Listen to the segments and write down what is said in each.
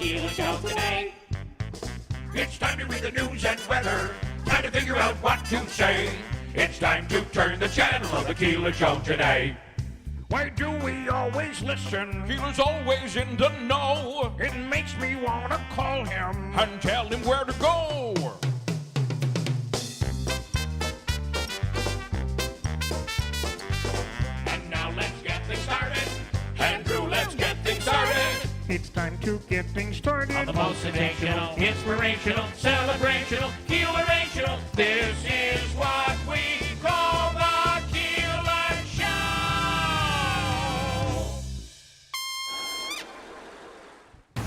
Keeler Show today. It's time to read the news and weather. Time to figure out what to say. It's time to turn the channel of the Keeler Show today. Why do we always listen? Keeler's always in the know. It makes me want to call him and tell him where to go. And now let's get things started. Andrew, let's get things started. It's time to get things started. On the most sensational, inspirational, celebrational, Keelerational. This is what we call the Keeler Show.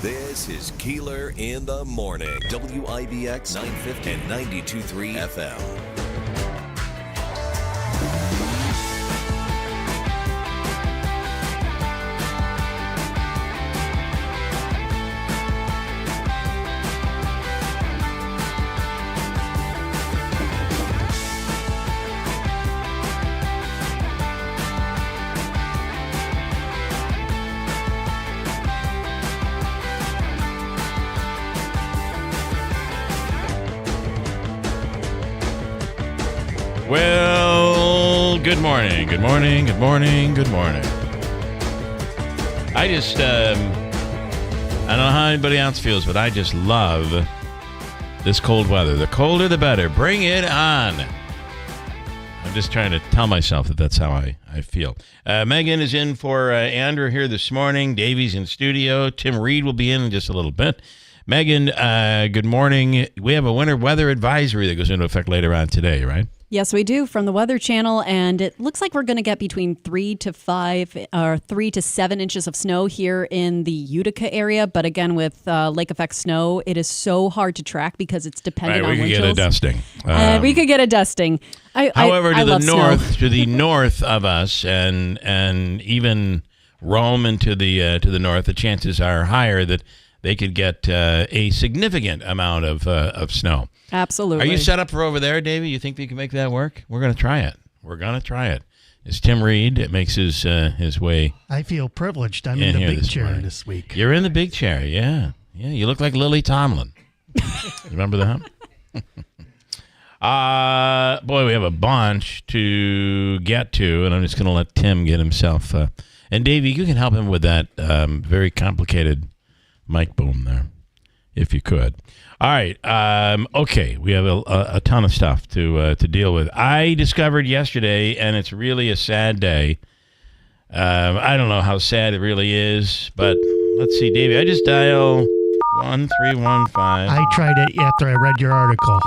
This is Keeler in the Morning. WIBX 950 and 92.3 FM. Well, good morning. I just, I don't know how anybody else feels, but I just love this cold weather. The colder, the better. Bring it on. I'm just trying to tell myself that that's how I feel. Megan is in for Andrew here this morning. Davey's in studio. Tim Reed will be in just a little bit. Megan, good morning. We have a winter weather advisory that goes into effect later on today, right? Yes, we do, from the Weather Channel, and it looks like we're going to get between 3 to 7 inches of snow here in the Utica area. But again, with lake effect snow, it is so hard to track because it's dependent on wind chills. We could get a dusting. However, to the north of us, and even Rome and to the north, the chances are higher that they could get a significant amount of snow. Absolutely. Are you set up for over there, Davey? You think we can make that work? We're going to try it. It's Tim Reed. It makes his way. I feel privileged. I'm in the big chair this week. You're in the big chair, yeah. Yeah, you look like Lily Tomlin. Remember that? Boy, we have a bunch to get to, and I'm just going to let Tim get himself. And Davey, you can help him with that very complicated mic boom there, if you could. All right. Okay. We have a ton of stuff to deal with. I discovered yesterday, and it's really a sad day. I don't know how sad it really is, but let's see, Davey. I just dial 1315. I tried it after I read your article.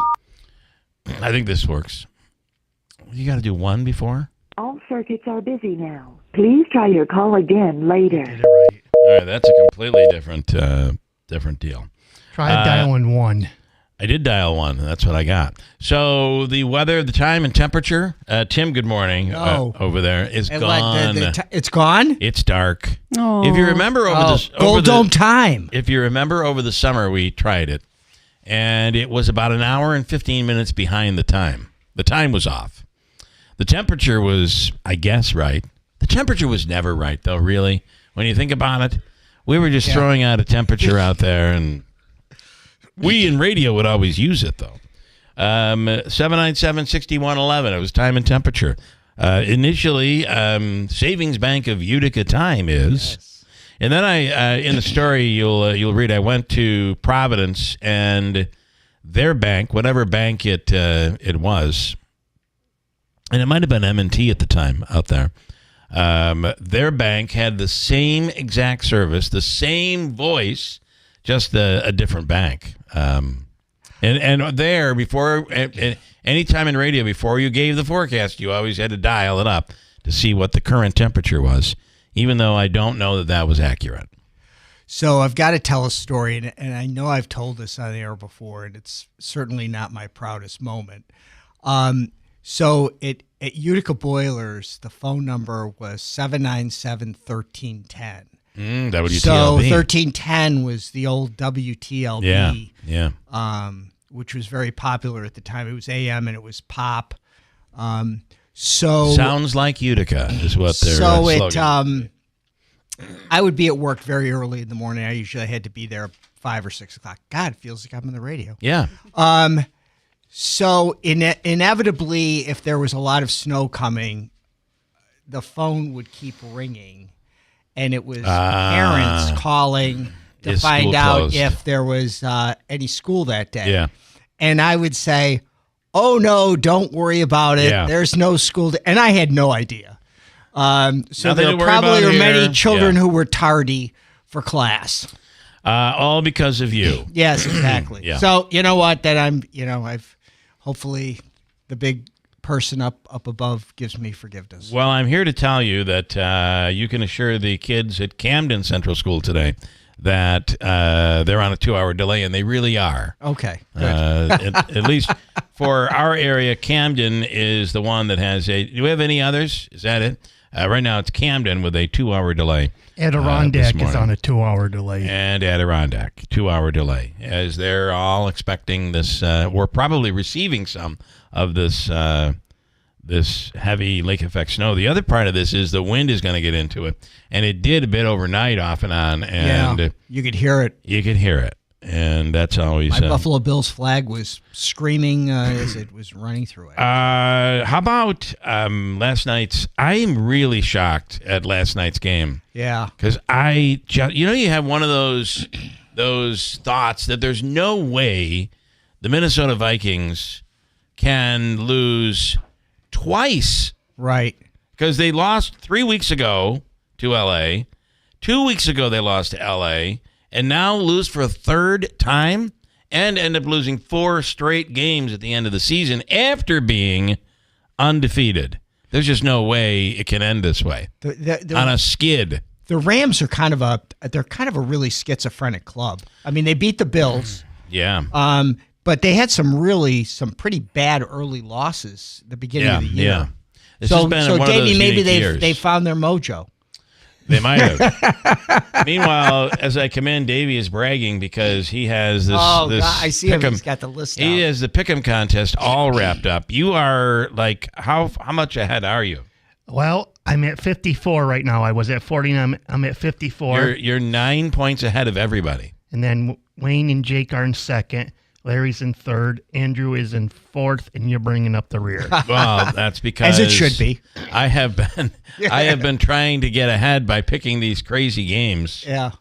I think this works. You got to do one before? All circuits are busy now. Please try your call again later. Did it right. All right. That's a completely different deal. Try dialing one. I did dial one. That's what I got. So the weather, the time, and temperature. Tim, good morning. Over there is gone. It's gone? It's dark. Oh. If you remember Gold Dome time. If you remember over the summer, we tried it, and it was about an hour and 15 minutes behind the time. The time was off. The temperature was, I guess, right. The temperature was never right, though, really. When you think about it, we were just throwing out a temperature out there, and we in radio would always use it, though. 797-6111. It was time and temperature. Initially, Savings Bank of Utica time is. Yes. And then in the story you'll read, I went to Providence, and their bank, whatever bank it was, and it might have been M&T at the time out there. Their bank had the same exact service, the same voice, just a different bank. And there, before any time in radio, before you gave the forecast, you always had to dial it up to see what the current temperature was, even though I don't know that was accurate. So I've got to tell a story, and I know I've told this on the air before, and it's certainly not my proudest moment. So at Utica Boilers, the phone number was 797-1310. WTLB. So 1310 was the old WTLB. Yeah. Which was very popular at the time. It was AM and it was pop. So sounds like Utica is what they're slogan. I would be at work very early in the morning. I usually had to be there 5 or 6 o'clock. God, it feels like I'm on the radio. Yeah. So inevitably, if there was a lot of snow coming, the phone would keep ringing, and it was parents calling to Is find school out closed? if there was any school that day. Yeah. And I would say, "Oh no, don't worry about it. Yeah. There's no school." And I had no idea. So Nothing there to worry probably about were many here. children Yeah. who were tardy for class. All because of you. Yes, exactly. Yeah. So you know what? That I've hopefully the big person up above gives me forgiveness. Well, I'm here to tell you that you can assure the kids at Camden Central School today that they're on a 2-hour delay, and they really are. Okay. Good. At least for our area, Camden is the one that has a. Do we have any others? Is that it? Right now, it's Camden with a 2-hour delay. Adirondack this is morning. on a 2-hour delay. And Adirondack, 2-hour delay, as they're all expecting this. We're probably receiving some of this this heavy lake effect snow. The other part of this is the wind is going to get into it, and it did a bit overnight, off and on, and yeah, you could hear it. you could hear it, and that's always. My Buffalo Bills flag was screaming as it was running through it. How about last night's? I'm really shocked at last night's game. Yeah. Because I just, you have one of those thoughts that there's no way the Minnesota Vikings can lose twice, Right. because they lost 3 weeks ago to L.A., 2 weeks ago they lost to L.A., and now lose for a third time and end up losing 4 straight games at the end of the season after being undefeated. There's just no way it can end this way. On a skid. The Rams are kind of a really schizophrenic club. I mean, they beat the Bills. Yeah. But they had some pretty bad early losses at the beginning of the year. Yeah. This So has been one of Davey, those maybe unique years. they found their mojo. They might have. Meanwhile, as I come in, Davey is bragging because he has this. Oh, this God, I see him. pick'em- He's got the list out. He has the pick'em contest all wrapped up. You are like, how much ahead are you? Well, I'm at 54 right now. I was at 49. I'm at 54. You're 9 points ahead of everybody. And then Wayne and Jake are in second. Larry's in third. Andrew is in fourth, and you're bringing up the rear. Well, that's because As it should be. I have been trying to get ahead by picking these crazy games. Yeah.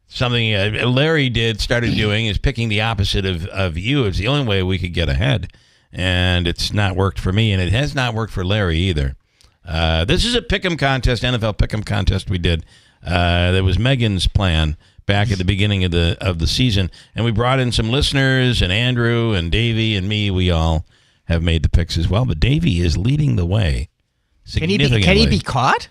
Something Larry started doing is picking the opposite of you. It's the only way we could get ahead, and it's not worked for me, and it has not worked for Larry either. This is a pick'em contest, NFL pick'em contest we did. That was Megan's plan back at the beginning of the season, and we brought in some listeners, and Andrew and Davey and me. We all have made the picks as well, but Davey is leading the way significantly. Can he be caught?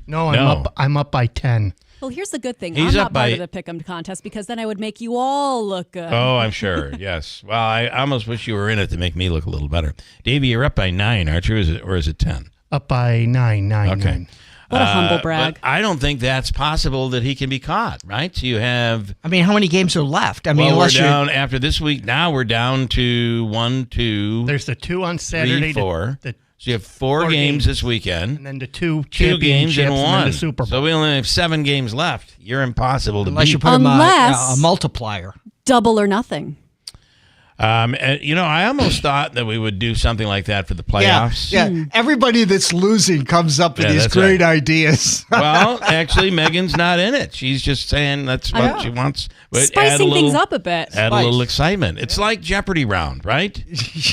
No, No. I'm up by 10. Well, here's the good thing. He's I'm up not by- part of the Pick'em contest because then I would make you all look good. Oh, I'm sure. Yes. Well, I almost wish you were in it to make me look a little better. Davey, you're up by 9, aren't you? Or is it 10? Up by 9. Okay. What a humble brag. But I don't think that's possible that he can be caught, right? So you have. I mean, how many games are left? I mean, Well, we're unless you're down after this week. Now we're down to 1, 2, There's the 2 on Saturday. 3, 4. The, So you have 4 4 games games. this weekend. and then the 2 2 games championships in and then 1. the Super Bowl. So we only have 7 games left. You're impossible to unless beat. you put him Unless- a multiplier. Double or nothing. I almost thought that we would do something like that for the playoffs. Yeah. Everybody that's losing comes up with Yeah, these that's great right. ideas. Well, actually, Megan's not in it. She's just saying that's what she wants. But add a Spicing things little- up a bit. Add a little excitement. It's like Jeopardy round, right?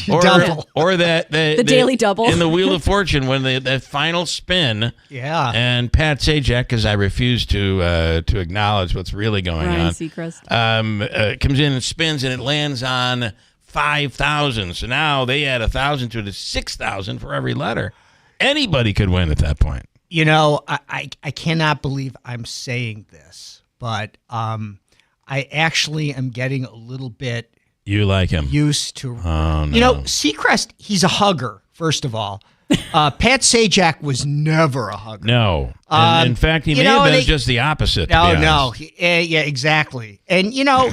Double. Or the daily double. in the Wheel of Fortune when the final spin. Yeah. And Pat Sajak, because I refuse to acknowledge what's really going Ryan on, Seacrest. comes in and spins, and it lands on 5,000. So now they add 1,000 to it. It's 6,000 for every letter. Anybody could win at that point. You know, I cannot believe I'm saying this, but I actually am getting a little bit You like him. used to. Oh, no. You know, Seacrest, he's a hugger, first of all. Pat Sajak was never a hugger. No. And in fact, he may have been just the opposite. to No, be no. honest. Yeah, exactly. And, you know,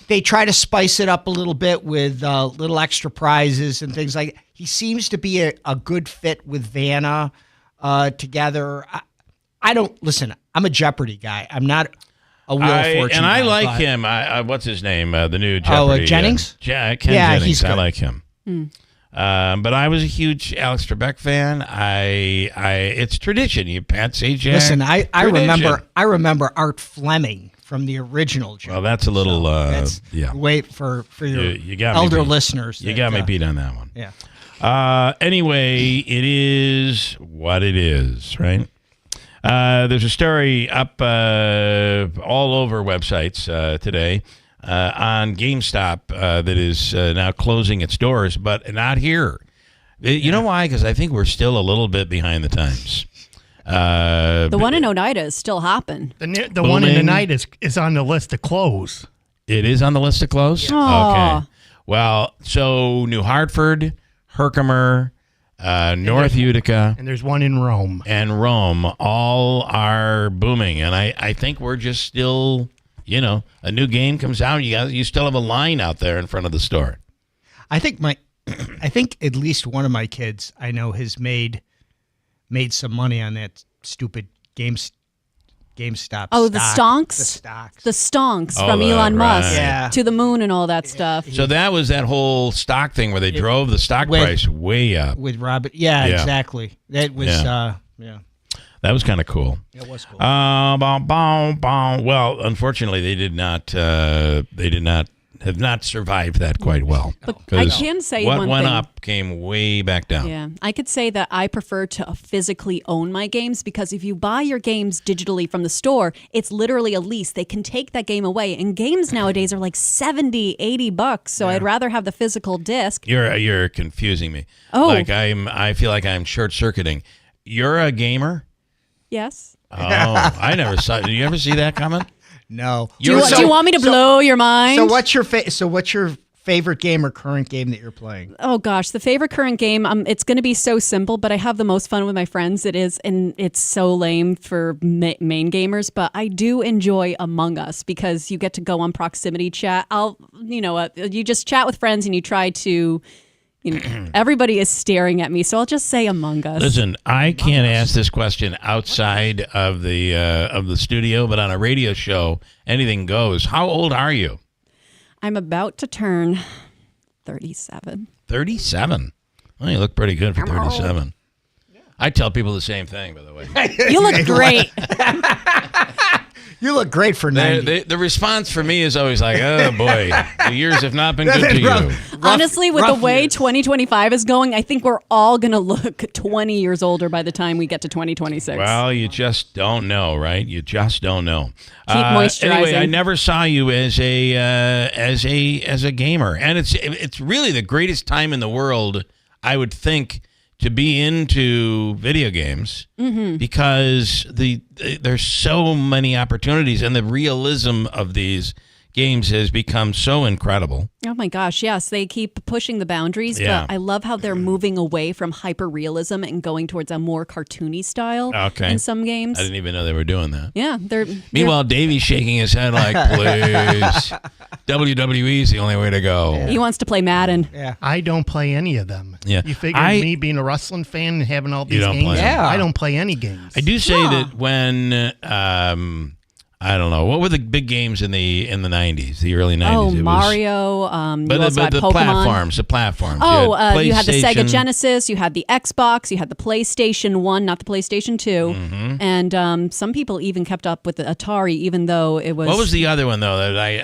they try to spice it up a little bit with little extra prizes and things like that. He seems to be a good fit with Vanna together. I don't listen. I'm a Jeopardy guy. I'm not a Wheel of Fortune and I guy, like but- him. What's his name? The new Jeopardy. Jennings? Ken Yeah, Jennings. he's I good. like him. But I was a huge Alex Trebek fan. It's tradition. You Pat Sajak. Listen, I Tradition. remember Art Fleming from the original Jeopardy. Well, that's a little. That's yeah. Wait for your You got me elder beat. listeners. You that, got me beat on that one. Yeah. Anyway, it is what it is, right? There's a story up all over websites today on GameStop that is now closing its doors, but not here. You know why? Because I think we're still a little bit behind the times. The one in Oneida is still hopping. The one in the night is on the list to close. It is on the list to close? Aw. Okay. Well, so New Hartford, Herkimer, North Utica, And there's one in Rome. and Rome all are booming. And I think we're just still, a new game comes out. You still have a line out there in front of the store. I think at least one of my kids I know has made some money on that stupid GameStop. Oh, the stock. stonks? The stocks. The stonks Oh, from Elon right. Musk Yeah. to the moon and all that stuff. So that was that whole stock thing where they drove the stock With- price way up. with Robert. Yeah, Yeah. exactly. That was Yeah. That was kind of cool. It was cool. Well, unfortunately, they did not have not survived that quite well. But I 'Cause can say what one went thing. up came way back down. Yeah, I could say that I prefer to physically own my games because if you buy your games digitally from the store, it's literally a lease. They can take that game away. And games nowadays are like $70, $80. So I'd rather have the physical disc. You're confusing me. Oh. Like I feel like I'm short circuiting. You're a gamer? Yes. Oh, I never saw. Did you ever see that coming? No. Do you want me to blow your mind? So what's your favorite game or current game that you're playing? Oh gosh, the favorite current game. It's going to be so simple, but I have the most fun with my friends. It is, and it's so lame for main gamers. But I do enjoy Among Us because you get to go on proximity chat. You just chat with friends and you try to. Everybody is staring at me, so I'll just say Among Us. Listen, I can't ask this question outside of the studio, but on a radio show, anything goes. How old are you? I'm about to turn 37. 37. Well, you look pretty good for 37. I tell people the same thing, by the way. You look great. You look great for 90. The response for me is always like, oh boy, the years have not been good to you. Honestly, with the rough way years. 2025 is going, I think we're all going to look 20 years older by the time we get to 2026. Well, you just don't know, right? You just don't know. Keep moisturizing. Anyway, I never saw you as a gamer, and it's really the greatest time in the world, I would think, to be into video games because there's so many opportunities, and the realism of these games has become so incredible. Oh my gosh, yes. They keep pushing the boundaries, Yeah. but I love how they're moving away from hyper-realism and going towards a more cartoony style Okay. in some games. I didn't even know they were doing that. Yeah, they're Meanwhile, Davey's shaking his head like, please, WWE's the only way to go. he wants to play Madden. Yeah. I don't play any of them. Yeah. You figure me being a wrestling fan and having all these don't games, play 'em. Yeah. I don't play any games. I do say that when I don't know what were the big games in the 90s, the early 90s. Oh, It was- Mario. But You also had the Pokemon. platforms. Oh, you had the Sega PlayStation. Genesis, you had the Xbox, you had the PlayStation 1, not the PlayStation 2. Mm-hmm. And some people even kept up with the Atari, even though it was... What was the other one though that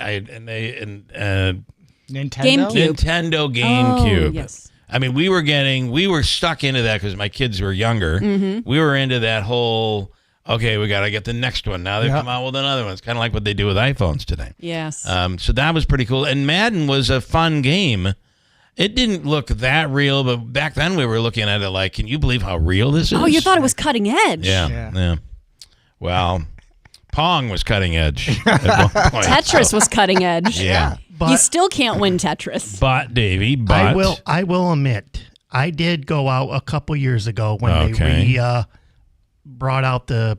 Nintendo. GameCube. Nintendo GameCube? Oh, yes. I mean, we were stuck into that because my kids were younger. Mm-hmm. We were into that whole. Okay, we got to get the next one. Now they come out with another one. It's kind of like what they do with iPhones today. Yes. So that was pretty cool. And Madden was a fun game. It didn't look that real, but back then we were looking at it like, can you believe how real this is? Oh, you thought it was cutting edge. Yeah. Well, Pong was cutting edge at one point. Tetris was cutting edge. Yeah. You still can't win Tetris. But, Davey, I will admit, I did go out a couple years ago when they brought out the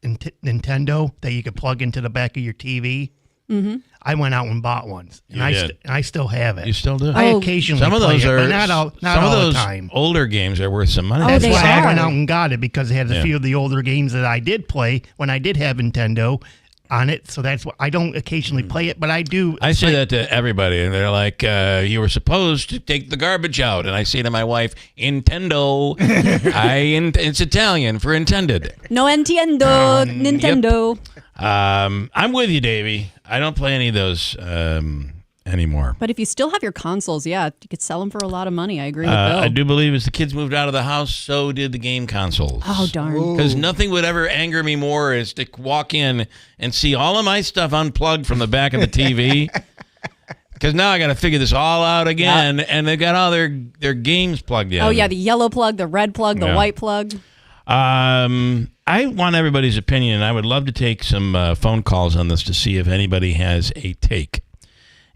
Nintendo that you could plug into the back of your TV. I went out and bought one, and I still have it. You still do? I occasionally some of those play are it, but not all those the time. older games are worth some money. That's they why I went are. out and got it, because it had a few of the older games that I did play when I did have Nintendo on it. So that's why I don't occasionally play it, but I do. I say that to everybody, and they're like, you were supposed to take the garbage out. And I say to my wife, Nintendo. It's Italian for intended. No entiendo, Nintendo. I'm with you, Davey. I don't play any of those anymore. But if you still have your consoles, yeah, you could sell them for a lot of money. I agree with Bill. I do believe as the kids moved out of the house, so did the game consoles. Oh, darn. Because nothing would ever anger me more is to walk in and see all of my stuff unplugged from the back of the TV. Because now I got to figure this all out again, and they've got all their games plugged in. Oh, yeah, the yellow plug, the red plug, the white plug. I want everybody's opinion, and I would love to take some phone calls on this to see if anybody has a take.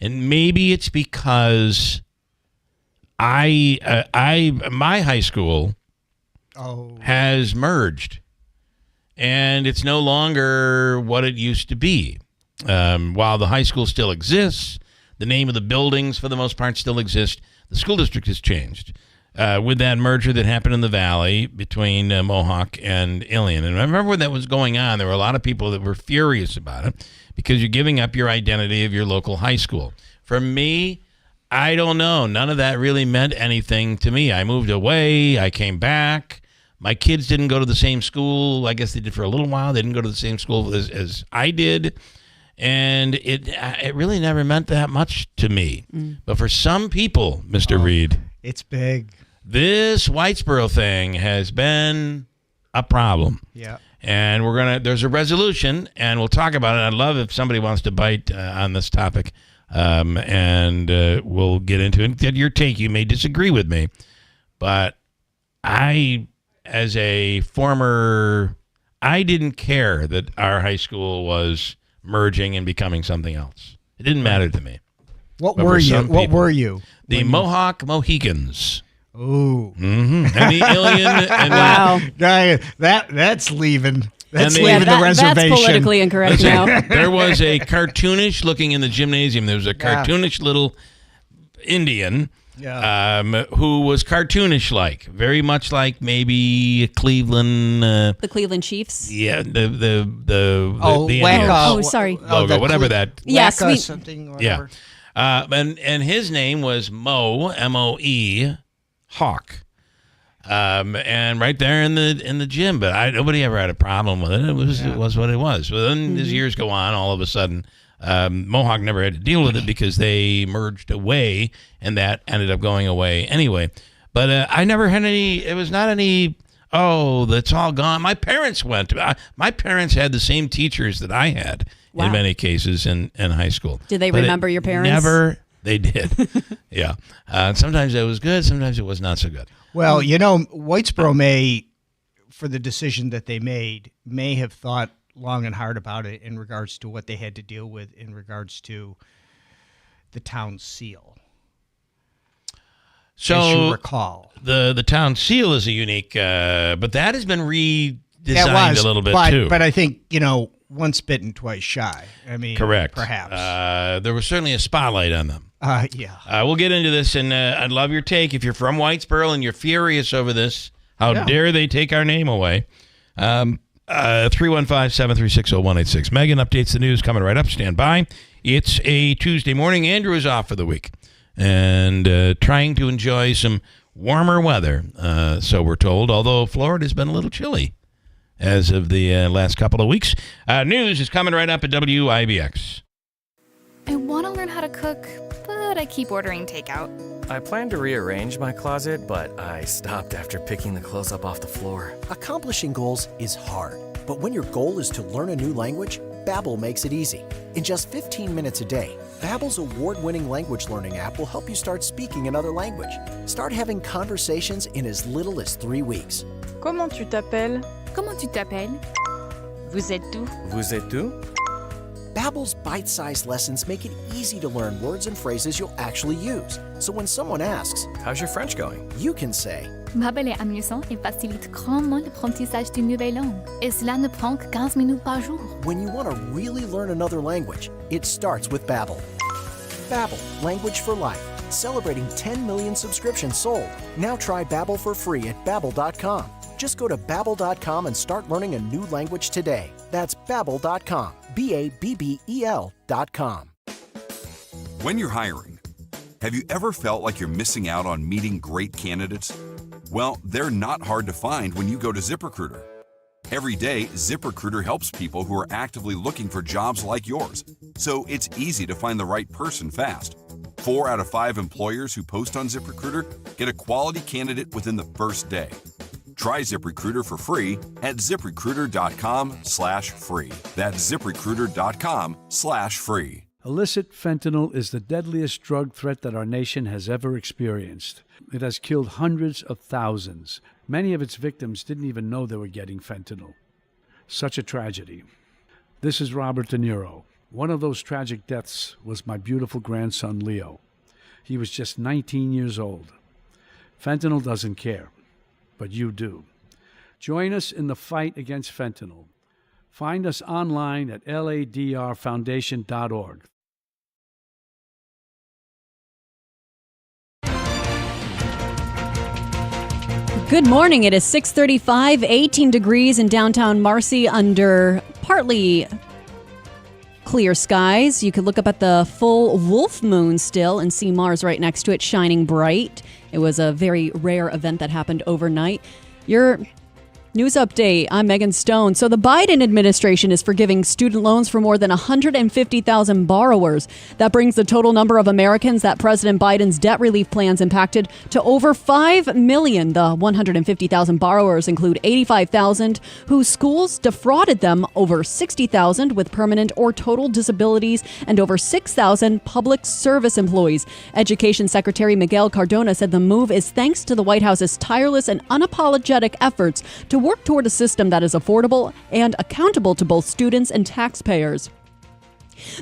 And maybe it's because my high school has merged, and it's no longer what it used to be. While the high school still exists, the name of the buildings, for the most part, still exist. The school district has changed with that merger that happened in the valley between Mohawk and Ilion. And I remember when that was going on, there were a lot of people that were furious about it because you're giving up your identity of your local high school. For me, I don't know. None of that really meant anything to me. I moved away. I came back. My kids didn't go to the same school. I guess they did for a little while. They didn't go to the same school as I did. And it really never meant that much to me. But for some people, Mr. Reed, It's big. this Whitesboro thing has been a problem. Yeah. And there's a resolution, and we'll talk about it. I'd love if somebody wants to bite on this topic, and we'll get into it. Get your take. You may disagree with me, but I, as a former, I didn't care that our high school was merging and becoming something else. It didn't matter to me. What But were for you? some What people, were you? The Mohawk Mohicans. Ooh. And the Ilion. And Wow. That's leaving. That's And leaving the That's reservation. politically incorrect now. There was a cartoonish looking in the gymnasium. There was a cartoonish little Indian who was cartoonish like, very much like maybe Cleveland. The Cleveland Chiefs. Yeah, the Wacko. Oh, sorry. logo, whatever that. Yes, Wacko we- something. Yeah, Whatever. and his name was Mo, M-O-E, Hawk. And right there in the gym, but nobody ever had a problem with it. It was what it was. But then as years go on, all of a sudden, Mohawk never had to deal with it because they merged away, and that ended up going away anyway. But I never had any. It was not any. Oh, that's all gone. My parents went. My parents had the same teachers that I had in many cases in high school. Did they remember your parents? Never. They did. Yeah. Sometimes it was good. Sometimes it was not so good. Well, Whitesboro may, for the decision that they made, may have thought long and hard about it in regards to what they had to deal with in regards to the town seal. So as you recall, the town seal is a unique, but that has been redesigned a little bit too. But I think once bitten, twice shy. I mean, Correct. Perhaps. There was certainly a spotlight on them. Yeah. We'll get into this, and I'd love your take. If you're from Whitesboro and you're furious over this, how dare they take our name away? 315-736-0186. Megan updates the news coming right up. Stand by. It's a Tuesday morning. Andrew is off for the week and trying to enjoy some warmer weather, so we're told, although Florida's been a little chilly as of the last couple of weeks. News is coming right up at WIBX. I want to learn how to cook, but I keep ordering takeout. I plan to rearrange my closet, but I stopped after picking the clothes up off the floor. Accomplishing goals is hard, but when your goal is to learn a new language, Babbel makes it easy. In just 15 minutes a day, Babbel's award-winning language learning app will help you start speaking another language. Start having conversations in as little as 3 weeks. Comment tu t'appelles? Comment tu t'appelles? Vous êtes où? Vous êtes où? Babbel's bite-sized lessons make it easy to learn words and phrases you'll actually use. So when someone asks, How's your French going? you can say, Babbel est amusant et facilite grandement l'apprentissage d'une nouvelle langue. Et cela ne prend que 15 minutes par jour. When you want to really learn another language, it starts with Babbel. Babbel, language for life. Celebrating 10 million subscriptions sold. Now try Babbel for free at babbel.com. Just go to babbel.com and start learning a new language today. That's babbel.com. BABBEL.com. When you're hiring, have you ever felt like you're missing out on meeting great candidates? Well, they're not hard to find when you go to ZipRecruiter. Every day, ZipRecruiter helps people who are actively looking for jobs like yours, so it's easy to find the right person fast. 4 out of 5 employers who post on ZipRecruiter get a quality candidate within the first day. Try ZipRecruiter for free at ZipRecruiter.com/free. That's ZipRecruiter.com/free. Illicit fentanyl is the deadliest drug threat that our nation has ever experienced. It has killed hundreds of thousands. Many of its victims didn't even know they were getting fentanyl. Such a tragedy. This is Robert De Niro. One of those tragic deaths was my beautiful grandson, Leo. He was just 19 years old. Fentanyl doesn't care, but you do. Join us in the fight against fentanyl. Find us online at ladrfoundation.org. Good morning. It is 6:35, 18 degrees in downtown Marcy under partly clear skies. You could look up at the full wolf moon still and see Mars right next to it shining bright. It was a very rare event that happened overnight. Your news update. I'm Megan Stone. So the Biden administration is forgiving student loans for more than 150,000 borrowers. That brings the total number of Americans that President Biden's debt relief plans impacted to over 5 million. The 150,000 borrowers include 85,000 whose schools defrauded them, over 60,000 with permanent or total disabilities, and over 6,000 public service employees. Education Secretary Miguel Cardona said the move is thanks to the White House's tireless and unapologetic efforts to work toward a system that is affordable and accountable to both students and taxpayers.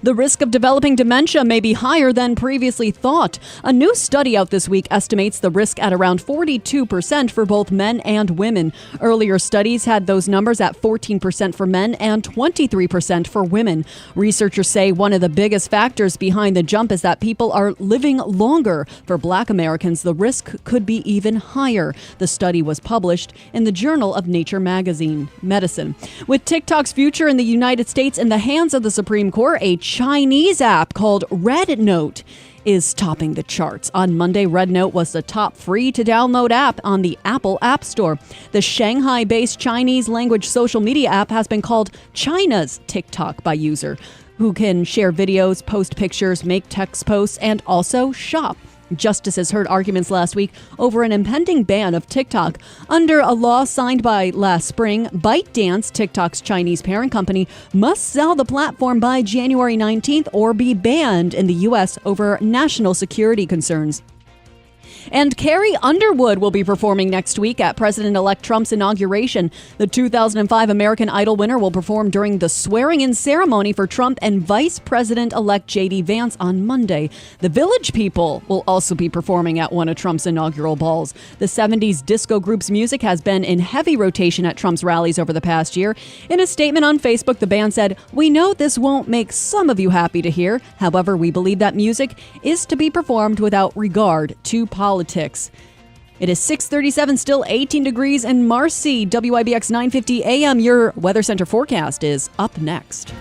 The risk of developing dementia may be higher than previously thought. A new study out this week estimates the risk at around 42% for both men and women. Earlier studies had those numbers at 14% for men and 23% for women. Researchers say one of the biggest factors behind the jump is that people are living longer. For Black Americans, the risk could be even higher. The study was published in the Journal of Nature Medicine. With TikTok's future in the United States in the hands of the Supreme Court, a Chinese app called Red Note is topping the charts. On Monday, Red Note was the top free-to-download app on the Apple App Store. The Shanghai-based Chinese language social media app has been called China's TikTok by users who can share videos, post pictures, make text posts, and also shop. Justices heard arguments last week over an impending ban of TikTok. Under a law signed by last spring, ByteDance, TikTok's Chinese parent company, must sell the platform by January 19th or be banned in the U.S. over national security concerns. And Carrie Underwood will be performing next week at President-elect Trump's inauguration. The 2005 American Idol winner will perform during the swearing-in ceremony for Trump and Vice President-elect J.D. Vance on Monday. The Village People will also be performing at one of Trump's inaugural balls. The 70s disco group's music has been in heavy rotation at Trump's rallies over the past year. In a statement on Facebook, the band said, "We know this won't make some of you happy to hear. However, we believe that music is to be performed without regard to politics." It is 6:37, still 18 degrees in Marcy. WIBX 950 AM. Your Weather Center forecast is up next.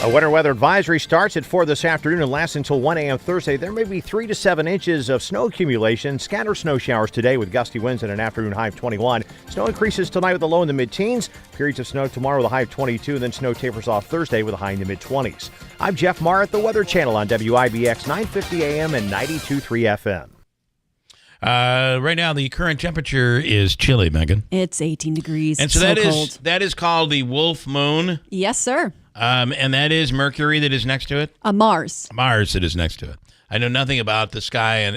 A winter weather advisory starts at 4 this afternoon and lasts until 1 a.m. Thursday. There may be 3 to 7 inches of snow accumulation. Scattered snow showers today with gusty winds and an afternoon high of 21. Snow increases tonight with a low in the mid-teens. Periods of snow tomorrow with a high of 22. And then snow tapers off Thursday with a high in the mid-20s. I'm Jeff Marr at the Weather Channel on WIBX 950 AM and 92.3 FM. Right now, the current temperature is chilly, Megan. It's 18 degrees. And so that is called the Wolf Moon. Yes, sir. And that is Mercury that is next to it? Mars. Mars that is next to it. I know nothing about the sky, and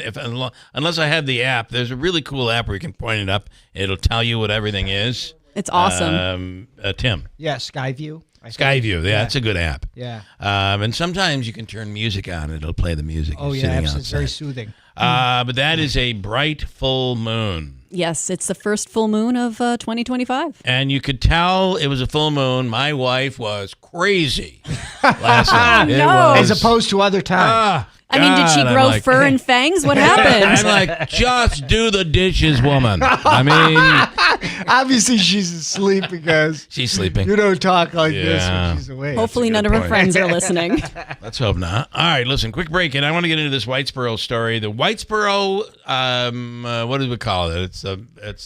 unless I have the app, there's a really cool app where you can point it up. It'll tell you what everything is. It's awesome. Tim. Yeah, Skyview. Skyview, yeah, that's a good app. Yeah. And sometimes you can turn music on and it'll play the music. Oh, You're yeah, sitting it's very outside. soothing. But that is a bright full moon. Yes, it's the first full moon of 2025. And you could tell it was a full moon. My wife was crazy last night. Oh, no. As opposed to other times. I mean, did she grow fur and fangs? What happened? I'm like, just do the dishes, woman. I mean, obviously she's asleep because she's sleeping. You don't talk like this when she's awake. Hopefully none of her friends are listening. Let's hope not. All right, listen, quick break, and I want to get into this Whitesboro story. The Whitesboro, what do we call it? It's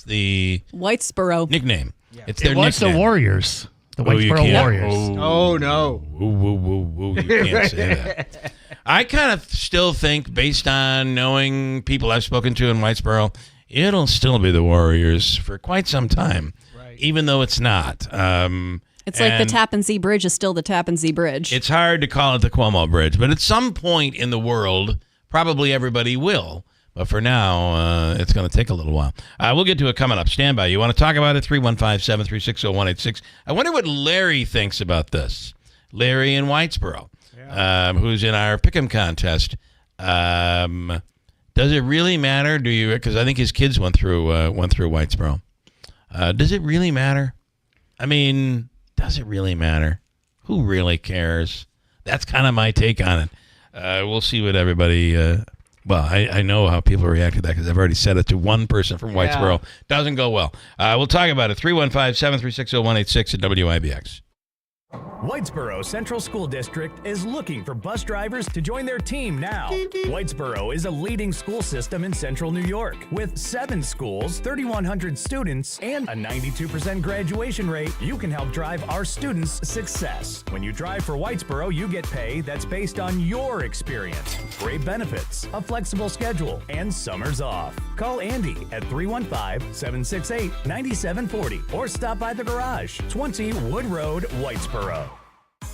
the Whitesboro nickname. Yeah. It's It their was nickname. the Warriors. The Oh, you Whitesboro can't- Warriors. Oh, no. You can't say that. I kind of still think, based on knowing people I've spoken to in Whitesboro, it'll still be the Warriors for quite some time, even though it's not. It's like the Tappan Zee Bridge is still the Tappan Zee Bridge. It's hard to call it the Cuomo Bridge, but at some point in the world, probably everybody will. But for now, it's going to take a little while. We'll get to it coming up. Stand by. You want to talk about it? 315-736-0186. I wonder what Larry thinks about this. Larry in Whitesboro, who's in our Pick'em contest. Does it really matter? Do you? Because I think his kids went through Whitesboro. Does it really matter? I mean, does it really matter? Who really cares? That's kind of my take on it. We'll see what everybody. Well, I know how people react to that because I've already said it to one person from Whitesboro. Doesn't go well. We'll talk about it. 315-736-0186 at WIBX. Whitesboro Central School District is looking for bus drivers to join their team now. Whitesboro is a leading school system in central New York with 7 schools, 3,100 students, and a 92% graduation rate. You can help drive our students' success. When you drive for Whitesboro, you get pay that's based on your experience, great benefits, a flexible schedule, and summers off. Call Andy at 315-768-9740 or stop by the garage, 20 Wood Road, Whitesboro.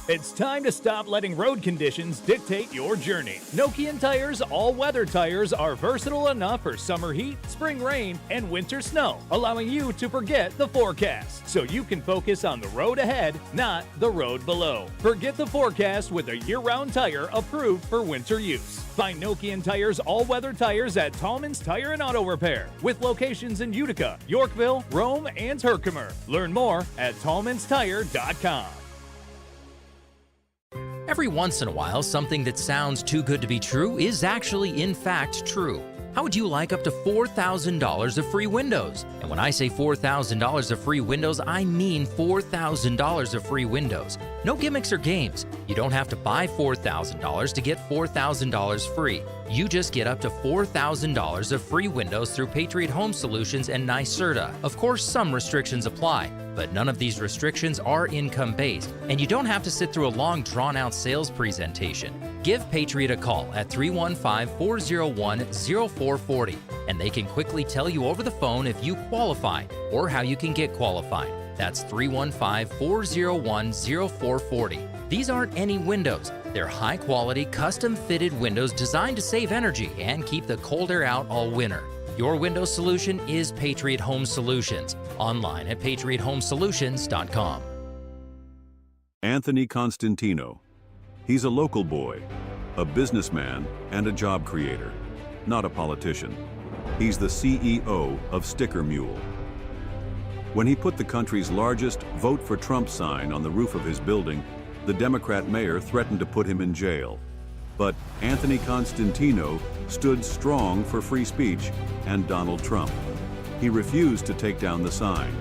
It's time to stop letting road conditions dictate your journey. Nokian Tires all-weather tires are versatile enough for summer heat, spring rain, and winter snow, allowing you to forget the forecast so you can focus on the road ahead, not the road below. Forget the forecast with a year-round tire approved for winter use. Find Nokian Tires all-weather tires at Tallman's Tire and Auto Repair with locations in Utica, Yorkville, Rome, and Herkimer. Learn more at tallmanstire.com. Every once in a while, something that sounds too good to be true is actually, in fact, true. How would you like up to $4,000 of free windows? And when I say $4,000 of free windows, I mean $4,000 of free windows. No gimmicks or games. You don't have to buy $4,000 to get $4,000 free. You just get up to $4,000 of free windows through Patriot Home Solutions and NYSERDA. Of course, some restrictions apply, but none of these restrictions are income-based, and you don't have to sit through a long, drawn-out sales presentation. Give Patriot a call at 315-401-0440, and they can quickly tell you over the phone if you qualify or how you can get qualified. That's 315-401-0440. These aren't any windows. They're high-quality, custom-fitted windows designed to save energy and keep the cold air out all winter. Your window solution is Patriot Home Solutions. Online at patriothomesolutions.com. Anthony Constantino. He's a local boy, a businessman, and a job creator, not a politician. He's the CEO of Sticker Mule. When he put the country's largest Vote for Trump sign on the roof of his building, the Democrat mayor threatened to put him in jail. But Anthony Constantino stood strong for free speech and Donald Trump. He refused to take down the sign.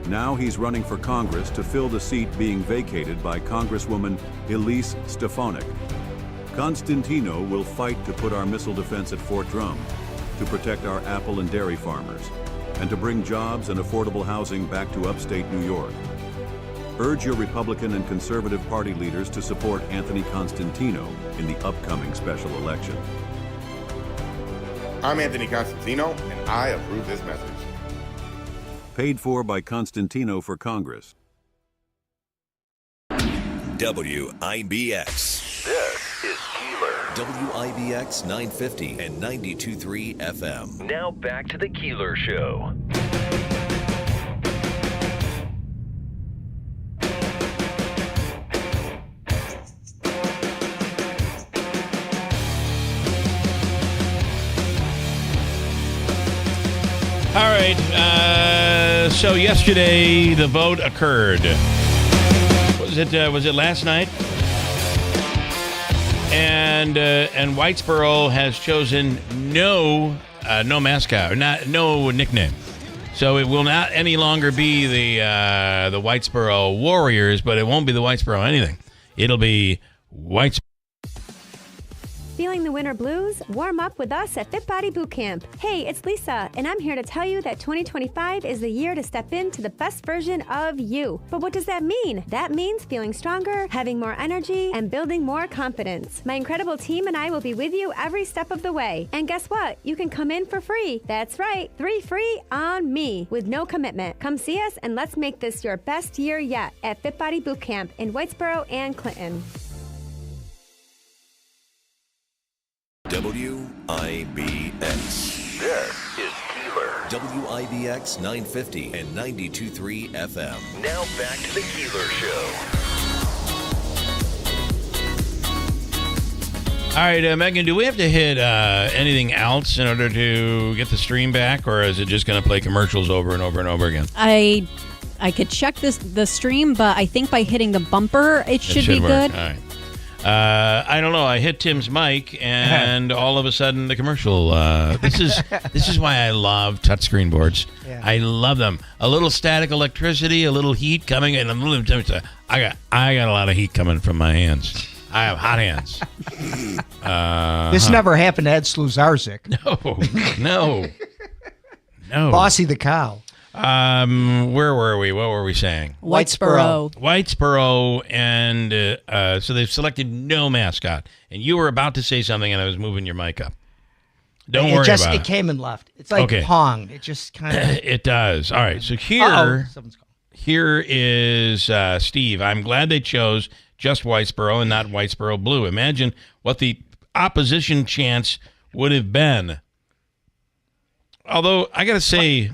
Now he's running for Congress to fill the seat being vacated by Congresswoman Elise Stefanik. Constantino will fight to put our missile defense at Fort Drum, to protect our apple and dairy farmers, and to bring jobs and affordable housing back to upstate New York. Urge your Republican and Conservative Party leaders to support Anthony Constantino in the upcoming special election. I'm Anthony Constantino, and I approve this message. Paid for by Constantino for Congress. WIBX. This is Keeler. WIBX 950 and 92.3 FM. Now back to the Keeler Show. All right. So yesterday the vote occurred. Was it last night? And Whitesboro has chosen no mascot, no nickname. So it will not any longer be the Whitesboro Warriors, but it won't be the Whitesboro anything. It'll be Whitesboro. Feeling the winter blues? Warm up with us at Fit Body Boot Camp. Hey, it's Lisa, and I'm here to tell you that 2025 is the year to step into the best version of you. But what does that mean? That means feeling stronger, having more energy, and building more confidence. My incredible team and I will be with you every step of the way. And guess what? You can come in for free. That's right, 3 free on me with no commitment. Come see us and let's make this your best year yet at Fit Body Boot Camp in Whitesboro and Clinton. WIBX. This is Keeler. WIBX 950 and 92.3 FM. Now back to the Keeler Show. All right, Megan, do we have to hit anything else in order to get the stream back, or is it just going to play commercials over and over and over again? I could check the stream, but I think by hitting the bumper, it should be work. good. All right. I don't know. I hit Tim's mic, and all of a sudden the commercial. This is why I love touchscreen boards. Yeah. I love them. A little static electricity, a little heat coming, and I got a lot of heat coming from my hands. I have hot hands. This never happened to Ed Sluzarzik. No. Bossy the cow. Where were we? What were we saying? Whitesboro, and so they've selected no mascot. And you were about to say something, and I was moving your mic up. Don't worry about it. It came and left. It's like Pong. It just kind of... It does. All right, so here is Steve. I'm glad they chose just Whitesboro and not Whitesboro Blue. Imagine what the opposition chance would have been. Although, I got to say...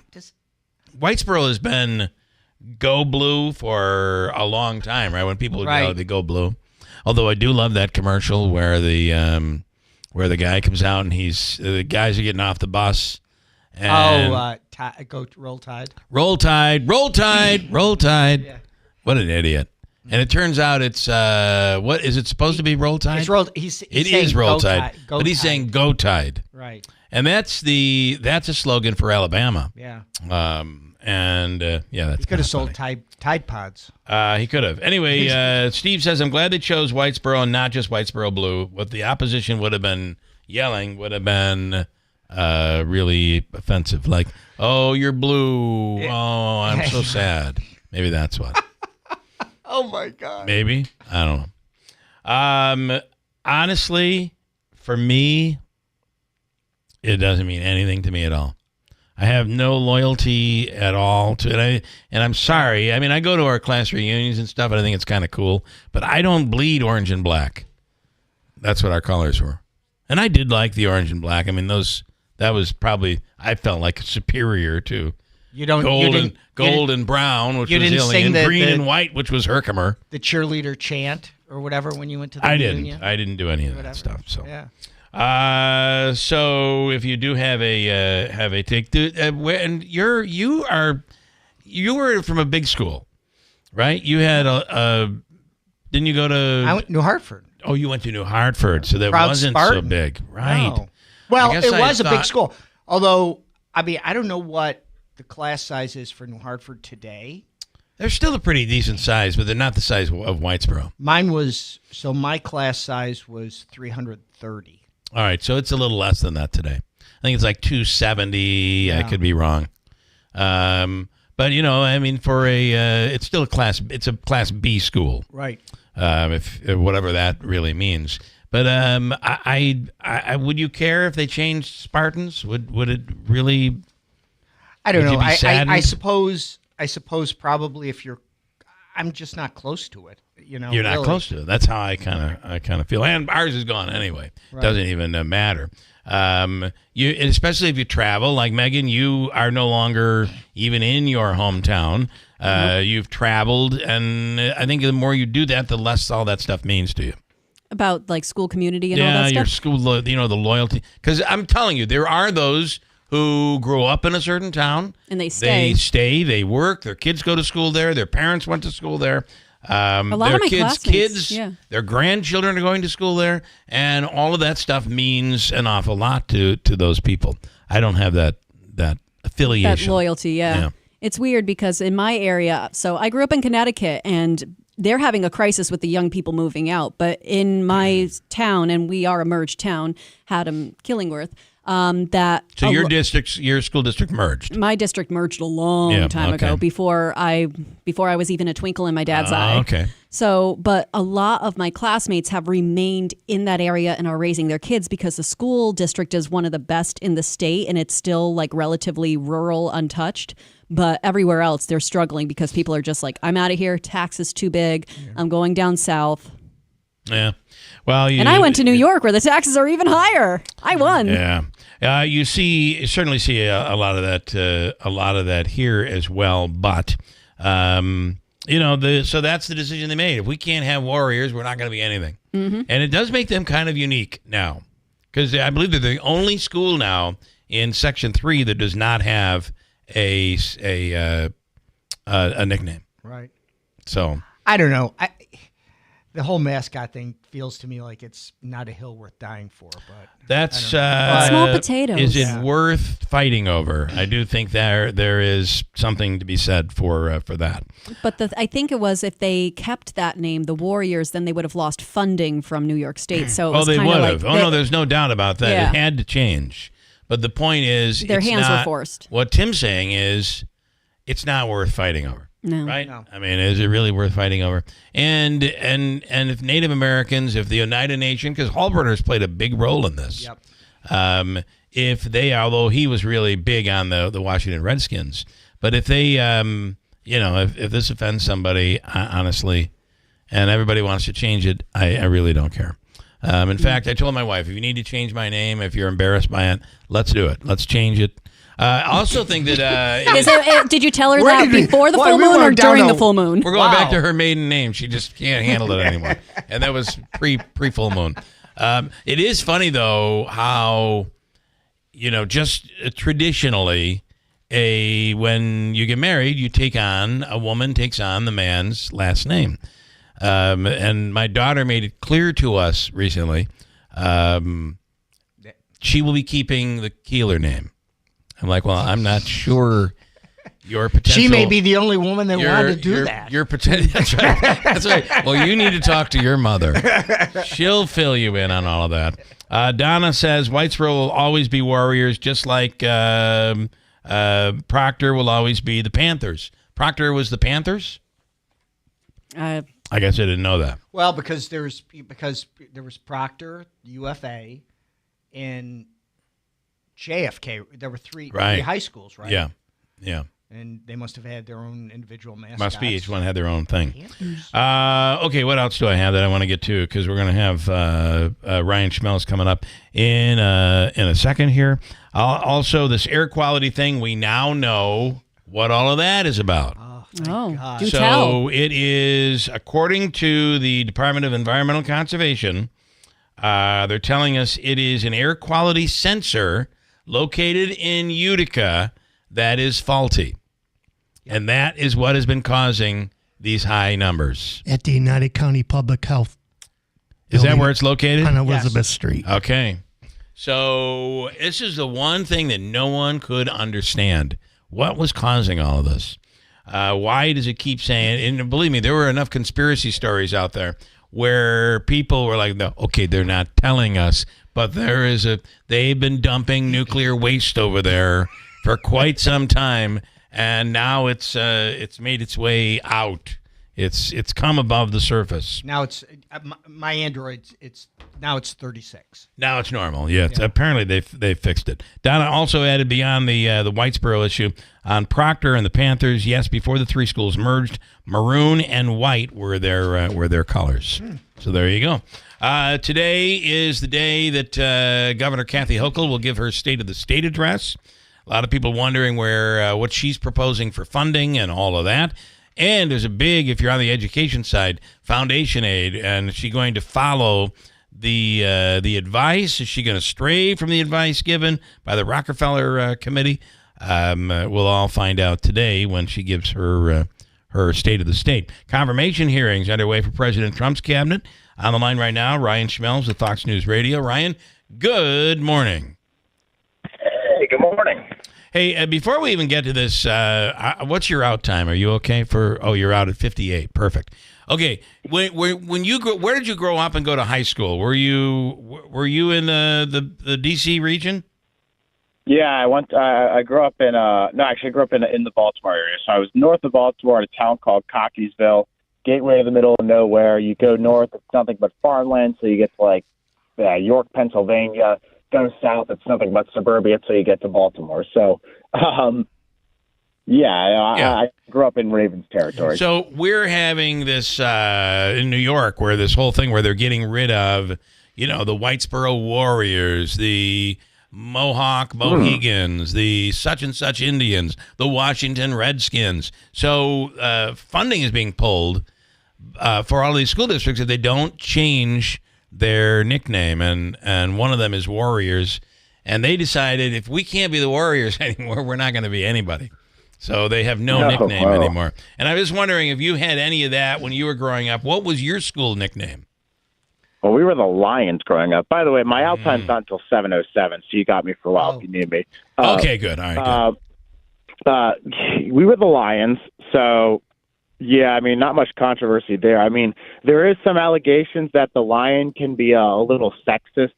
Whitesboro has been go blue for a long time, right? When people go, they go blue. Although I do love that commercial where the guy comes out and the guys are getting off the bus. And Roll Tide. Roll Tide, Roll Tide, Roll Tide. Yeah. What an idiot. And it turns out it's, what, is it supposed to be Roll Tide? It is Roll Tide, but he's saying Go Tide. Right. And that's a slogan for Alabama. Yeah. That's he could have sold Tide Pods. He could have. Anyway, Steve says, I'm glad they chose Whitesboro and not just Whitesboro Blue. What the opposition would have been yelling would have been really offensive. Like, oh, you're blue. Oh, I'm so sad. Maybe that's what. Oh, my God. Maybe. I don't know. Honestly, for me, it doesn't mean anything to me at all. I have no loyalty at all to it. And I'm sorry. I mean, I go to our class reunions and stuff, and I think it's kind of cool. But I don't bleed orange and black. That's what our colors were. And I did like the orange and black. I mean, that was probably, I felt like superior to gold and brown, which was alien, and green and white, which was Herkimer. The cheerleader chant or whatever when you went to the reunion? I didn't do any of that stuff. So. Yeah. So if you do have a take, and you were from a big school, right? You had didn't you go to? I went to New Hartford. Oh, you went to New Hartford, so that wasn't Spartan. so big, right? No. Well, it was a big school. Although, I mean, I don't know what the class size is for New Hartford today. They're still a pretty decent size, but they're not the size of Whitesboro. My class size was 330. All right, so it's a little less than that today. I think it's like 270. Yeah. I could be wrong. But I mean, for it's still it's a class B school. Right. If whatever that really means. But I would you care if they changed Spartans? Would it really? I don't know. I suppose probably if I'm just not close to it. You're not close to it. That's how I kind of feel. And ours is gone anyway. Right. Doesn't even matter. Especially if you travel, like Megan, you are no longer even in your hometown. You've traveled, and I think the more you do that, the less all that stuff means to you. About like school community and all that stuff? Yeah, your school, the loyalty. Because I'm telling you, there are those who grow up in a certain town. And they stay. They work. Their kids go to school there. Their parents went to school there. A lot their of my kids, classmates, their grandchildren are going to school there. And all of that stuff means an awful lot to those people. I don't have that affiliation. That loyalty, yeah. It's weird because in my area, so I grew up in Connecticut, and they're having a crisis with the young people moving out. But in my town, and we are a merged town, Haddam, Killingworth, So your school district merged. My district merged a long time ago, before I was even a twinkle in my dad's eye. Okay. So, but a lot of my classmates have remained in that area and are raising their kids because the school district is one of the best in the state, and it's still like relatively rural, untouched. But everywhere else, they're struggling because people are just like, I'm out of here. Tax is too big. I'm going down south. Yeah. Well, and I went to New York where the taxes are even higher. I won. Yeah. You certainly see a lot of that here as well. But so that's the decision they made. If we can't have warriors, we're not going to be anything. Mm-hmm. And it does make them kind of unique now, because I believe they're the only school now in Section 3 that does not have a nickname. Right. So I don't know. The whole mascot thing feels to me like it's not a hill worth dying for. But that's small potatoes. Is it worth fighting over? I do think there is something to be said for that. But I think it was, if they kept that name, the Warriors, then they would have lost funding from New York State. So it was they would have. like No, there's no doubt about that. Yeah. It had to change. But the point is, their hands were forced. What Tim's saying is, it's not worth fighting over. No. Right? No. I mean, is it really worth fighting over? And if Native Americans, if the Oneida Nation, because Halberter's played a big role in this. Yep. If they, although he was really big on the Washington Redskins, but if they, if this offends somebody, honestly, and everybody wants to change it, I really don't care. In fact, I told my wife, if you need to change my name, if you're embarrassed by it, let's do it. Let's change it. I also think that... did you tell her that before the full moon or during the full moon? We're going back to her maiden name. She just can't handle it anymore. And that was pre-full moon. It is funny, though, how, just traditionally, when you get married, a woman takes on the man's last name. And my daughter made it clear to us recently, she will be keeping the Keeler name. I'm like, well, I'm not sure your potential. She may be the only woman that wanted to do that. Your potential. That's right. That's right. Well, you need to talk to your mother. She'll fill you in on all of that. Donna says Whitesboro will always be Warriors, just like Proctor will always be the Panthers. Proctor was the Panthers? I guess I didn't know that. Well, because there was Proctor, UFA, and JFK. There were three high schools, right? Yeah. And they must have had their own individual mascots. Must be. Each one had their own thing. Okay, what else do I have that I want to get to? Because we're going to have Ryan Schmelz coming up in a second here. Also, this air quality thing, we now know what all of that is about. Oh, do so tell. It is, according to the Department of Environmental Conservation, they're telling us it is an air quality sensor located in Utica that is faulty. Yep. And that is what has been causing these high numbers. At the United County Public Health. Is that where it's located? On Elizabeth Street. Okay. So this is the one thing that no one could understand. What was causing all of this? Why does it keep saying, and believe me, there were enough conspiracy stories out there where people were like, okay, they're not telling us, but they've been dumping nuclear waste over there for quite some time, and now it's made its way out. It's come above the surface. Now it's my Android. It's 36. Now it's normal. Yeah. Apparently they fixed it. Donna also added beyond the Whitesboro issue on Proctor and the Panthers. Yes, before the three schools merged, maroon and white were their colors. So there you go. Today is the day that Governor Kathy Hochul will give her State of the State address. A lot of people wondering what she's proposing for funding and all of that. And there's a big, if you're on the education side, foundation aid, and is she going to follow the advice? Is she going to stray from the advice given by the Rockefeller Committee? We'll all find out today when she gives her State of the State. Confirmation hearings underway for President Trump's cabinet. On the line right now, Ryan Schmelz with Fox News Radio. Ryan, good morning. Hey, good morning. Hey, before we even get to this, what's your out time? Are you okay for? Oh, you're out at 58. Perfect. Okay. When you where did you grow up and go to high school? Were you in the D.C. region? Yeah, I grew up in I grew up in the Baltimore area. So I was north of Baltimore at a town called Cockeysville, gateway to the middle of nowhere. You go north, it's nothing but farmland, so you get to like York, Pennsylvania. Go south, it's nothing but suburbia until you get to Baltimore. So, I grew up in Ravens territory. So we're having this in New York, where this whole thing where they're getting rid of, the Whitesboro Warriors, the Mohegans, the such and such Indians, the Washington Redskins. So funding is being pulled for all these school districts if they don't change their nickname, and one of them is Warriors, and they decided if we can't be the Warriors anymore, we're not going to be anybody. So they have no nickname anymore. And I was wondering if you had any of that when you were growing up. What was your school nickname? Well, we were the Lions growing up. By the way, my out time's not until 7:07, so you got me for a while if you need me. Okay, good. All right, good. We were the Lions, so yeah, I mean, not much controversy there. I mean, there is some allegations that the lion can be a little sexist.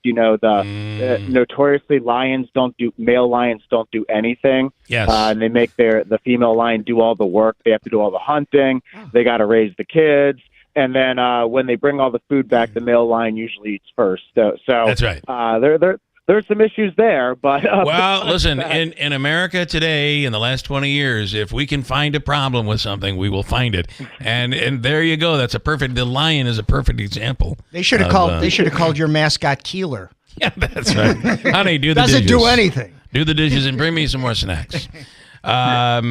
Notoriously, male lions don't do anything. Yes. And they make the female lion do all the work. They have to do all the hunting. They got to raise the kids. And then when they bring all the food back, the male lion usually eats first. So that's right. There's some issues there, but well, listen, in America today, in the last 20 years, if we can find a problem with something, we will find it, and there you go. The lion is a perfect example. They should have called your mascot Keeler. Yeah, that's right. Honey, do the dishes. Doesn't do anything. Do the dishes and bring me some more snacks. All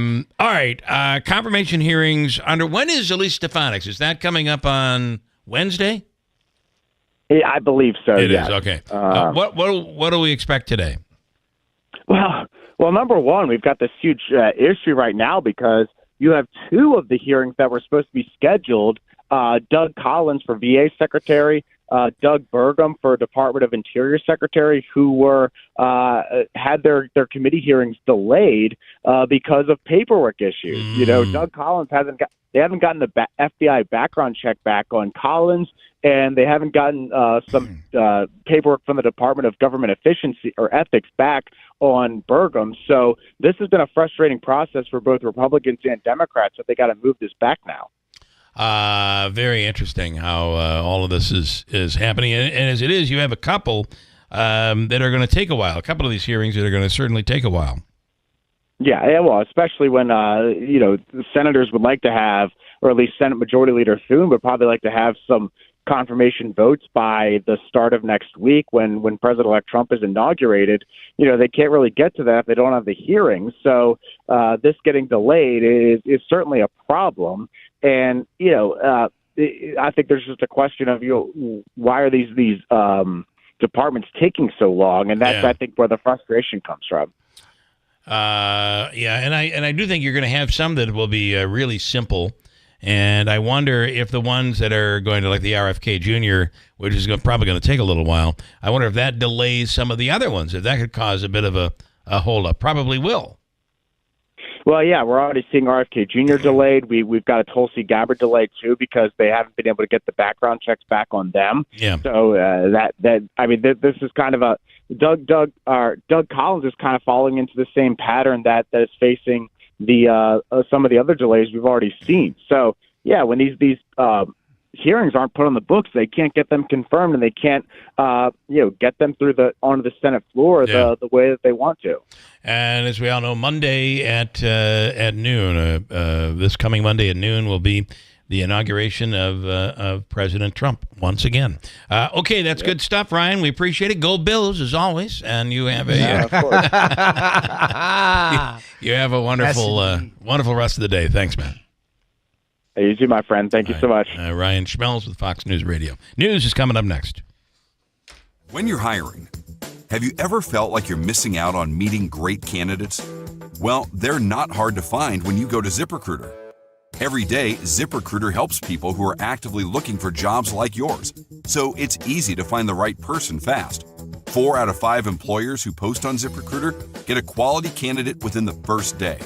right, confirmation hearings when is Elise Stefanik's? Is that coming up on Wednesday? Yeah, I believe so. It yes. is okay. What do we expect today? Well, number one, we've got this huge issue right now because you have two of the hearings that were supposed to be scheduled. Doug Collins for VA Secretary, Doug Burgum for Department of Interior Secretary, who had their committee hearings delayed because of paperwork issues. Doug Collins they haven't gotten the FBI background check back on Collins, and they haven't gotten some paperwork from the Department of Government Efficiency or Ethics back on Burgum. So this has been a frustrating process for both Republicans and Democrats that they got to move this back now. Very interesting how all of this is happening. And as it is, you have a couple that are going to take a while, a couple of these hearings that are going to certainly take a while. Yeah, well, especially when, the senators would like to have, or at least Senate Majority Leader Thune would probably like to have some confirmation votes by the start of next week when President-elect Trump is inaugurated. They can't really get to that if they don't have the hearings. So this getting delayed is certainly a problem. And, I think there's just a question of, why are these departments taking so long? And that's, I think, where the frustration comes from. And I do think you're going to have some that will be really simple. And I wonder if the ones that are going to, like the RFK Jr., which is probably going to take a little while, I wonder if that delays some of the other ones, if that could cause a bit of a holdup. Probably will. Well, yeah, we're already seeing RFK Jr. delayed. We've got a Tulsi Gabbard delayed too because they haven't been able to get the background checks back on them. Yeah. So this is kind of a Doug Collins is kind of falling into the same pattern that is facing the some of the other delays we've already seen. So yeah, when these hearings aren't put on the books, they can't get them confirmed, and they can't get them through onto the Senate floor the way that they want to. And as we all know, Monday at noon, this coming Monday at noon, will be the inauguration of President Trump once again. Okay, that's good stuff, Ryan. We appreciate it. Go Bills, as always. And you have you have a wonderful rest of the day. Thanks, man. Hey, you too, my friend. Thank you so much. Ryan Schmelz with Fox News Radio. News is coming up next. When you're hiring, have you ever felt like you're missing out on meeting great candidates? Well, they're not hard to find when you go to ZipRecruiter. Every day, ZipRecruiter helps people who are actively looking for jobs like yours, so it's easy to find the right person fast. 4 out of 5 employers who post on ZipRecruiter get a quality candidate within the first day.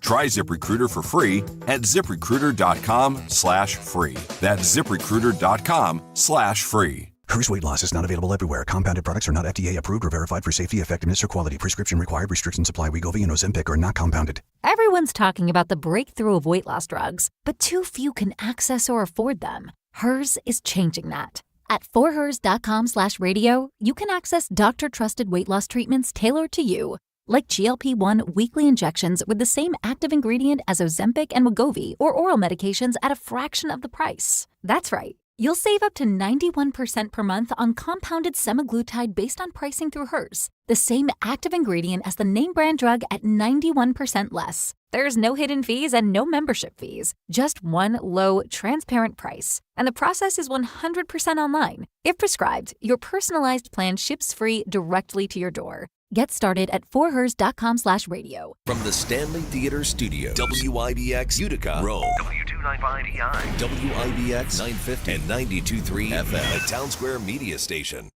Try ZipRecruiter for free at ZipRecruiter.com/free. That's ZipRecruiter.com/free. Hers weight loss is not available everywhere. Compounded products are not FDA approved or verified for safety, effectiveness, or quality. Prescription required. Restrictions apply. Wegovy and Ozempic are not compounded. Everyone's talking about the breakthrough of weight loss drugs, but too few can access or afford them. Hers is changing that. At forhers.com/radio, you can access doctor-trusted weight loss treatments tailored to you, like GLP-1 weekly injections with the same active ingredient as Ozempic and Wegovy, or oral medications at a fraction of the price. That's right. You'll save up to 91% per month on compounded semaglutide based on pricing through Hers, the same active ingredient as the name brand drug at 91% less. There's no hidden fees and no membership fees, just one low, transparent price. And the process is 100% online. If prescribed, your personalized plan ships free directly to your door. Get started at forhers.com/radio. From the Stanley Theater Studio, WIBX Utica, Rome. W295EI. WIBX 950 and 92.3 FM, a Town Square media station.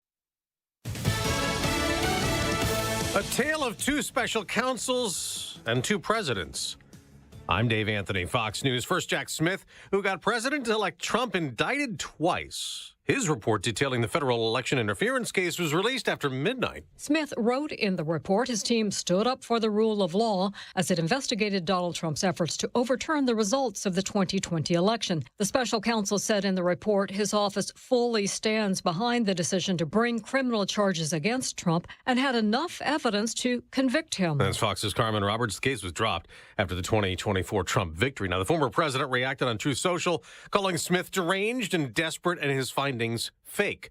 A tale of 2 special counsels and 2 presidents. I'm Dave Anthony, Fox News. First, Jack Smith, who got President-elect Trump indicted twice. His report detailing the federal election interference case was released after midnight. Smith wrote in the report his team stood up for the rule of law as it investigated Donald Trump's efforts to overturn the results of the 2020 election. The special counsel said in the report his office fully stands behind the decision to bring criminal charges against Trump and had enough evidence to convict him. That's Fox's Carmen Roberts. The case was dropped after the 2024 Trump victory. Now, the former president reacted on Truth Social, calling Smith deranged and desperate and his findings fake.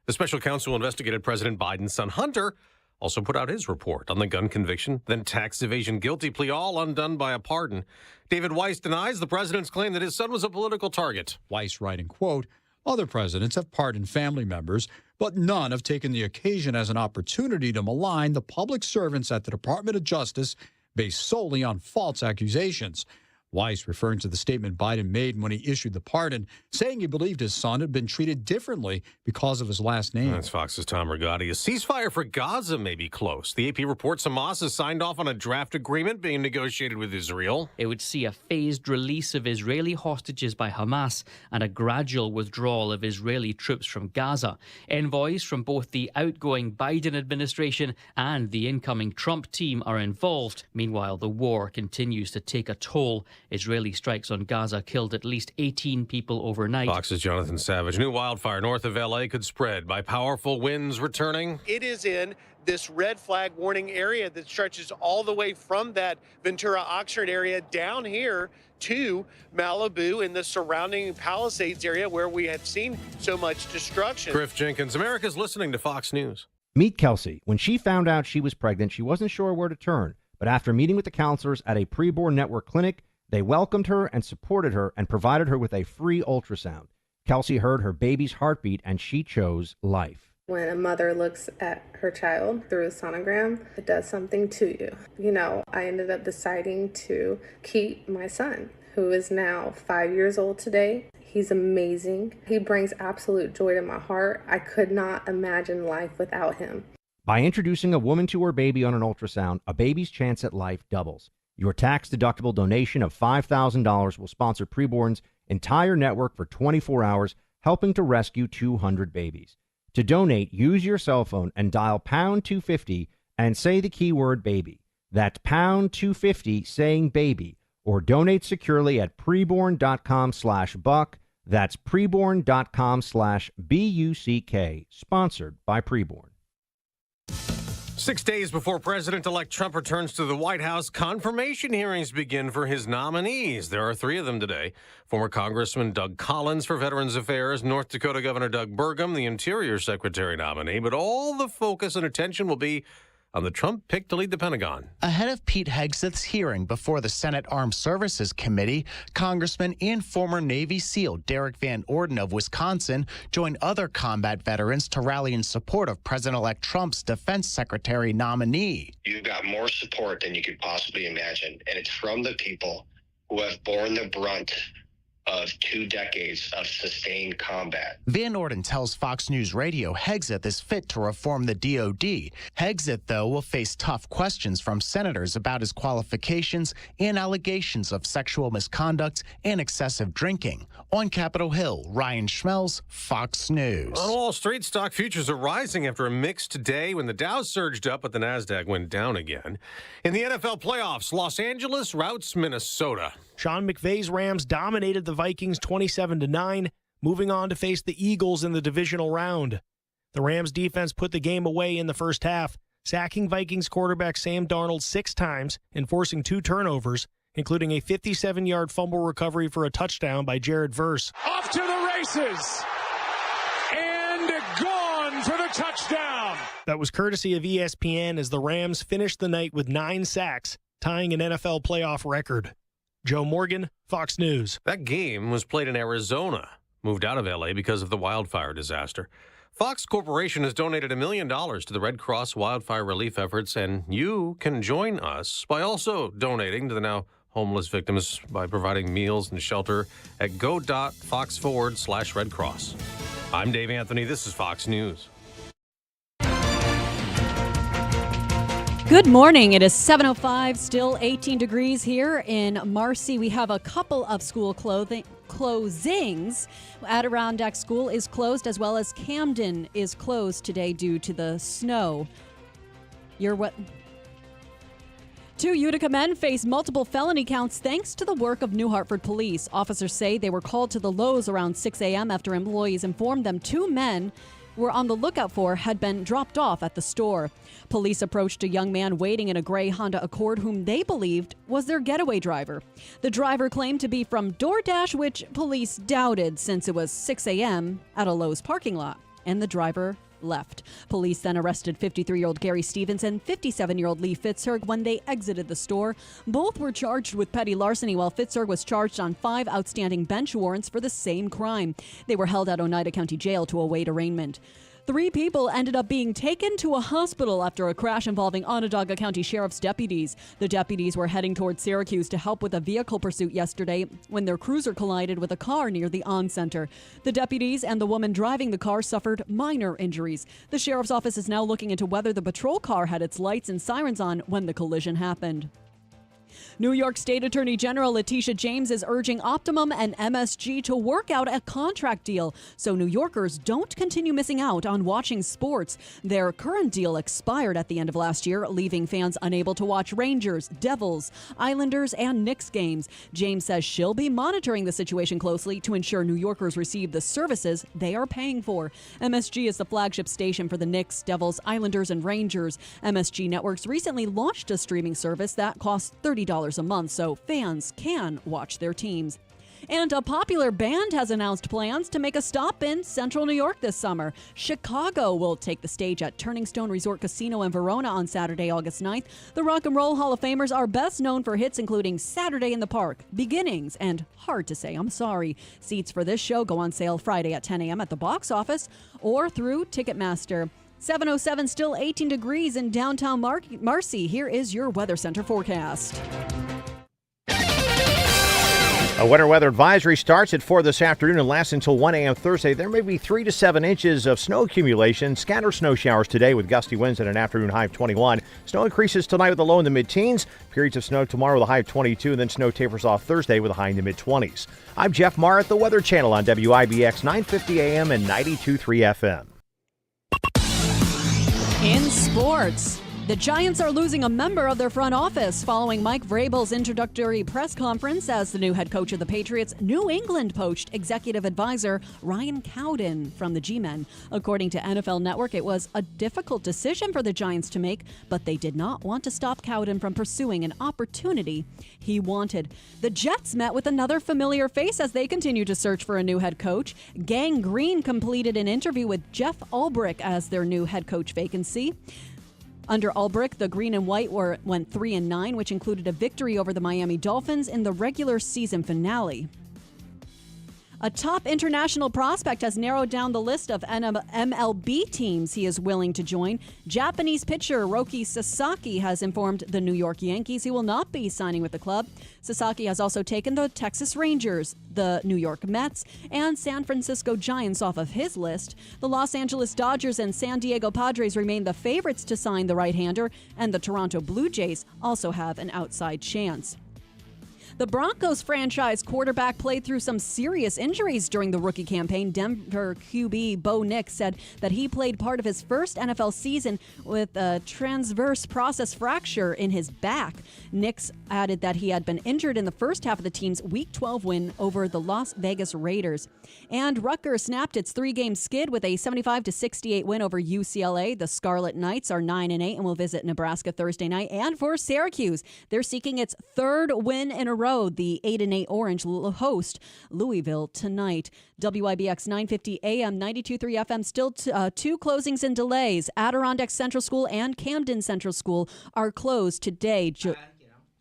The special counsel investigated President Biden's son Hunter, also put out his report on the gun conviction, then tax evasion guilty plea, all undone by a pardon. David Weiss denies the president's claim that his son was a political target. Weiss writing, quote, "Other presidents have pardoned family members, but none have taken the occasion as an opportunity to malign the public servants at the Department of Justice based solely on false accusations." Weiss referring to the statement Biden made when he issued the pardon, saying he believed his son had been treated differently because of his last name. That's Fox's Tom Rigotti. A ceasefire for Gaza may be close. The AP reports Hamas has signed off on a draft agreement being negotiated with Israel. It would see a phased release of Israeli hostages by Hamas and a gradual withdrawal of Israeli troops from Gaza. Envoys from both the outgoing Biden administration and the incoming Trump team are involved. Meanwhile, the war continues to take a toll. Israeli strikes on Gaza killed at least 18 people overnight. Fox's Jonathan Savage. New wildfire north of L.A. could spread by powerful winds returning. It is in this red flag warning area that stretches all the way from that Ventura Oxnard area down here to Malibu and the surrounding Palisades area where we have seen so much destruction. Griff Jenkins, America's listening to Fox News. Meet Kelsey. When she found out she was pregnant, she wasn't sure where to turn. But after meeting with the counselors at a preborn network clinic, they welcomed her and supported her and provided her with a free ultrasound. Kelsey heard her baby's heartbeat and she chose life. When a mother looks at her child through a sonogram, it does something to you. I ended up deciding to keep my son, who is now 5 years old today. He's amazing. He brings absolute joy to my heart. I could not imagine life without him. By introducing a woman to her baby on an ultrasound, a baby's chance at life doubles. Your tax-deductible donation of $5,000 will sponsor Preborn's entire network for 24 hours, helping to rescue 200 babies. To donate, use your cell phone and dial pound 250 and say the keyword baby. That's pound 250 saying baby, or donate securely at preborn.com/buck. That's preborn.com/BUCK, sponsored by Preborn. 6 days before President-elect Trump returns to the White House, confirmation hearings begin for his nominees. There are 3 of them today. Former Congressman Doug Collins for Veterans Affairs, North Dakota Governor Doug Burgum, the Interior Secretary nominee. But all the focus and attention will be on the Trump pick to lead the Pentagon. Ahead of Pete Hegseth's hearing before the Senate Armed Services Committee, Congressman and former Navy SEAL Derek Van Orden of Wisconsin joined other combat veterans to rally in support of President-elect Trump's Defense Secretary nominee. You've got more support than you could possibly imagine, and it's from the people who have borne the brunt of 2 decades of sustained combat. Van Orden tells Fox News Radio Hegseth is fit to reform the DOD. Hegseth, though, will face tough questions from senators about his qualifications and allegations of sexual misconduct and excessive drinking. On Capitol Hill, Ryan Schmelz, Fox News. On Wall Street, stock futures are rising after a mixed day when the Dow surged up but the Nasdaq went down again. In the NFL playoffs, Los Angeles routs Minnesota. Sean McVay's Rams dominated the Vikings 27-9, moving on to face the Eagles in the divisional round. The Rams defense put the game away in the first half, sacking Vikings quarterback Sam Darnold 6 times and forcing 2 turnovers, including a 57-yard fumble recovery for a touchdown by Jared Verse. Off to the races, and gone for the touchdown. That was courtesy of ESPN as the Rams finished the night with 9 sacks, tying an NFL playoff record. Joe Morgan, Fox News. That game was played in Arizona, moved out of L.A. because of the wildfire disaster. Fox Corporation has donated $1 million to the Red Cross wildfire relief efforts, and you can join us by also donating to the now homeless victims by providing meals and shelter at go.fox/Red Cross. I'm Dave Anthony. This is Fox News. Good morning. It is 7:05, still 18 degrees here in Marcy. We have a couple of school closings. Adirondack School is closed, as well as Camden is closed today due to the snow. Two Utica men face multiple felony counts thanks to the work of New Hartford police. Officers say they were called to the Lowe's around 6 a.m. after employees informed them 2 men were on the lookout for had been dropped off at the store. Police approached a young man waiting in a gray Honda Accord whom they believed was their getaway driver. The driver claimed to be from DoorDash, which police doubted since it was 6 a.m. at a Lowe's parking lot, and the driver left. Police then arrested 53-year-old Gary Stevens and 57-year-old Lee Fitzherg when they exited the store. Both were charged with petty larceny, while Fitzherg was charged on 5 outstanding bench warrants for the same crime. They were held at Oneida County Jail to await arraignment. 3 people ended up being taken to a hospital after a crash involving Onondaga County Sheriff's deputies. The deputies were heading toward Syracuse to help with a vehicle pursuit yesterday when their cruiser collided with a car near the On Center. The deputies and the woman driving the car suffered minor injuries. The sheriff's office is now looking into whether the patrol car had its lights and sirens on when the collision happened. New York State Attorney General Letitia James is urging Optimum and MSG to work out a contract deal so New Yorkers don't continue missing out on watching sports. Their current deal expired at the end of last year, leaving fans unable to watch Rangers, Devils, Islanders, and Knicks games. James says she'll be monitoring the situation closely to ensure New Yorkers receive the services they are paying for. MSG is the flagship station for the Knicks, Devils, Islanders, and Rangers. MSG Networks recently launched a streaming service that costs $30 a month so fans can watch their teams. And a popular band has announced plans to make a stop in Central New York this summer. Chicago will take the stage at Turning Stone Resort Casino in Verona on Saturday, August 9th. The Rock and Roll Hall of Famers are best known for hits including Saturday in the Park, Beginnings, and Hard to Say I'm Sorry. Seats for this show go on sale Friday at 10 a.m. at the box office or through Ticketmaster. 7:07, still 18 degrees in downtown Marcy. Here is your Weather Center forecast. A winter weather advisory starts at 4 this afternoon and lasts until 1 a.m. Thursday. There may be 3 to 7 inches of snow accumulation. Scattered snow showers today with gusty winds at an afternoon high of 21. Snow increases tonight with a low in the mid-teens. Periods of snow tomorrow with a high of 22, and then snow tapers off Thursday with a high in the mid-20s. I'm Jeff Marr at the Weather Channel on WIBX 950 AM and 92.3 FM. In sports, the Giants are losing a member of their front office following Mike Vrabel's introductory press conference as the new head coach of the Patriots. New England poached executive advisor Ryan Cowden from the G-Men. According to NFL Network, it was a difficult decision for the Giants to make, but they did not want to stop Cowden from pursuing an opportunity he wanted. The Jets met with another familiar face as they continue to search for a new head coach. Gang Green completed an interview with Jeff Ulbrich as their new head coach vacancy. Under Ulbrich, the green and white went 3-9, which included a victory over the Miami Dolphins in the regular season finale. A top international prospect has narrowed down the list of MLB teams he is willing to join. Japanese pitcher Roki Sasaki has informed the New York Yankees he will not be signing with the club. Sasaki has also taken the Texas Rangers, the New York Mets, and San Francisco Giants off of his list. The Los Angeles Dodgers and San Diego Padres remain the favorites to sign the right-hander, and the Toronto Blue Jays also have an outside chance. The Broncos franchise quarterback played through some serious injuries during the rookie campaign. Denver QB Bo Nix said that he played part of his first NFL season with a transverse process fracture in his back. Nix added that he had been injured in the first half of the team's Week 12 win over the Las Vegas Raiders. And Rutgers snapped its 3-game skid with a 75-68 win over UCLA. The Scarlet Knights are 9-8 and will visit Nebraska Thursday night. And for Syracuse, they're seeking its third win in a row. The 8-8 Orange host Louisville tonight. WIBX 950 AM, 92.3 FM. Still two closings and delays. Adirondack Central School and Camden Central School are closed today,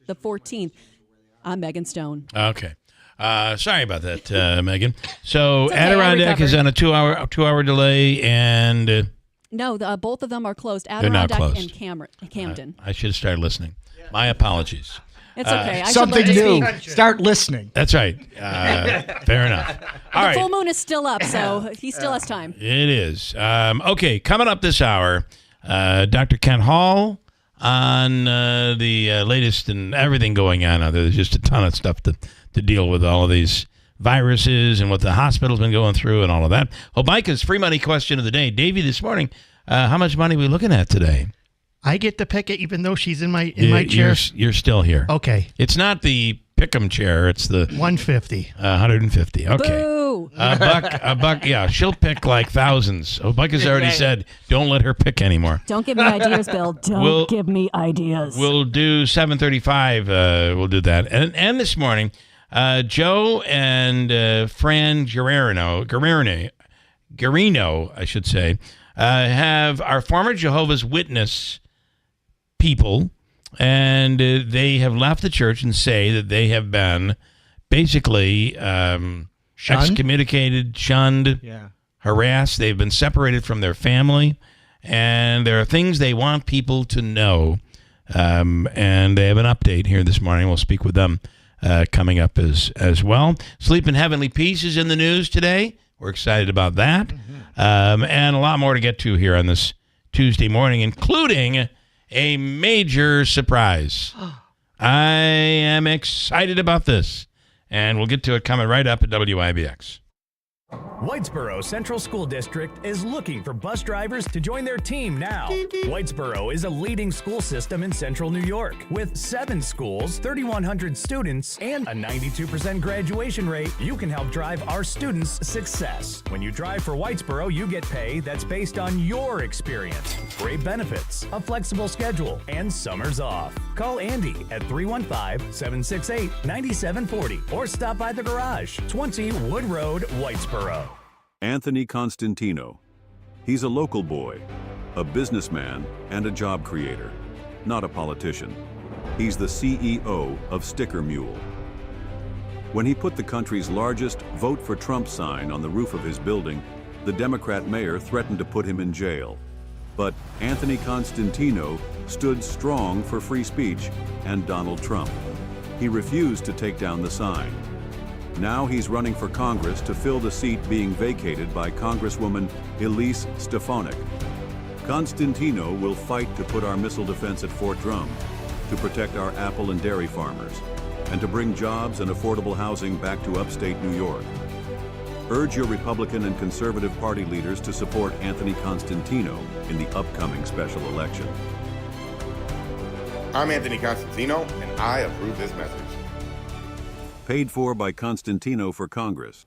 the 14th. I'm Megan Stone. Okay. Sorry about that, Megan. So okay, Adirondack is on a two-hour delay, and no, both of them are closed. Adirondack and Camden. I should have started listening. My apologies. It's okay. Something new. Start listening. That's right. Fair enough. All right. The full moon is still up, so he still has time. It is. Okay, coming up this hour, Dr. Ken Hall on the latest and everything going on. There's just a ton of stuff to deal with, all of these viruses and what the hospital's been going through and all of that. Micah's free money question of the day. Davey, this morning, how much money are we looking at today? I get to pick it even though she's in my chair? You're still here. Okay. It's not the pick'em chair. It's the 150. 150. Okay. Boo. A buck. Yeah, she'll pick like thousands. Buck has already said, don't let her pick anymore. Don't give me ideas, Bill. Don't give me ideas. We'll do 7:35. We'll do that. And this morning, Joe and Fran Guarino, I should say, have our former Jehovah's Witness people, and they have left the church and say that they have been basically excommunicated, shunned, harassed. They've been separated from their family, and there are things they want people to know. And they have an update here this morning. We'll speak with them coming up as well. Sleep in Heavenly Peace is in the news today. We're excited about that. And a lot more to get to here on this Tuesday morning, including a major surprise. I am excited about this, and we'll get to it coming right up at WIBX. Whitesboro Central School District is looking for bus drivers to join their team now. Whitesboro is a leading school system in central New York with 7 schools, 3,100 students, and a 92% graduation rate. You can help drive our students' success. When you drive for Whitesboro, you get pay that's based on your experience, great benefits, a flexible schedule, and summers off. Call Andy at 315-768-9740 or stop by the garage, 20 Wood Road, Whitesboro. Anthony Constantino. He's a local boy, a businessman, and a job creator, not a politician. He's the CEO of Sticker Mule. When he put the country's largest Vote for Trump sign on the roof of his building, the Democrat mayor threatened to put him in jail. But Anthony Constantino stood strong for free speech and Donald Trump. He refused to take down the sign. Now he's running for Congress to fill the seat being vacated by Congresswoman Elise Stefanik. Constantino will fight to put our missile defense at Fort Drum, to protect our apple and dairy farmers, and to bring jobs and affordable housing back to upstate New York. Urge your Republican and Conservative Party leaders to support Anthony Constantino in the upcoming special election. I'm Anthony Constantino, and I approve this message. Paid for by Constantino for Congress.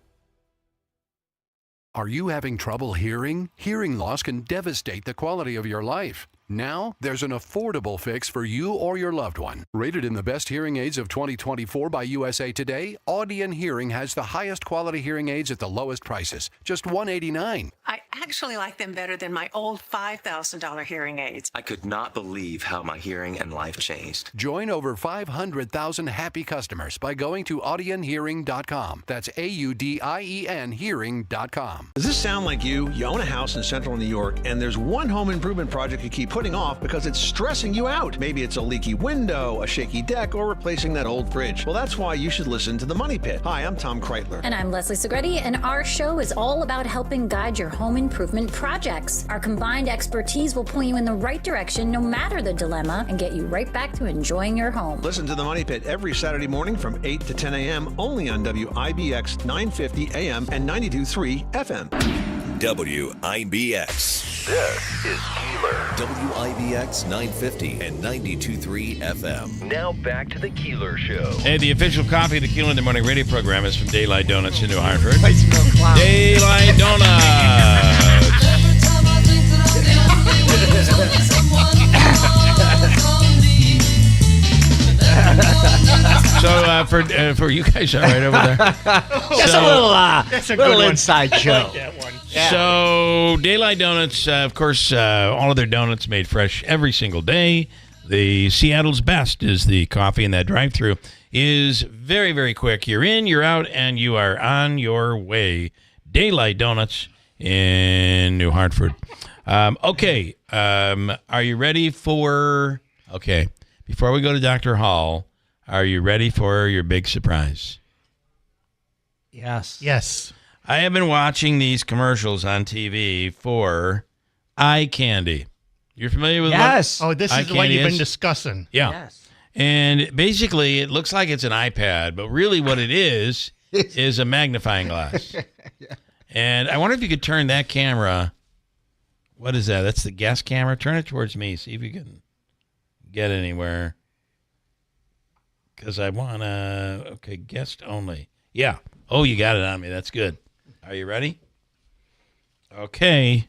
Are you having trouble hearing? Hearing loss can devastate the quality of your life. Now, there's an affordable fix for you or your loved one. Rated in the best hearing aids of 2024 by USA Today, Audion Hearing has the highest quality hearing aids at the lowest prices, just $189. I actually like them better than my old $5,000 hearing aids. I could not believe how my hearing and life changed. Join over 500,000 happy customers by going to audionhearing.com. That's AUDIEN hearing.com. Does this sound like you? You own a house in central New York, and there's one home improvement project you keep putting off because it's stressing you out. Maybe it's a leaky window, a shaky deck, or replacing that old fridge. Well, that's why you should listen to The Money Pit. Hi, I'm Tom Kreitler. And I'm Leslie Segretti, and our show is all about helping guide your home improvement projects. Our combined expertise will point you in the right direction no matter the dilemma and get you right back to enjoying your home. Listen to The Money Pit every Saturday morning from 8 to 10 a.m. only on WIBX 950 AM and 92.3 FM. WIBX. This is Keeler. WIBX 950 and 92.3 FM. Now back to the Keeler Show. Hey, the official copy of the Keeler in the Morning radio program is from Daylight Donuts in New Hartford. Whitesboro. Daylight Donuts. So for you guys, all right over there? That's a little inside joke. I like that one. Yeah. So Daylight Donuts, of course, all of their donuts made fresh every single day. The Seattle's Best is the coffee in that drive-thru. Is very, very quick. You're in, you're out, and you are on your way. Daylight Donuts in New Hartford. Okay, are you ready for... Okay, before we go to Dr. Hall, are you ready for your big surprise? Yes. Yes. I have been watching these commercials on TV for eye candy. You're familiar with Yes. Oh, this is what you've been discussing. Yeah. Yes. And basically, it looks like it's an iPad, but really what it is a magnifying glass. Yeah. And I wonder if you could turn that camera. What is that? That's the guest camera. Turn it towards me. See if you can get anywhere. Because I want to... Okay, guest only. Yeah. Oh, you got it on me. That's good. Are you ready? Okay.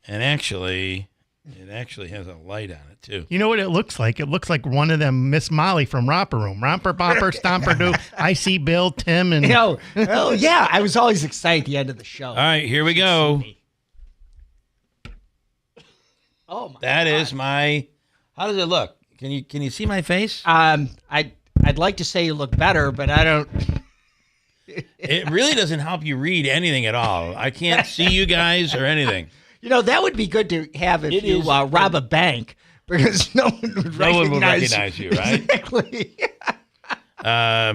And actually, it actually has a light on it, too. You know what it looks like? It looks like one of them Miss Molly from Romper Room. Romper, Bopper, Stomper, Do. I see Bill, Tim, and... Oh, yeah. I was always excited at the end of the show. All right, here we go. Oh, my That God. is my... How does it look? Can you see my face? I'd like to say you look better, but I don't... It really doesn't help you read anything at all. I can't see you guys or anything. You know, that would be good to have if you rob a bank, because no one would recognize you, right? Exactly. All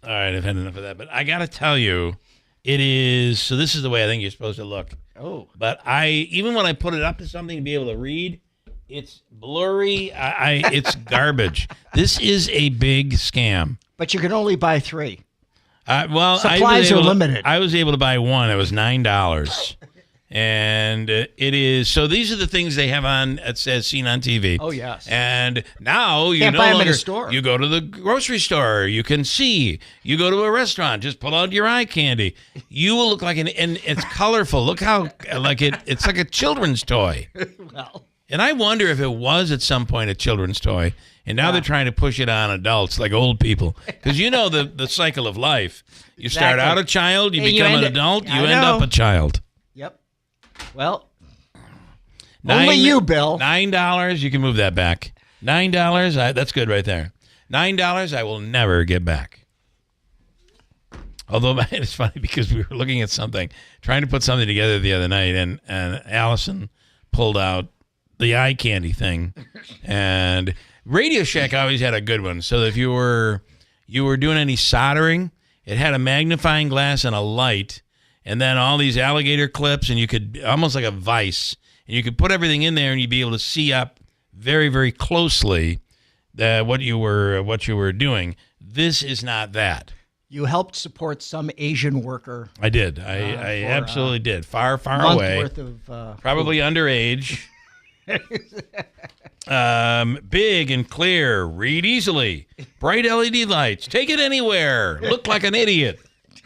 right, I've had enough of that. But I got to tell you, it is... So this is the way I think you're supposed to look. Oh. But even when I put it up to something to be able to read, it's blurry. It's garbage. This is a big scam. But you can only buy 3. Supplies are limited. I was able to buy one. It was $9. And it is... So these are the things they have on, as seen on TV. Oh, yes. And now you can't no buy them longer... in a store. You go to the grocery store. You can see. You go to a restaurant. Just pull out your eye candy. You will look like and it's colorful. Look how, it's like a children's toy. Well... And I wonder if it was at some point a children's toy, and now they're trying to push it on adults, like old people. Because you know the cycle of life. You start out a child, you become an adult, you end up a child. Yep. Well, only you, Bill. $9, you can move that back. $9, that's good right there. $9 I will never get back. Although it's funny because we were looking at something, trying to put something together the other night, and Allison pulled out the eye candy thing, and Radio Shack always had a good one. So if you were doing any soldering, it had a magnifying glass and a light, and then all these alligator clips, and you could almost like a vice, and you could put everything in there, and you'd be able to see up very, very closely what you were doing. This is not that. You helped support some Asian worker. I did. I absolutely did. Far away. Worth of probably underage. Big and clear, read easily, bright LED lights, take it anywhere, look like an idiot.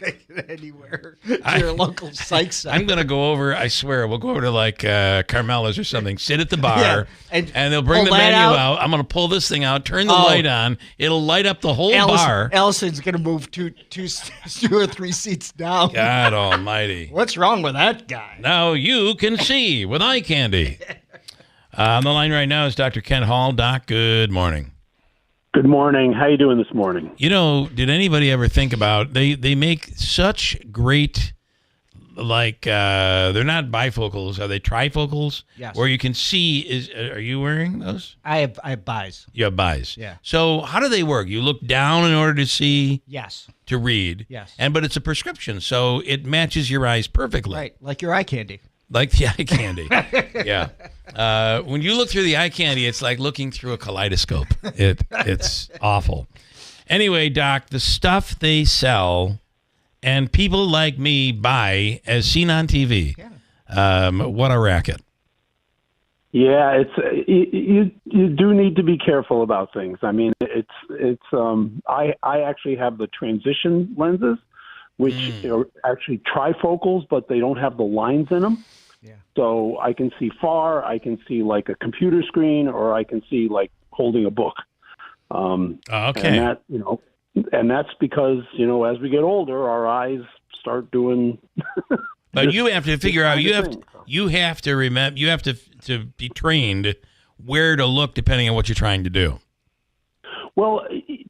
take it anywhere. Your local psych center. I'm going to go over, I swear, we'll go over to like Carmela's or something, sit at the bar, and they'll bring the menu out. I'm going to pull this thing out, turn the light on. It'll light up the whole bar. Allison's going to move two or three seats down. God almighty. What's wrong with that guy? Now you can see with eye candy. On the line right now is Dr. Ken Hall. Doc, good morning. Good morning. How you doing this morning? You know, did anybody ever think about, they make such great, like, they're not bifocals. Are they trifocals? Yes. Where you can see, are you wearing those? I have buys. You have buys. Yeah. So how do they work? You look down in order to see? Yes. To read? Yes. But it's a prescription, so it matches your eyes perfectly. Right, like your eye candy. Like the eye candy. Yeah. When you look through the eye candy, it's like looking through a kaleidoscope. It's awful. Anyway, Doc, the stuff they sell and people like me buy as seen on TV, what a racket. Yeah, it's you do need to be careful about things. I mean, I actually have the transition lenses, which are actually trifocals, but they don't have the lines in them. Yeah. So I can see far, I can see like a computer screen, or I can see like holding a book. Okay. And that's because, as we get older, our eyes start doing. But you have to figure out, you have to remember, you have to be trained where to look depending on what you're trying to do. Well,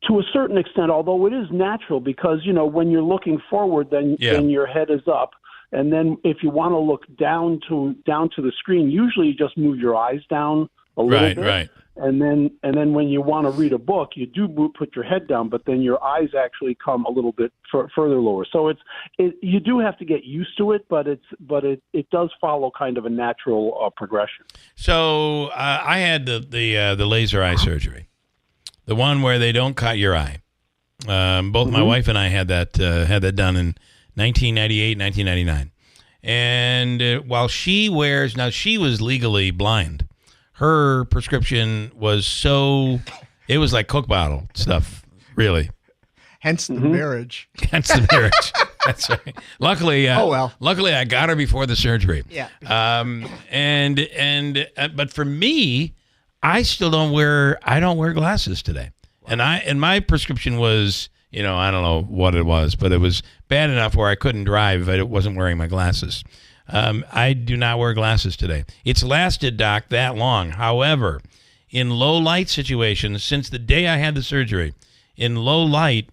to a certain extent, although it is natural because, when you're looking forward, then your head is up. And then if you want to look down to the screen, usually you just move your eyes down a little bit. Right. And then when you want to read a book, you do put your head down, but then your eyes actually come a little bit further lower. So you do have to get used to it, but it does follow kind of a natural progression. So I had the laser eye surgery. The one where they don't cut your eye. Both my wife and I had that done in 1998, 1999. And while she was legally blind. Her prescription was it was like Coke bottle stuff, really. Hence the marriage. Hence the marriage. That's right. Luckily, luckily I got her before the surgery. Yeah. But for me, I don't wear glasses today. And my prescription was, I don't know what it was, but it was bad enough where I couldn't drive if I wasn't wearing my glasses. I do not wear glasses today. It's lasted, Doc, that long. However, in low light situations, since the day I had the surgery, in low light,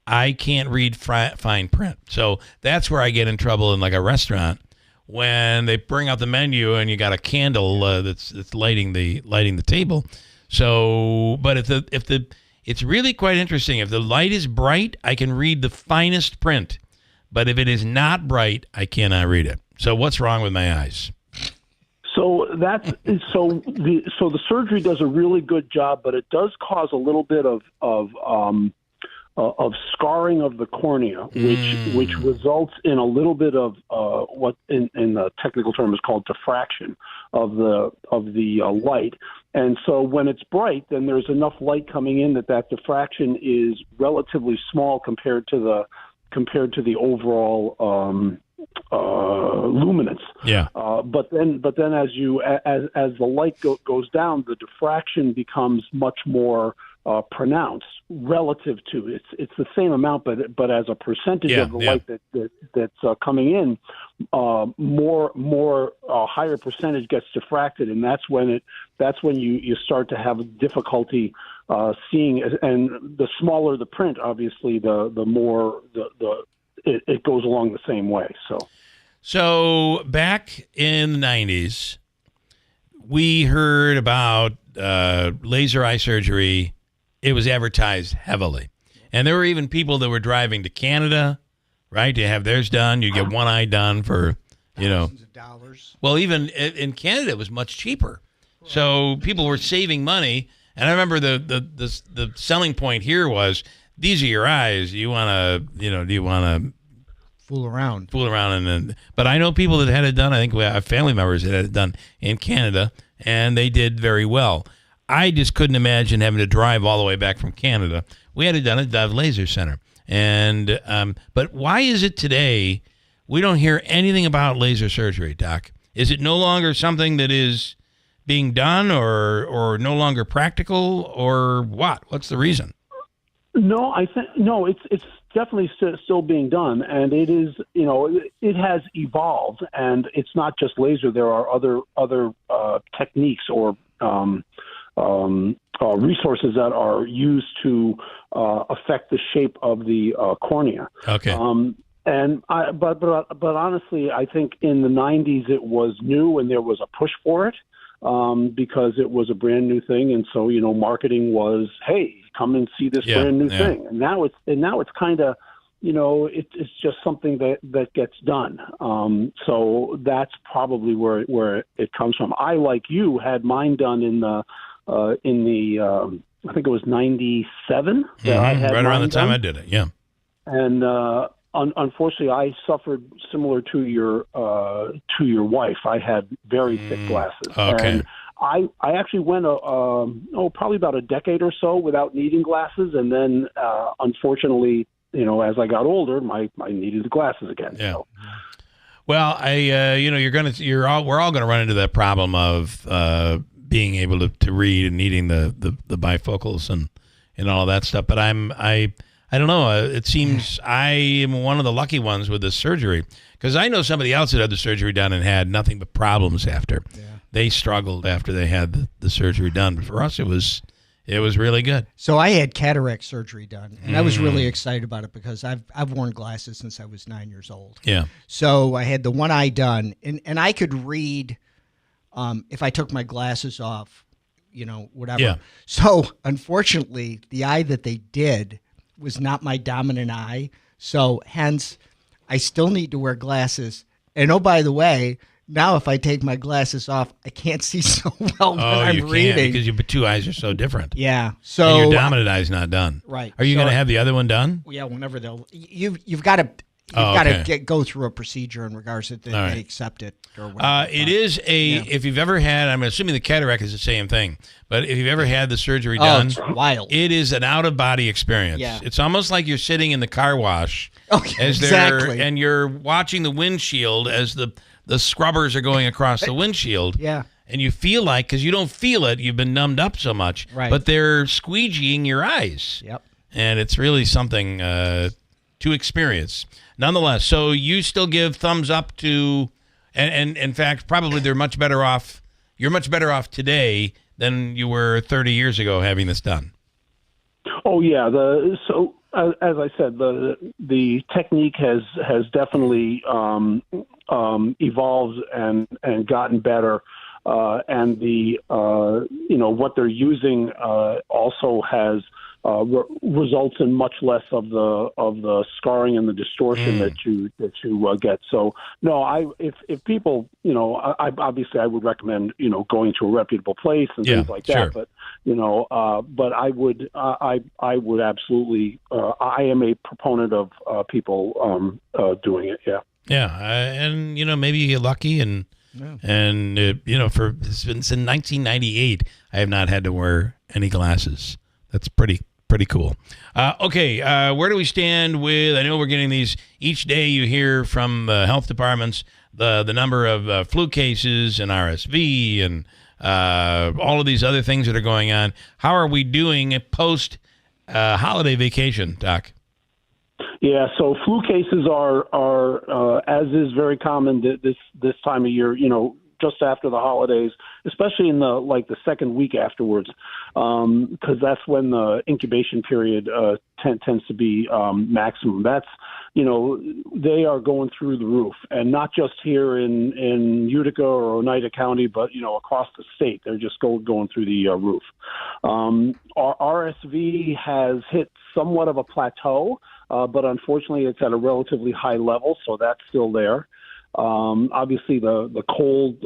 I can't read fine print. So that's where I get in trouble in like a restaurant when they bring out the menu and you got a candle that's lighting the table. So, but it's really quite interesting. If the light is bright, I can read the finest print. But if it is not bright, I cannot read it. So what's wrong with my eyes? So the surgery does a really good job, but it does cause a little bit of scarring of the cornea, which results in a little bit of what in the technical term is called diffraction of the light. And so when it's bright, then there's enough light coming in that diffraction is relatively small compared to the overall luminance. Yeah. But then as the light goes down, the diffraction becomes much more pronounced relative to it's the same amount, but as a percentage of the light that's coming in, more higher percentage gets diffracted, and that's when you start to have difficulty seeing. And the smaller the print, obviously, the more it goes along the same way. So back in the 90s, we heard about laser eye surgery. It was advertised heavily. And there were even people that were driving to Canada, right, to have theirs done. You get one eye done for, thousands of dollars. Well, even in Canada, it was much cheaper. Right. So people were saving money. And I remember the selling point here was, these are your eyes. Do you want to fool around? But I know people that had it done. I think we have family members that had it done in Canada, and they did very well. I just couldn't imagine having to drive all the way back from Canada. We had it done at Dove Laser Center. And but why is it today we don't hear anything about laser surgery, Doc? Is it no longer something that is being done, or no longer practical, or what? What's the reason? No, I think it's definitely still being done, and it is, it has evolved, and it's not just laser. There are other techniques or resources that are used to affect the shape of the cornea. Okay. But honestly, I think in the 90s it was new and there was a push for it because it was a brand new thing, and so marketing was, hey, come and see this brand new thing. And now it's kind of, it's just something that gets done. So that's probably where it comes from. I, like you, had mine done in the I think it was 97. That I had right around the time done. I did it. Yeah. And unfortunately, I suffered similar to your wife. I had very thick glasses. Okay. And I actually went probably about a decade or so without needing glasses, and then unfortunately, as I got older, I needed the glasses again. Yeah. So. Well, we're all gonna run into that problem of being able to read and needing the bifocals and all of that stuff. But I don't know. It seems I am one of the lucky ones with this surgery, because I know somebody else that had the surgery done and had nothing but problems after. Yeah. They struggled after they had the surgery done. But for us, it was really good. So I had cataract surgery done, and I was really excited about it because I've worn glasses since I was 9 years old. Yeah. So I had the one eye done, and I could read if I took my glasses off, whatever. Yeah. So unfortunately, the eye that they did was not my dominant eye. So hence, I still need to wear glasses. And oh, by the way, now if I take my glasses off, I can't see so well when I'm reading. Can't, because your two eyes are so different. Yeah. So and your dominant eye's not done. Right. Are you going to have the other one done? Yeah, whenever you've got to go through a procedure in regards to that they accept it or whatever. It is if you've ever had, I'm assuming the cataract is the same thing, but if you've ever had the surgery done, it's wild. It is an out-of-body experience. Yeah. It's almost like you're sitting in the car wash exactly. and you're watching the windshield as the scrubbers are going across the windshield. Yeah. And you feel like, because you don't feel it, you've been numbed up so much, right. But they're squeegeeing your eyes. Yep. And it's really something to experience. Nonetheless, so you still give thumbs up to, and in fact, probably they're much better off. You're much better off today than you were 30 years ago having this done. Oh yeah, as I said, the technique has definitely evolved and gotten better, and the what they're using also has. Results in much less of the scarring and the distortion that you get. So no, if people, I obviously I would recommend going to a reputable place and things like that. But but I would absolutely. I am a proponent of people doing it. Yeah. Yeah, and maybe you get lucky and. Yeah. And it's been since 1998, I have not had to wear any glasses. That's pretty cool. Okay, where do we stand with? I know we're getting these each day. You hear from health departments the number of flu cases and RSV and all of these other things that are going on. How are we doing post holiday vacation, Doc? Yeah, so flu cases are as is very common this time of year. Just after the holidays, especially in the second week afterwards, because that's when the incubation period tends to be maximum. That's they are going through the roof, and not just here in Utica or Oneida County, but across the state. They're just going through the roof. Our RSV has hit somewhat of a plateau, but unfortunately, it's at a relatively high level, so that's still there. Obviously, the cold,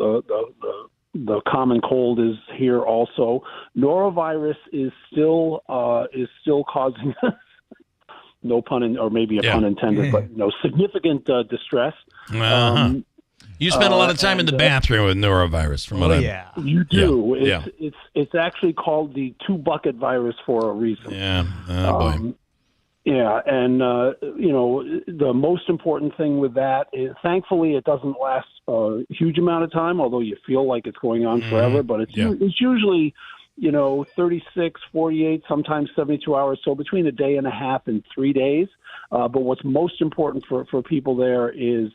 the common cold is here also. Norovirus is still causing no pun or maybe a pun intended, but significant distress. You spend a lot of time in the bathroom with norovirus, from what you do. Yeah. It's actually called the 2-bucket virus for a reason. Yeah. Boy. Yeah, and the most important thing with that is, thankfully, it doesn't last a huge amount of time, although you feel like it's going on forever. But it's usually, 36, 48, sometimes 72 hours, so between a day and a half and 3 days. But what's most important for people there is,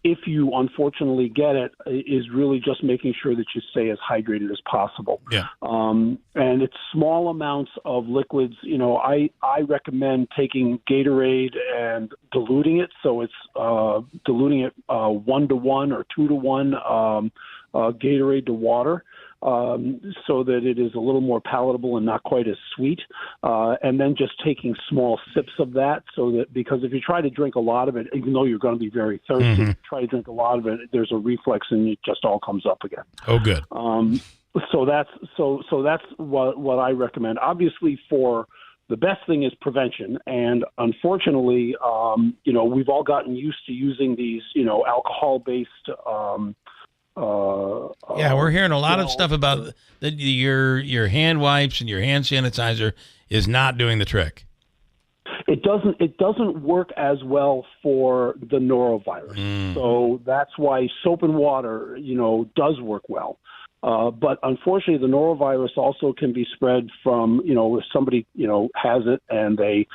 if you unfortunately get it, is really just making sure that you stay as hydrated as possible. Yeah. And it's small amounts of liquids. I recommend taking Gatorade and diluting it. So it's diluting it 1-to-1 or 2-to-1 Gatorade to water. So that it is a little more palatable and not quite as sweet. And then just taking small sips of that, so that, because if you try to drink a lot of it, even though you're going to be very thirsty, try to drink a lot of it, there's a reflex and it just all comes up again. Oh, good. So that's what I recommend. Obviously, for the best thing is prevention, and unfortunately, we've all gotten used to using these, alcohol-based. We're hearing a lot of stuff about your hand wipes and your hand sanitizer is not doing the trick. It doesn't work as well for the norovirus. So that's why soap and water, does work well. But unfortunately, the norovirus also can be spread from, if somebody, has it and they,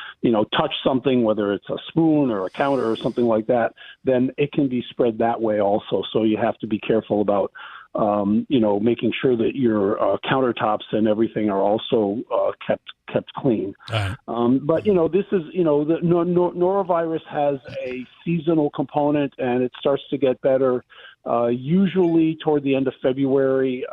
touch something, whether it's a spoon or a counter or something like that, then it can be spread that way also. So you have to be careful about, making sure that your countertops and everything are also kept clean. Right. But, this is, the norovirus has a seasonal component, and it starts to get better usually toward the end of February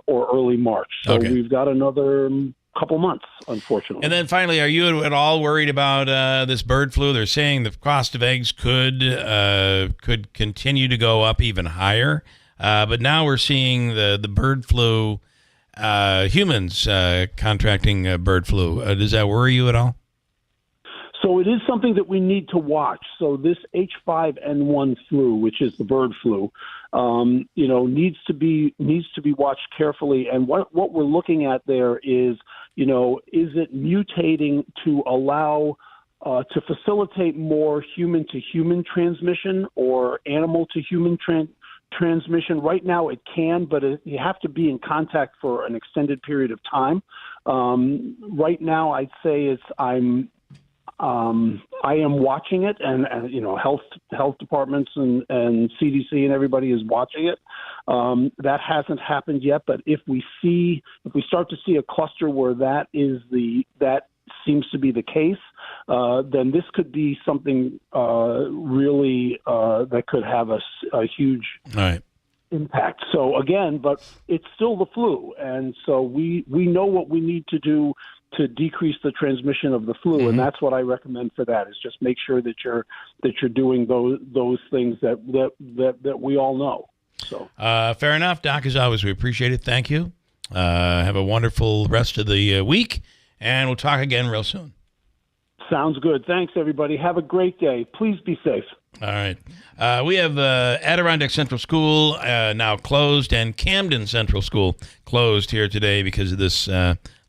or early March. So we've got another couple months, unfortunately. And then finally, are you at all worried about this bird flu? They're saying the cost of eggs could continue to go up even higher. But now we're seeing the bird flu, humans contracting bird flu. Does that worry you at all? So it is something that we need to watch. So this H5N1 flu, which is the bird flu, needs to be watched carefully. And what we're looking at there is, is it mutating to allow to facilitate more human-to-human transmission or animal-to-human transmission? Right now it can, but you have to be in contact for an extended period of time. Right now I'd say I am watching it, and health departments and CDC and everybody is watching it. That hasn't happened yet, but if we start to see a cluster where that seems to be the case, then this could be something really that could have a huge impact. So again, but it's still the flu, and so we know what we need to do to decrease the transmission of the flu, and that's what I recommend for that, is just make sure that you're doing those things that we all know. So fair enough, Doc. As always, we appreciate it. Thank you. Have a wonderful rest of the week, and we'll talk again real soon. Sounds good. Thanks, everybody. Have a great day. Please be safe. All right. We have Adirondack Central School now closed, and Camden Central School closed here today because of this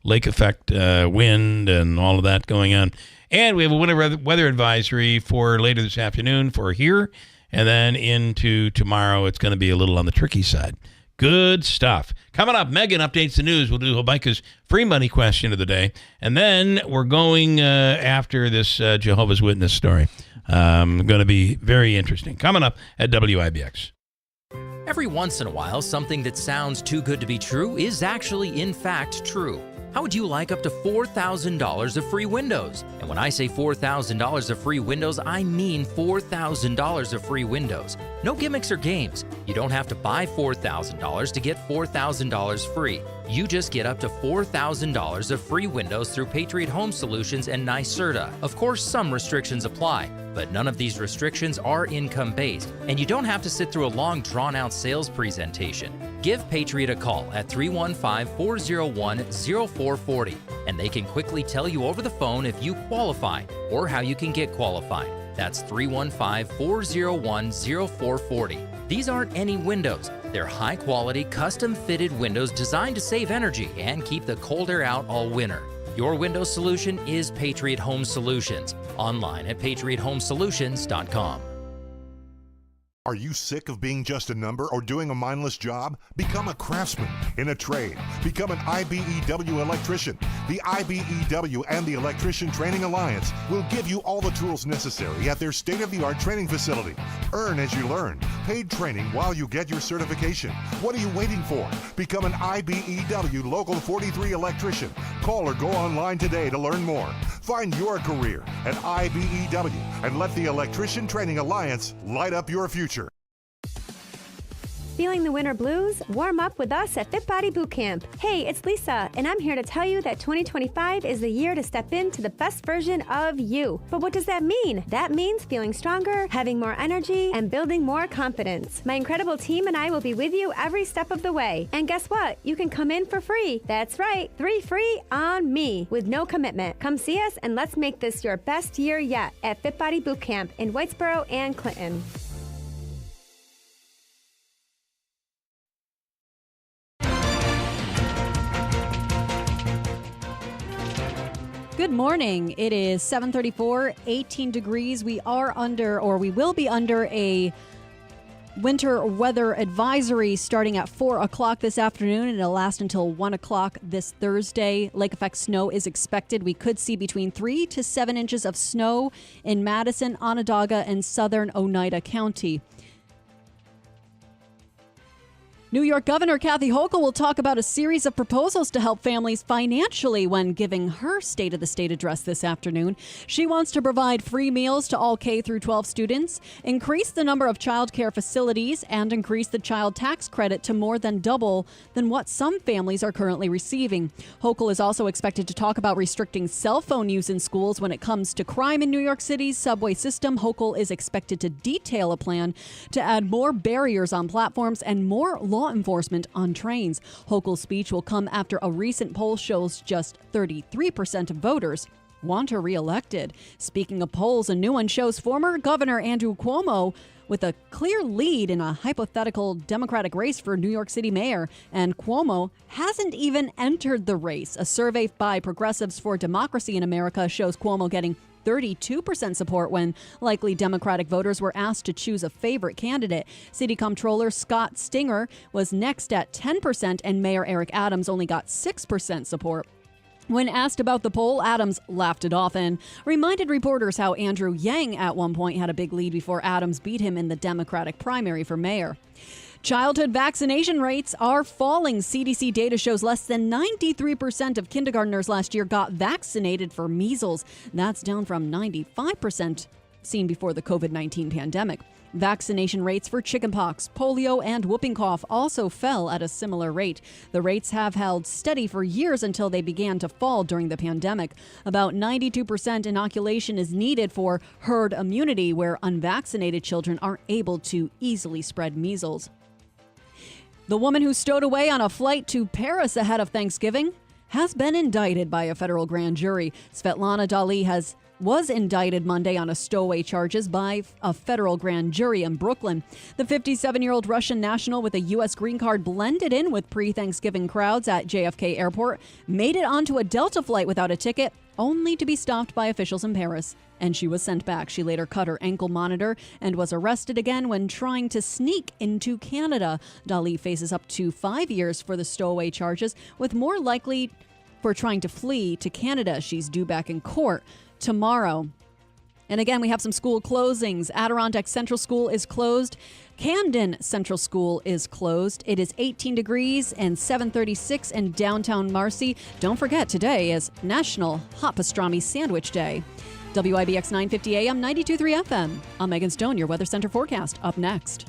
lake effect wind and all of that going on. And we have a winter weather advisory for later this afternoon for here, and then into tomorrow. It's going to be a little on the tricky side. Good stuff. Coming up, Megan updates the news. We'll do Habaika's free money question of the day. And then we're going after this Jehovah's Witness story. Going to be very interesting. Coming up at WIBX. Every once in a while, something that sounds too good to be true is actually, in fact, true. How would you like up to $4,000 of free windows? And when I say $4,000 of free windows, I mean $4,000 of free windows. No gimmicks or games. You don't have to buy $4,000 to get $4,000 free. You just get up to $4,000 of free windows through Patriot Home Solutions and NYSERDA. Of course, some restrictions apply, but none of these restrictions are income-based, and you don't have to sit through a long, drawn-out sales presentation. Give Patriot a call at 315-401-0440, and they can quickly tell you over the phone if you qualify or how you can get qualified. That's 315-401-0440. These aren't any windows. They're high-quality, custom-fitted windows designed to save energy and keep the cold air out all winter. Your window solution is Patriot Home Solutions. Online at patriothomesolutions.com. Are you sick of being just a number or doing a mindless job? Become a craftsman in a trade. Become an IBEW electrician. The IBEW and the Electrician Training Alliance will give you all the tools necessary at their state-of-the-art training facility. Earn as you learn. Paid training while you get your certification. What are you waiting for? Become an IBEW Local 43 electrician. Call or go online today to learn more. Find your career at IBEW and let the Electrician Training Alliance light up your future. Feeling the winter blues? Warm up with us at Fit Body Boot Camp. Hey, it's Lisa, and I'm here to tell you that 2025 is the year to step into the best version of you. But what does that mean? That means feeling stronger, having more energy, and building more confidence. My incredible team and I will be with you every step of the way. And guess what? You can come in for free. That's right, 3 free on me with no commitment. Come see us and let's make this your best year yet at Fit Body Boot Camp in Whitesboro and Clinton. Good morning. It is 7:34, 18 degrees. We will be under a winter weather advisory starting at 4 o'clock this afternoon, and it'll last until 1 o'clock this Thursday. Lake effect snow is expected. We could see between 3 to 7 inches of snow in Madison, Onondaga, and southern Oneida County. New York Governor Kathy Hochul will talk about a series of proposals to help families financially when giving her State of the State address this afternoon. She wants to provide free meals to all K through 12 students, increase the number of child care facilities, and increase the child tax credit to more than double than what some families are currently receiving. Hochul is also expected to talk about restricting cell phone use in schools when it comes to crime in New York City's subway system. Hochul is expected to detail a plan to add more barriers on platforms and more law enforcement on trains. Hochul's speech will come after a recent poll shows just 33% of voters want her reelected. Speaking of polls, a new one shows former Governor Andrew Cuomo with a clear lead in a hypothetical Democratic race for New York City mayor, and Cuomo hasn't even entered the race. A survey by Progressives for Democracy in America shows Cuomo getting 32% support when likely Democratic voters were asked to choose a favorite candidate. City Comptroller Scott Stinger was next at 10%, and Mayor Eric Adams only got 6% support. When asked about the poll, Adams laughed it off and reminded reporters how Andrew Yang at one point had a big lead before Adams beat him in the Democratic primary for mayor. Childhood vaccination rates are falling. CDC data shows less than 93% of kindergartners last year got vaccinated for measles. That's down from 95% seen before the COVID-19 pandemic. Vaccination rates for chickenpox, polio, and whooping cough also fell at a similar rate. The rates have held steady for years until they began to fall during the pandemic. About 92% inoculation is needed for herd immunity, where unvaccinated children aren't able to easily spread measles. The woman who stowed away on a flight to Paris ahead of Thanksgiving has been indicted by a federal grand jury. Svetlana Dali was indicted Monday on a stowaway charges by a federal grand jury in Brooklyn. The 57-year-old Russian national with a U.S. green card blended in with pre-Thanksgiving crowds at JFK Airport, made it onto a Delta flight without a ticket, only to be stopped by officials in Paris, and she was sent back. She later cut her ankle monitor and was arrested again when trying to sneak into Canada. Dali faces up to 5 years for the stowaway charges, with more likely for trying to flee to Canada. She's due back in court tomorrow. And again, we have some school closings. Adirondack Central School is closed. Camden Central School is closed. It is 18 degrees and 7:36 in downtown Marcy. Don't forget, today is National Hot Pastrami Sandwich Day. WIBX 950 AM, 92.3 FM. I'm Megan Stone, your Weather Center forecast. Up next.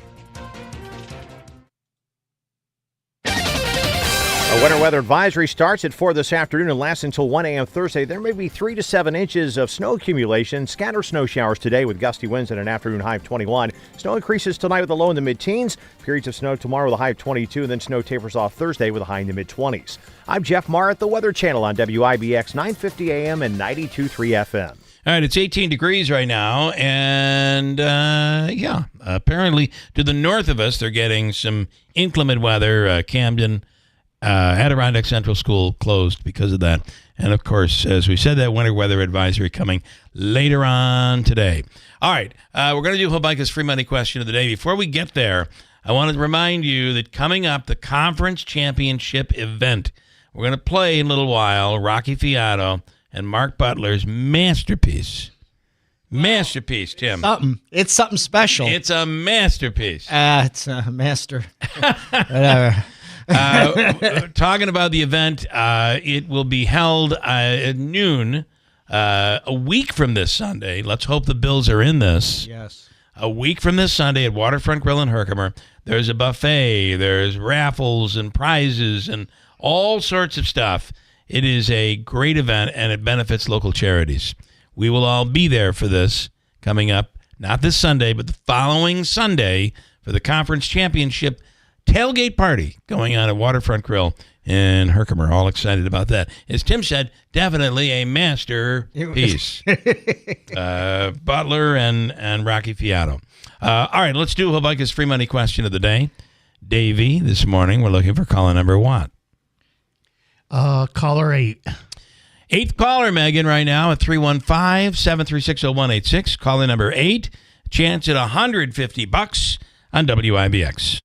A winter weather advisory starts at 4 this afternoon and lasts until 1 a.m. Thursday. There may be 3 to 7 inches of snow accumulation. Scattered snow showers today with gusty winds and an afternoon high of 21. Snow increases tonight with a low in the mid-teens. Periods of snow tomorrow with a high of 22, and then snow tapers off Thursday with a high in the mid-20s. I'm Jeff Marr at the Weather Channel on WIBX 950 AM and 92.3 FM. All right, it's 18 degrees right now, and apparently to the north of us, they're getting some inclement weather. Camden, Adirondack Central School closed because of that. And, of course, as we said, that winter weather advisory coming later on today. All right, we're going to do Habaika's free money question of the day. Before we get there, I want to remind you that coming up, the conference championship event, we're going to play in a little while Rocky Fiato and Mark Butler's masterpiece. Masterpiece, Tim. It's something special. It's a masterpiece. It's a master. Whatever. Talking about the event, it will be held at noon a week from this Sunday. Let's hope the Bills are in this. Yes. A week from this Sunday at Waterfront Grill in Herkimer. There's a buffet, there's raffles and prizes and all sorts of stuff. It is a great event, and it benefits local charities. We will all be there for this coming up, not this Sunday, but the following Sunday for the conference championship tailgate party going on at Waterfront Grill in Herkimer. All excited about that. As Tim said, definitely a masterpiece. Butler and Rocky Fiato. All right, let's do Habaika's free money question of the day. Davey, this morning, we're looking for caller number what? Caller 8. Eighth caller, Megan, right now at 315-736-0186. Caller number 8. Chance at $150 on WIBX.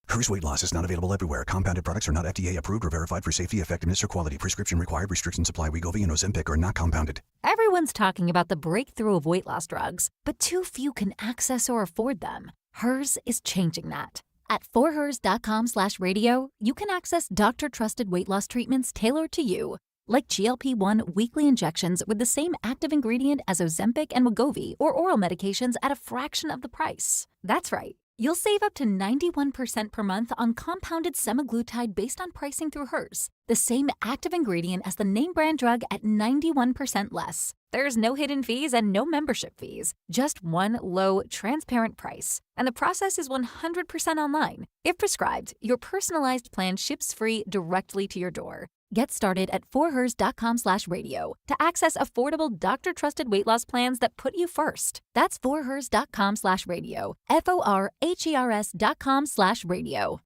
Hers weight loss is not available everywhere. Compounded products are not FDA approved or verified for safety, effectiveness, or quality. Prescription required. Restrictions apply. Wegovy and Ozempic are not compounded. Everyone's talking about the breakthrough of weight loss drugs, but too few can access or afford them. Hers is changing that. At forhers.com/radio, you can access doctor-trusted weight loss treatments tailored to you, like GLP-1 weekly injections with the same active ingredient as Ozempic and Wegovy, or oral medications at a fraction of the price. That's right. You'll save up to 91% per month on compounded semaglutide based on pricing through Hers, the same active ingredient as the name brand drug at 91% less. There's no hidden fees and no membership fees, just one low, transparent price. And the process is 100% online. If prescribed, your personalized plan ships free directly to your door. Get started at forhers.com/radio to access affordable doctor-trusted weight loss plans that put you first. That's forhers.com/radio. FORHERS.com/radio.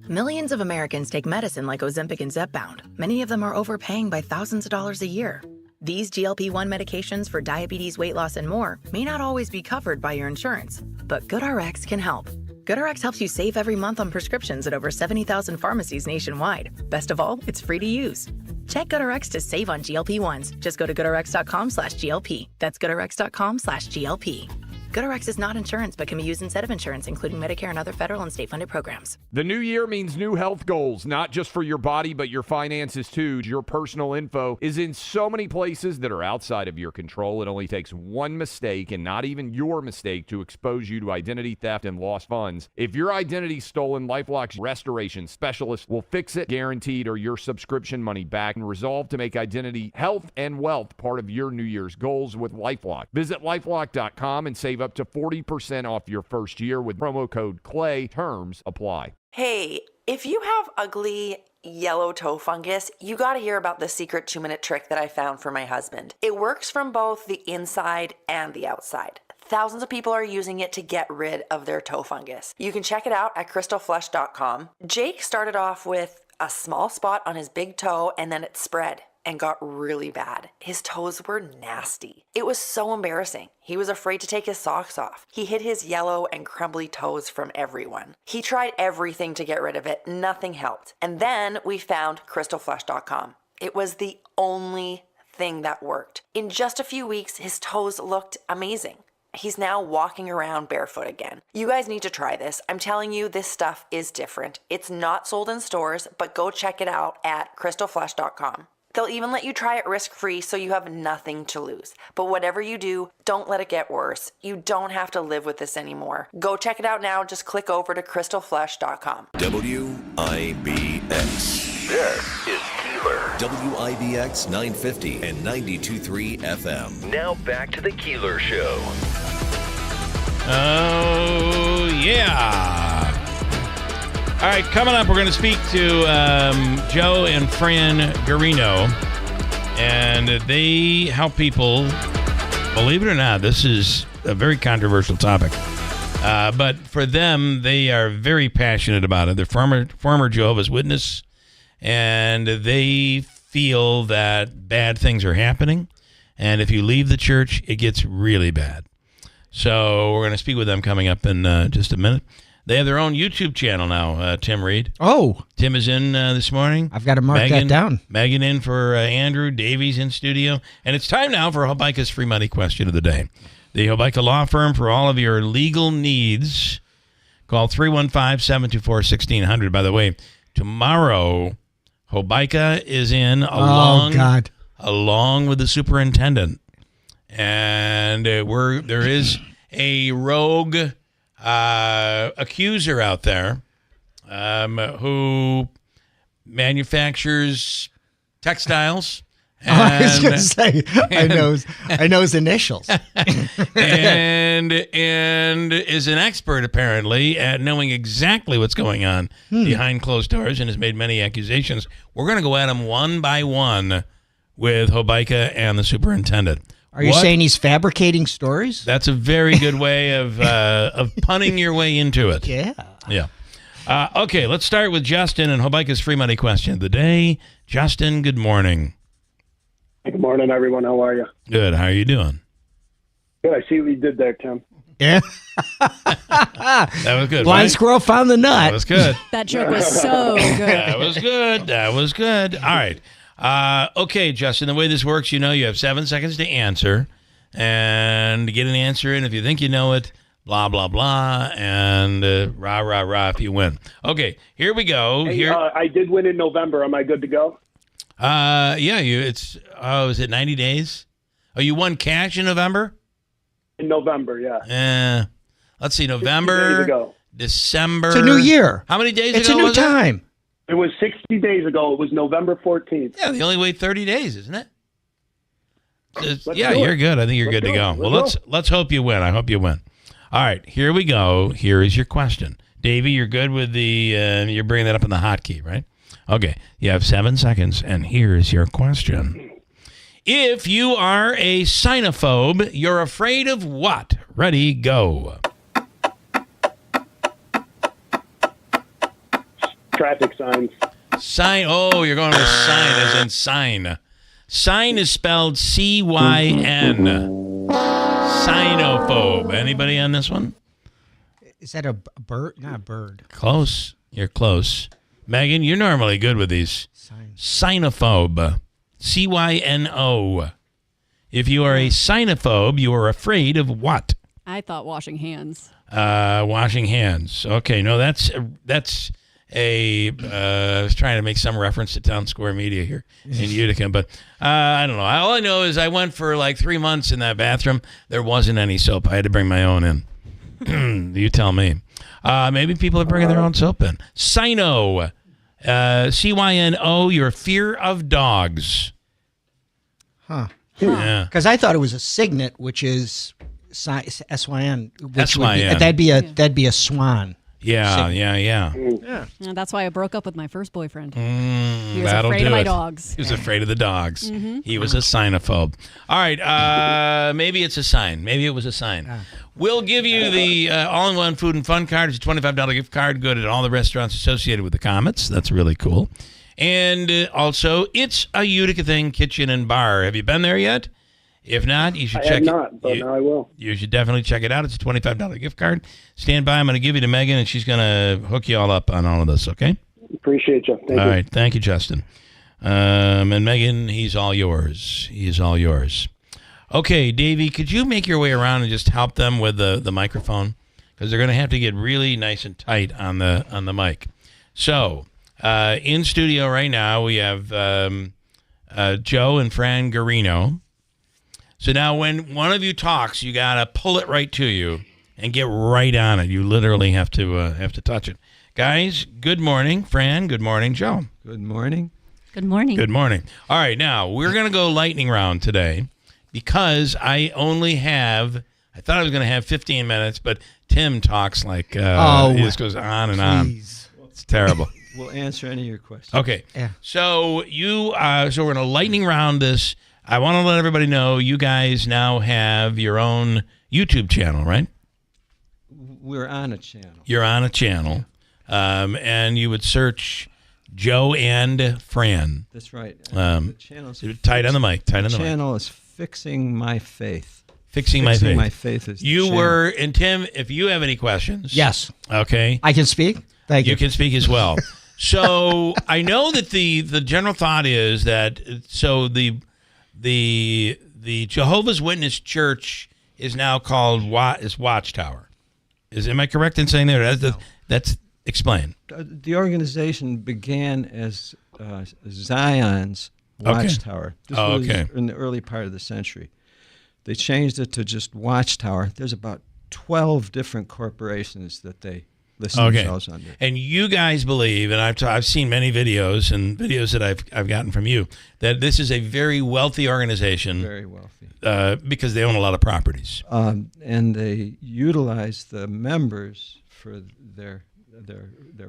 Millions of Americans take medicine like Ozempic and Zepbound. Many of them are overpaying by thousands of dollars a year. These GLP-1 medications for diabetes, weight loss, and more may not always be covered by your insurance, but GoodRx can help. GoodRx helps you save every month on prescriptions at over 70,000 pharmacies nationwide. Best of all, it's free to use. Check GoodRx to save on GLP-1s. Just go to goodrx.com/GLP. That's goodrx.com/GLP. GoodRx is not insurance, but can be used instead of insurance, including Medicare and other federal and state-funded programs. The new year means new health goals, not just for your body, but your finances too. Your personal info is in so many places that are outside of your control. It only takes one mistake, and not even your mistake, to expose you to identity theft and lost funds. If your identity's stolen, LifeLock's restoration specialist will fix it, guaranteed, or your subscription money back, and resolve to make identity, health, and wealth part of your New Year's goals with LifeLock. Visit LifeLock.com and save up to 40% off your first year with promo code CLAY. Terms apply. Hey, if you have ugly yellow toe fungus, you got to hear about the secret 2-minute trick that I found for my husband. It works from both the inside and the outside. Thousands of people are using it to get rid of their toe fungus. You can check it out at crystalflesh.com. Jake started off with a small spot on his big toe, and then it spread and got really bad. His toes were nasty. It was so embarrassing. He was afraid to take his socks off. He hid his yellow and crumbly toes from everyone. He tried everything to get rid of it. Nothing helped. And then we found crystalflesh.com. It was the only thing that worked. In just a few weeks, his toes looked amazing. He's now walking around barefoot again. You guys need to try this. I'm telling you, this stuff is different. It's not sold in stores, but go check it out at crystalflesh.com. They'll even let you try it risk-free, so you have nothing to lose. But whatever you do, don't let it get worse. You don't have to live with this anymore. Go check it out now. Just click over to crystalflesh.com. WIBX. This is Keeler. WIBX 950 and 92.3 FM. Now back to the Keeler Show. Oh, yeah. All right, coming up, we're going to speak to Joe and Fran Garino, and they help people, believe it or not, this is a very controversial topic. But for them, they are very passionate about it. They're former Jehovah's Witness, and they feel that bad things are happening. And if you leave the church, it gets really bad. So we're going to speak with them coming up in just a minute. They have their own YouTube channel now, Tim Reed. Oh. Tim is in this morning. I've got to mark that down. Megan in for Andrew. Davies in studio. And it's time now for Hobica's Free Money Question of the Day. The Hobica Law Firm for all of your legal needs. Call 315-724-1600. By the way, tomorrow, Hobica is in along with the superintendent. And there is a rogue accuser out there who manufactures textiles. I was going to say, I know his initials. and is an expert, apparently, at knowing exactly what's going on behind closed doors and has made many accusations. We're going to go at him one by one with Hobica and the superintendent. Are you saying he's fabricating stories? That's a very good way of punning your way into it. Yeah. Yeah. Okay, let's start with Justin and Hobica's Free Money Question of the Day. Justin, good morning. Good morning, everyone. How are you? Good. How are you doing? Good. I see what you did there, Tim. Yeah. That was good. Blind squirrel found the nut. That was good. That joke was so good. That was good. That was good. All right. Okay, Justin, the way this works, you have 7 seconds to answer and to get an answer in. If you think you know it, blah, blah, blah, and rah, rah, rah if you win. Okay, here we go. Hey, I did win in November. Am I good to go? Yeah, is it 90 days? Oh, you won cash in November? In November, yeah. Let's see, November, days ago. December. It's a new year. How many days it's ago a new was time. It was 60 days ago. It was November 14th. Yeah, they only wait 30 days, isn't it? Yeah, you're good. I think you're good to go. Well, let's hope you win. I hope you win. All right, here we go. Here is your question. Davey, you're good with the, you're bringing that up in the hotkey, right? Okay, you have 7 seconds, and here's your question. If you are a sinophobe, you're afraid of what? Ready, go. Traffic signs. Sign. Oh, you're going with sign as in sign. Sign is spelled C-Y-N. Sinophobe. Anybody on this one? Is that a bird? Not a bird. Close. You're close. Megan, you're normally good with these. Sinophobe. C-Y-N-O. If you are a sinophobe, you are afraid of what? I thought washing hands. Washing hands. Okay, no, that's I was trying to make some reference to Town Square Media here in Utica, but I don't know. All I know is I went for like 3 months in that bathroom. There wasn't any soap. I had to bring my own in. You tell me. Maybe people are bringing their own soap in. Sino. C-Y-N-O, your fear of dogs. Huh. Yeah. Because I thought it was a signet, which is S-Y-N. S-Y-N. That'd be a swan. Yeah. Yeah, that's why I broke up with my first boyfriend. He was That'll afraid do of my it. dogs. He was afraid of the dogs. Mhm. He was a sinophobe. All right, maybe it's a sign. Maybe it was a sign. We'll give you the all-in-one food and fun card. It's a $25 gift card, good at all the restaurants associated with the Comets. That's really cool. And also, it's a Utica thing, kitchen and bar. Have you been there yet? If not, you should check it. I have not, but now I will. You should definitely check it out. It's a $25 gift card. Stand by. I'm going to give you to Megan, and she's going to hook you all up on all of this, okay? Appreciate you. Thank you. All right. Thank you, Justin. And Megan, he's all yours. He's all yours. Okay, Davey, could you make your way around and just help them with the microphone? Because they're going to have to get really nice and tight on the mic. So, in studio right now, we have Joe and Fran Garino. So now when one of you talks, you got to pull it right to you and get right on it. You literally have to touch it. Guys, good morning. Fran, good morning. Joe. Good morning. Good morning. Good morning. All right, now we're going to go lightning round today because I only have, I thought I was going to have 15 minutes, but Tim talks like, he just goes on and on. It's terrible. We'll answer any of your questions. Okay. Yeah. So so we're going to lightning round this. I want to let everybody know you guys now have your own YouTube channel, right? We're on a channel. You're on a channel, and you would search Joe and Fran. That's right. The channel's tight on the mic. Tight on the mic. The channel is Fixing My Faith. Fixing My Faith. My Faith is the you channel. were, and Tim, if you have any questions. Yes. Okay. I can speak? Thank you. You can speak as well. So I know that the general thought is that the Jehovah's Witness Church is now called Watchtower. Am I correct in saying that? That's explain. The organization began as Zion's Watchtower. This was in the early part of the century. They changed it to just Watchtower. There's about 12 different corporations that they list themselves under. And you guys believe, and I've seen many videos and videos that I've gotten from you, that this is a very wealthy organization. Very wealthy. Because they own a lot of properties. And they utilize the members for their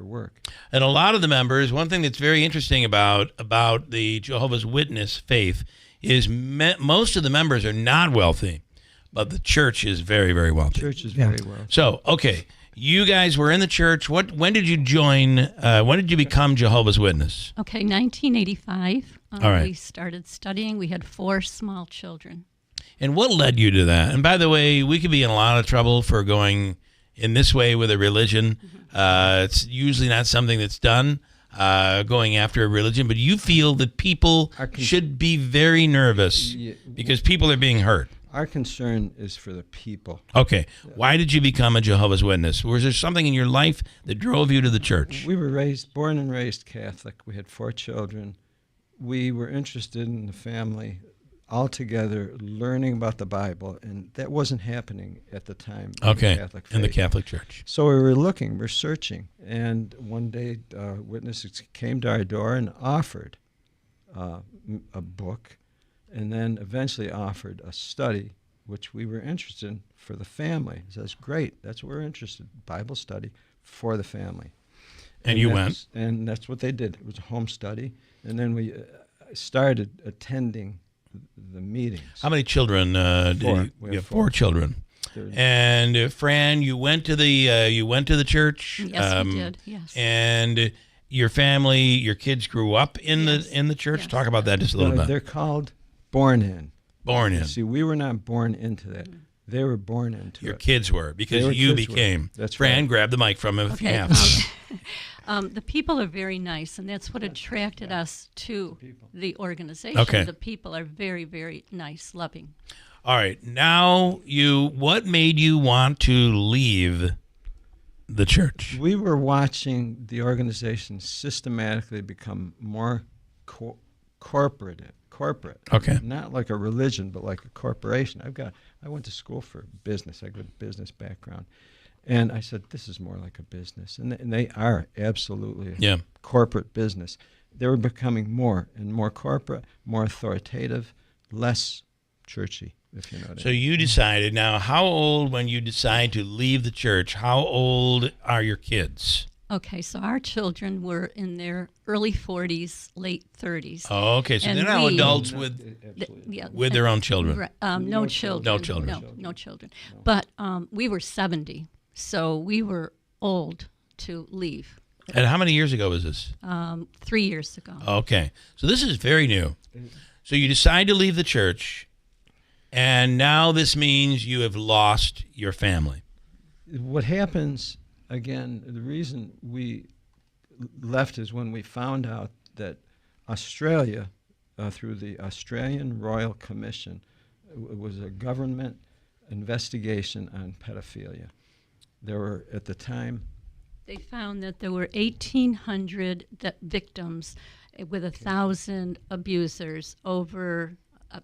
work. And a lot of the members, one thing that's very interesting about the Jehovah's Witness faith is most of the members are not wealthy, but the church is very, very wealthy. The church is very wealthy. So, okay, you guys were in the church. When did you join? When did you become Jehovah's Witness? Okay, 1985. All right. We started studying. We had 4 small children. And what led you to that? And by the way, we could be in a lot of trouble for going in this way with a religion. It's usually not something that's done, going after a religion, but you feel that people should be very nervous because people are being hurt. Our concern is for the people. Okay. Why did you become a Jehovah's Witness? Was there something in your life that drove you to the church? We were born and raised Catholic. We had 4 children. We were interested in the family all together, learning about the Bible, and that wasn't happening at the time in the Catholic Church. So we were looking, we're searching, and one day witnesses came to our door and offered a book, and then eventually offered a study, which we were interested in for the family. So that's great. That's what we're interested in, Bible study for the family. And you went? And that's what they did. It was a home study. And then we started attending the meetings. How many children did you? We have 4 children. And Fran, you went to the church. Yes, we did. Yes. And your family, your kids grew up in the church. Yes. Talk about that just a little bit. They're called born in. Born in. See, we were not born into that. They were born into it. Your kids were, because you became. That's Fran, right. grab the mic from him if you have. The people are very nice, and that's what attracted us to the organization. Okay. The people are very, very nice, loving. All right. Now, what made you want to leave the church? We were watching the organization systematically become more corporate. Okay. Not like a religion, but like a corporation. I went to school for business. I got a business background. And I said, this is more like a business. And they are absolutely a corporate business. They were becoming more and more corporate, more authoritative, less churchy, if you know what I mean. So you decided. Now, how old when you decide to leave the church? How old are your kids? Okay, so our children were in their early 40s, late 30s. Oh, okay. So they're now adults with their own children. No children. No children. No children. But we were 70, so we were old to leave. And how many years ago was this? 3 years ago. Okay. So this is very new. So you decide to leave the church, and now this means you have lost your family. What happens, again, the reason we left is when we found out that Australia, through the Australian Royal Commission, it was a government investigation on pedophilia. There were, at the time... They found that there were 1,800 victims with 1,000 abusers over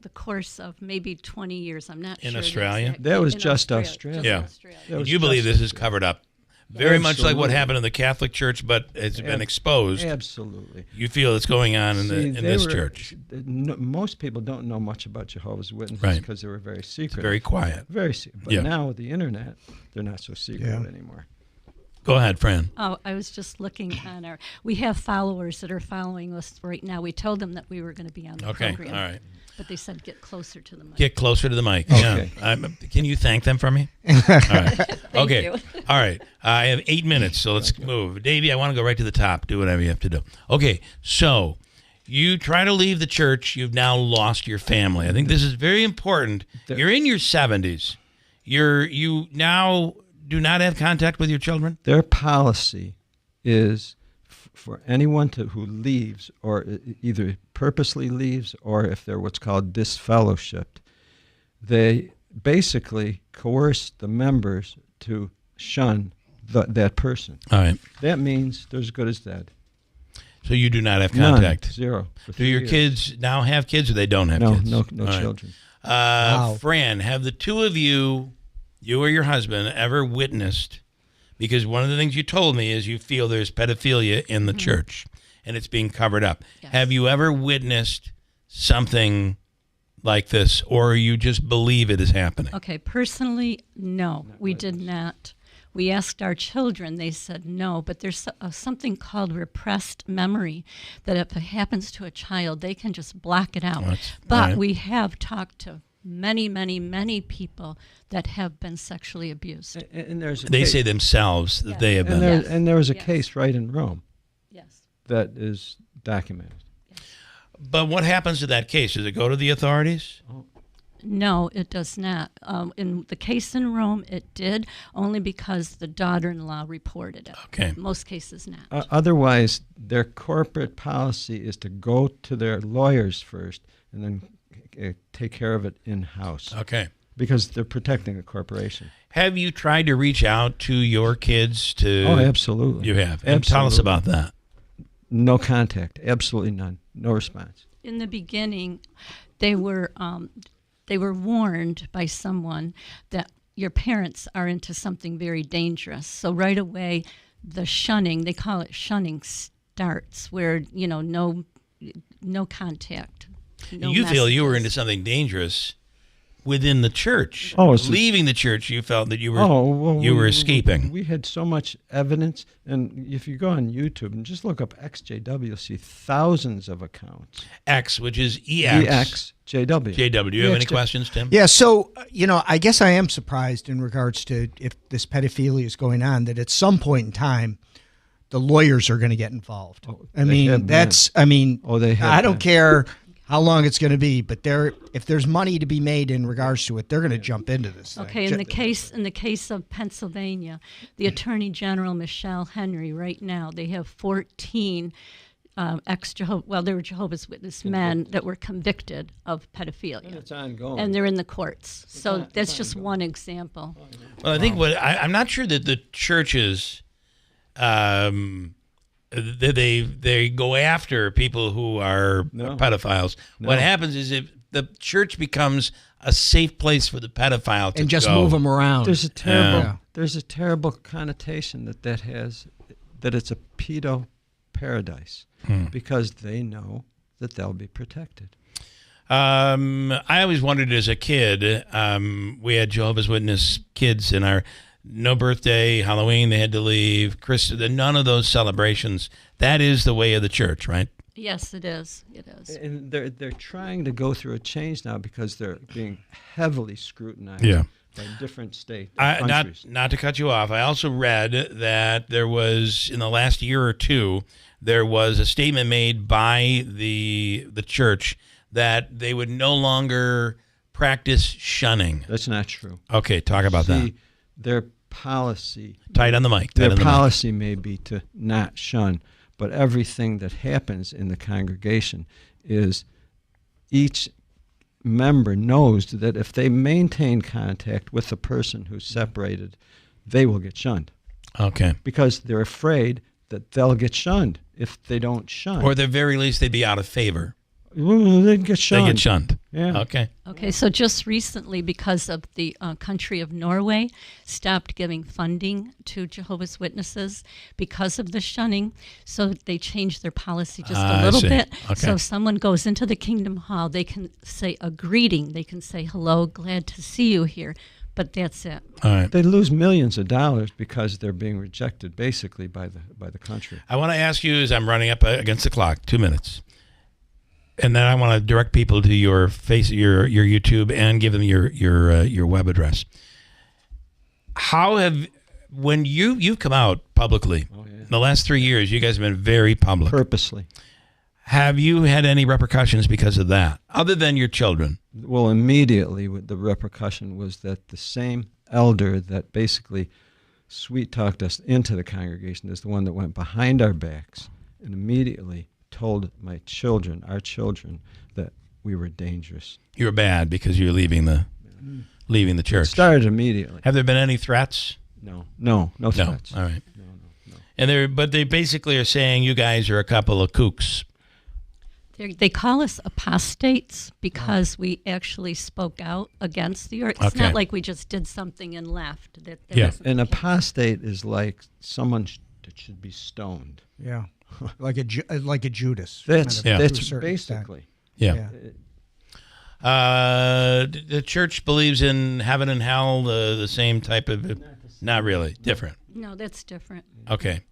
the course of maybe 20 years. I'm not sure. In Australia? That was just Australia. Yeah. You believe this is covered up. Very much like what happened in the Catholic Church, but it's been exposed. Absolutely. You feel it's going on in this church. Most people don't know much about Jehovah's Witnesses because they were very secret. It's very quiet. Very secret. But now with the internet, they're not so secret anymore. Go ahead, Fran. Oh, I was just looking on we have followers that are following us right now. We told them that we were going to be on the program. All right. But they said get closer to the mic. Get closer to the mic. Okay. Yeah. Can you thank them for me? All right. Okay. you. All right. I have 8 minutes, so let's move. Davey, I want to go right to the top. Do whatever you have to do. Okay. So you try to leave the church. You've now lost your family. I think this is very important. You're in your 70s. You now do not have contact with your children? Their policy is for anyone who leaves, or either purposely leaves, or if they're what's called disfellowshipped, they basically coerce the members to shun that person. All right. That means they're as good as dead. So you do not have contact? None. Zero. Do your kids now have kids, or they don't have kids? No All right. children. Wow. Fran, have the two of you or your husband, ever witnessed, because one of the things you told me is you feel there's pedophilia in the church and it's being covered up. Yes. Have you ever witnessed something like this, or you just believe it is happening? Okay, personally, no, we did not. We asked our children, they said no, but there's something called repressed memory, that if it happens to a child, they can just block it out. But right. We have talked to many people that have been sexually abused. And there's They say themselves that they have been. And there was a case right in Rome. Yes. That is documented. But what happens to that case? Does it go to the authorities? No, it does not. In the case in Rome, it did, only because the daughter-in-law reported it. Okay. Most cases not. Otherwise, their corporate policy is to go to their lawyers first and then take care of it in-house. Okay. Because they're protecting a corporation. Have you tried to reach out to your kids to... Oh, absolutely. You have. Absolutely. And tell us about that. No contact. Absolutely none. No response. In the beginning, they were warned by someone that your parents are into something very dangerous. So right away, the shunning, they call it shunning, starts where, no contact. No you feel you were messages. into something dangerous within the church. Oh, leaving the church, you felt that you were escaping. We had so much evidence, and if you go on YouTube and just look up XJW, you'll see thousands of accounts. X, which is EX. JW. JW. Do you have any questions, Tim? Yeah, so, I guess I am surprised in regards to if this pedophilia is going on, that at some point in time, the lawyers are going to get involved. I don't care how long it's going to be, but if there's money to be made in regards to it, they're going to jump into this thing. Okay, in the case of Pennsylvania, the Attorney General Michelle Henry, right now they have 14 they were Jehovah's Witness men that were convicted of pedophilia. And it's ongoing. And they're in the courts. So that's just one example. Well, I think I'm not sure that the churches they go after people who are pedophiles. No. What happens is if the church becomes a safe place for the pedophile to and just go. move them around. There's a terrible connotation that has, that it's a pedo paradise because they know that they'll be protected. I always wondered as a kid, we had Jehovah's Witness kids in our no birthday, Halloween, they had to leave, none of those celebrations. That is the way of the church, right? Yes, it is. It is. And they're trying to go through a change now because they're being heavily scrutinized by different states. Not to cut you off, I also read that there was, in the last year or two, there was a statement made by the church that they would no longer practice shunning. That's not true. Okay, talk about that. Their policy... Tight on the mic. Their policy may be to not shun, but everything that happens in the congregation is each member knows that if they maintain contact with the person who's separated, they will get shunned. Okay. Because they're afraid that they'll get shunned if they don't shun. Or at the very least, they'd be out of favor. Well, they'd get shunned. They get shunned. Yeah. Okay. Okay, so just recently, because of the country of Norway stopped giving funding to Jehovah's Witnesses because of the shunning, so they changed their policy just a little bit. Okay. So if someone goes into the Kingdom Hall, they can say a greeting. They can say, hello, glad to see you here. But that's it. All right. They lose millions of dollars because they're being rejected basically by the country. I want to ask you, as I'm running up against the clock, 2 minutes, and then I want to direct people to your YouTube and give them your web address. How have, when you've come out publicly, in the last 3 years, you guys have been very public. Purposely. Have you had any repercussions because of that, other than your children? Well, immediately the repercussion was that the same elder that basically sweet-talked us into the congregation is the one that went behind our backs and immediately told our children, that we were dangerous. You were bad because you were leaving the church. It started immediately. Have there been any threats? No threats. All right. And but they basically are saying you guys are a couple of kooks. They call us apostates because we actually spoke out against the earth. It's not like we just did something and left. An apostate is like someone that should be stoned. Yeah, like a Judas. That's basically. Yeah. The church believes in heaven and hell, the same type of. Not really. Different. No, that's different. Okay.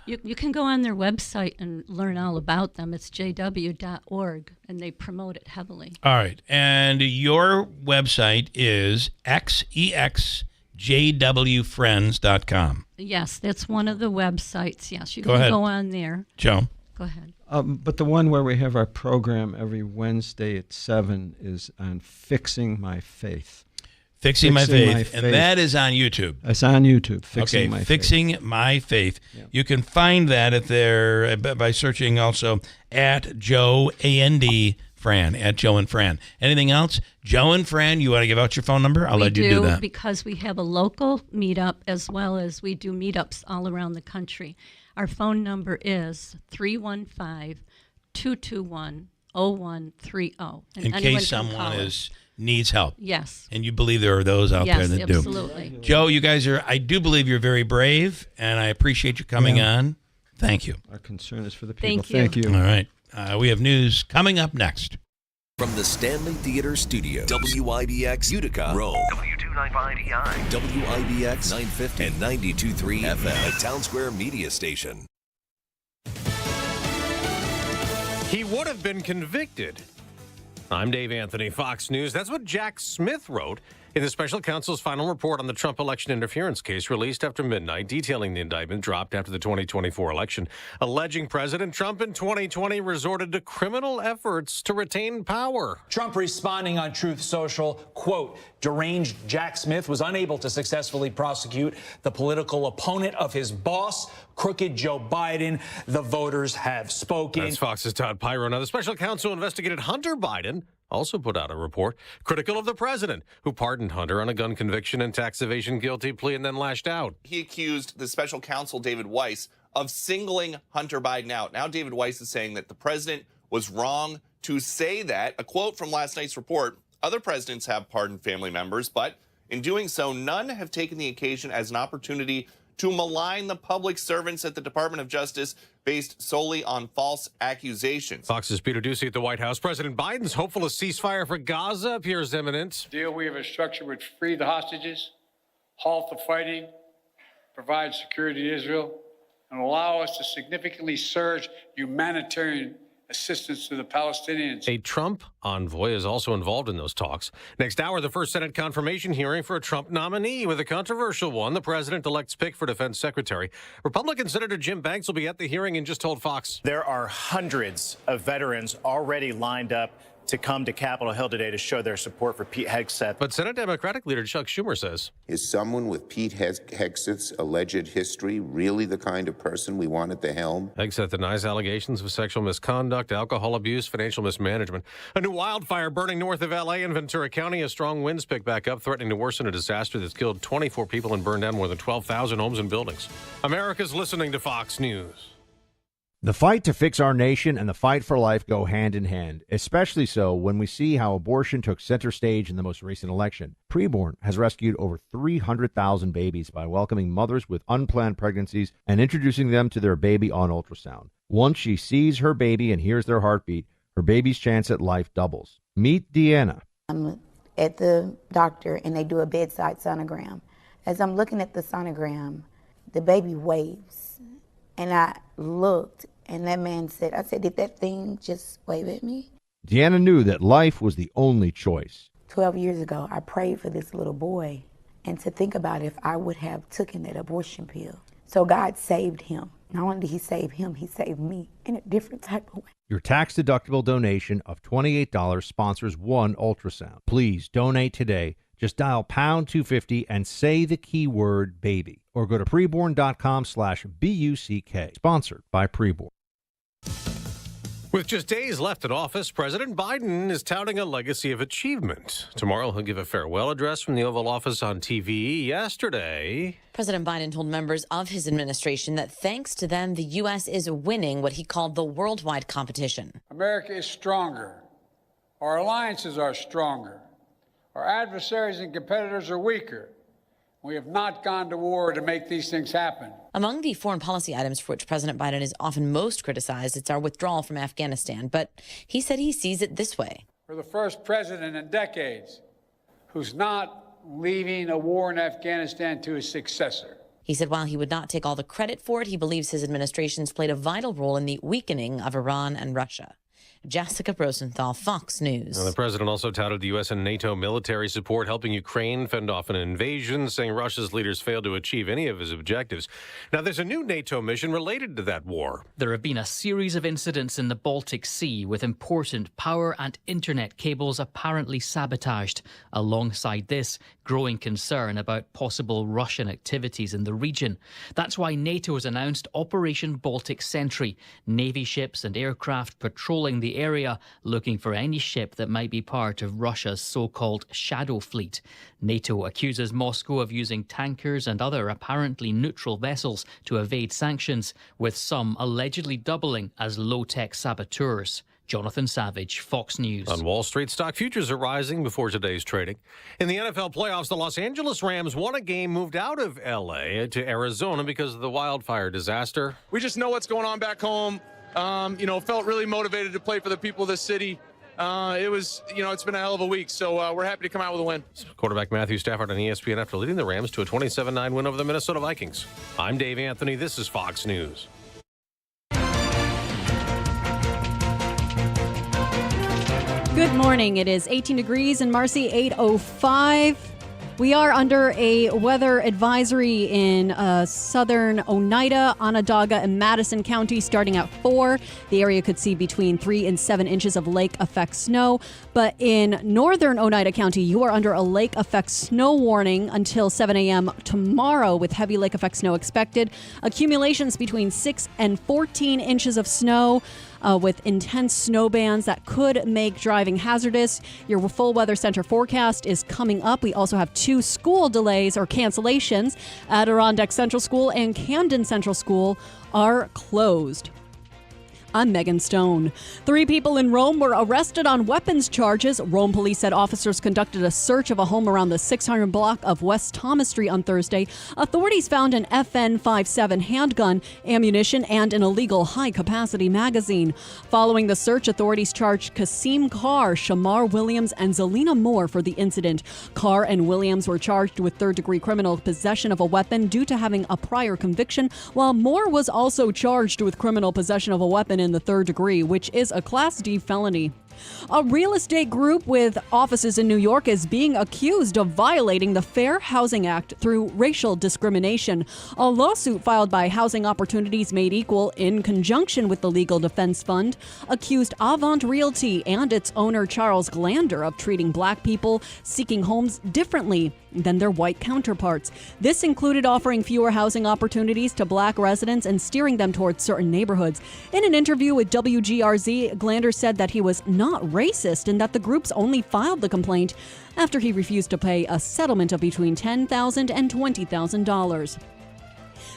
You can go on their website and learn all about them. It's jw.org, and they promote it heavily. All right. And your website is xexjwfriends.com. Yes, that's one of the websites. Yes, you Go can ahead. go on there. Joe. Go ahead. But the one where we have our program every Wednesday at 7 is on Fixing My Faith. Fixing My Faith, and that is on YouTube. It's on YouTube. Fixing My Faith. Yeah. You can find that at their by searching also at Joe and Fran, at Joe and Fran. Anything else? Joe and Fran, you want to give out your phone number? I'll let you do that. Because we have a local meetup as well as we do meetups all around the country. Our phone number is 315-221-0130. In case someone needs help. Yes. And you believe there are those out there that do. Yes, absolutely. Joe, you guys I do believe you're very brave, and I appreciate you coming on. Thank you. Our concern is for the people. Thank you. All right. We have news coming up next. From the Stanley Theater Studios, WIBX Utica, Rome. W295EI. WIBX 950 and 92.3 FM, a Town Square media station. He would have been convicted. I'm Dave Anthony, Fox News. That's what Jack Smith wrote in the special counsel's final report on the Trump election interference case released after midnight, detailing the indictment dropped after the 2024 election, alleging President Trump in 2020 resorted to criminal efforts to retain power. Trump responding on Truth Social, quote, deranged Jack Smith was unable to successfully prosecute the political opponent of his boss, crooked Joe Biden. The voters have spoken. That's Fox's Todd Pyro. Now, the special counsel investigated Hunter Biden also put out a report critical of the president, who pardoned Hunter on a gun conviction and tax evasion guilty plea and then lashed out. He accused the special counsel, David Weiss, of singling Hunter Biden out. Now David Weiss is saying that the president was wrong to say that. A quote from last night's report, other presidents have pardoned family members, but in doing so, none have taken the occasion as an opportunity to malign the public servants at the Department of Justice based solely on false accusations. Fox's Peter Doocy at the White House. President Biden's hopeful a ceasefire for Gaza appears imminent. Deal we have structured would free the hostages, halt the fighting, provide security to Israel, and allow us to significantly surge humanitarian assistance to the Palestinians. A Trump envoy is also involved in those talks. Next hour, the first Senate confirmation hearing for a Trump nominee, with a controversial one, the president-elect's pick for defense secretary. Republican Senator Jim Banks will be at the hearing and just told Fox. There are hundreds of veterans already lined up to come to Capitol Hill today to show their support for Pete Hegseth. But Senate Democratic leader Chuck Schumer says, is someone with Pete Hegseth's alleged history really the kind of person we want at the helm? Hegseth denies allegations of sexual misconduct, alcohol abuse, financial mismanagement. A new wildfire burning north of L.A. and Ventura County as strong winds pick back up, threatening to worsen a disaster that's killed 24 people and burned down more than 12,000 homes and buildings. America's listening to Fox News. The fight to fix our nation and the fight for life go hand in hand, especially so when we see how abortion took center stage in the most recent election. Preborn has rescued over 300,000 babies by welcoming mothers with unplanned pregnancies and introducing them to their baby on ultrasound. Once she sees her baby and hears their heartbeat, her baby's chance at life doubles. Meet Deanna. I'm at the doctor and they do a bedside sonogram. As I'm looking at the sonogram, the baby waves. And I looked, and that man said, I said, did that thing just wave at me? Deanna knew that life was the only choice. 12 years ago, I prayed for this little boy, and to think about if I would have taken that abortion pill. So God saved him. Not only did he save him, he saved me in a different type of way. Your tax-deductible donation of $28 sponsors one ultrasound. Please donate today. Just dial pound 250 and say the keyword baby, or go to preborn.com/BUCK. Sponsored by Preborn. With just days left in office, President Biden is touting a legacy of achievement. Tomorrow, he'll give a farewell address from the Oval Office on TV. Yesterday, President Biden told members of his administration that thanks to them, the U.S. is winning what he called the worldwide competition. America is stronger. Our alliances are stronger. Our adversaries and competitors are weaker. We have not gone to war to make these things happen. Among the foreign policy items for which President Biden is often most criticized, it's our withdrawal from Afghanistan. But he said he sees it this way. We're the first president in decades who's not leaving a war in Afghanistan to his successor. He said while he would not take all the credit for it, he believes his administration's played a vital role in the weakening of Iran and Russia. Jessica Rosenthal, Fox News. Now, the president also touted the U.S. and NATO military support helping Ukraine fend off an invasion, saying Russia's leaders failed to achieve any of his objectives. Now, there's a new NATO mission related to that war. There have been a series of incidents in the Baltic Sea with important power and internet cables apparently sabotaged. Alongside this, growing concern about possible Russian activities in the region. That's why NATO has announced Operation Baltic Sentry, Navy ships and aircraft patrolling the area, looking for any ship that might be part of Russia's so-called shadow fleet. NATO accuses Moscow of using tankers and other apparently neutral vessels to evade sanctions, with some allegedly doubling as low-tech saboteurs. Jonathan Savage, Fox News. On Wall Street, stock futures are rising before today's trading. In the NFL playoffs, the Los Angeles Rams won a game moved out of L.A. to Arizona because of the wildfire disaster. We just know what's going on back home. Felt really motivated to play for the people of this city. It's been a hell of a week, so we're happy to come out with a win. Quarterback Matthew Stafford on ESPN after leading the Rams to a 27-9 win over the Minnesota Vikings. I'm Dave Anthony. This is Fox News. Good morning. It is 18 degrees in Marcy, 8:05. We are under a weather advisory in southern Oneida, Onondaga, and Madison County starting at 4. The area could see between 3 and 7 inches of lake effect snow. But in northern Oneida County, you are under a lake effect snow warning until 7 a.m. tomorrow with heavy lake effect snow expected. Accumulations between 6 and 14 inches of snow. With intense snow bands that could make driving hazardous. Your full weather center forecast is coming up. We also have 2 school delays or cancellations. Adirondack Central School and Camden Central School are closed. I'm Megan Stone. 3 people in Rome were arrested on weapons charges. Rome police said officers conducted a search of a home around the 600 block of West Thomas Street on Thursday. Authorities found an FN-57 handgun, ammunition, and an illegal high-capacity magazine. Following the search, authorities charged Kasim Carr, Shamar Williams, and Zelina Moore for the incident. Carr and Williams were charged with third-degree criminal possession of a weapon due to having a prior conviction, while Moore was also charged with criminal possession of a weapon in the 3rd degree, which is a Class D felony. A real estate group with offices in New York is being accused of violating the Fair Housing Act through racial discrimination. A lawsuit filed by Housing Opportunities Made Equal in conjunction with the Legal Defense Fund accused Avant Realty and its owner Charles Glander of treating black people seeking homes differently than their white counterparts. This included offering fewer housing opportunities to black residents and steering them towards certain neighborhoods. In an interview with WGRZ, Glander said that he was not racist and that the groups only filed the complaint after he refused to pay a settlement of between $10,000 and $20,000.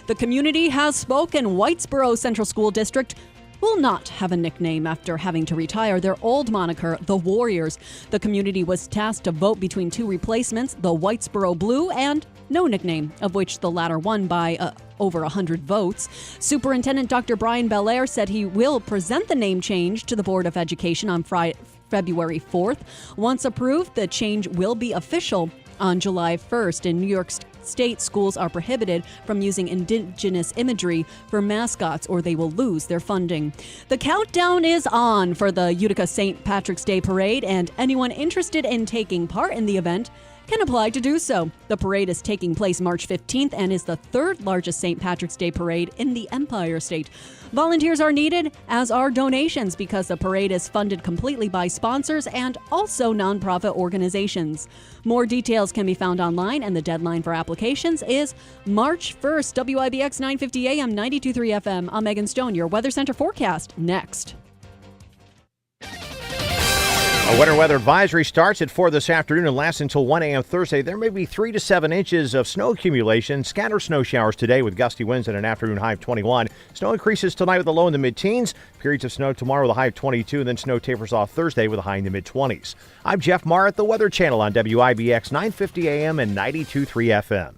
The community has spoken. Whitesboro Central School District will not have a nickname after having to retire their old moniker, the Warriors. The community was tasked to vote between 2 replacements, the Whitesboro Blue and no nickname, of which the latter won by over 100 votes. Superintendent Dr. Brian Belair said he will present the name change to the Board of Education on February 4th. Once approved, the change will be official on July 1st. In New York State, schools are prohibited from using indigenous imagery for mascots or they will lose their funding. The countdown is on for the Utica St. Patrick's Day Parade, and anyone interested in taking part in the event can apply to do so. The parade is taking place March 15th and is the third largest St. Patrick's Day parade in the Empire State. Volunteers are needed, as are donations, because the parade is funded completely by sponsors and also nonprofit organizations. More details can be found online, and the deadline for applications is March 1st. WIBX 950 AM, 92.3 FM. I'm Megan Stone. Your Weather Center forecast next. A winter weather advisory starts at 4 this afternoon and lasts until 1 a.m. Thursday. There may be 3 to 7 inches of snow accumulation. Scattered snow showers today with gusty winds and an afternoon high of 21. Snow increases tonight with a low in the mid-teens. Periods of snow tomorrow with a high of 22, and then snow tapers off Thursday with a high in the mid-20s. I'm Jeff Marr at the Weather Channel on WIBX 950 AM and 92.3 FM.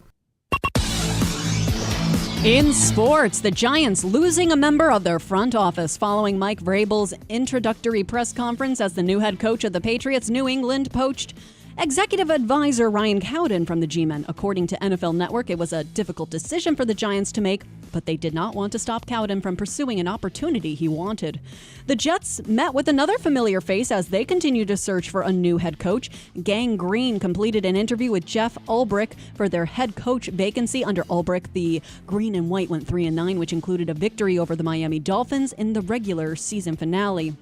In sports, the Giants losing a member of their front office following Mike Vrabel's introductory press conference as the new head coach of the Patriots. New England poached executive advisor Ryan Cowden from the G-Men. According to NFL Network, it was a difficult decision for the Giants to make, but they did not want to stop Cowden from pursuing an opportunity he wanted. The Jets met with another familiar face as they continue to search for a new head coach. Gang Green completed an interview with Jeff Ulbrich for their head coach vacancy. Under Ulbrich, the Green and White went 3-9, which included a victory over the Miami Dolphins in the regular season finale.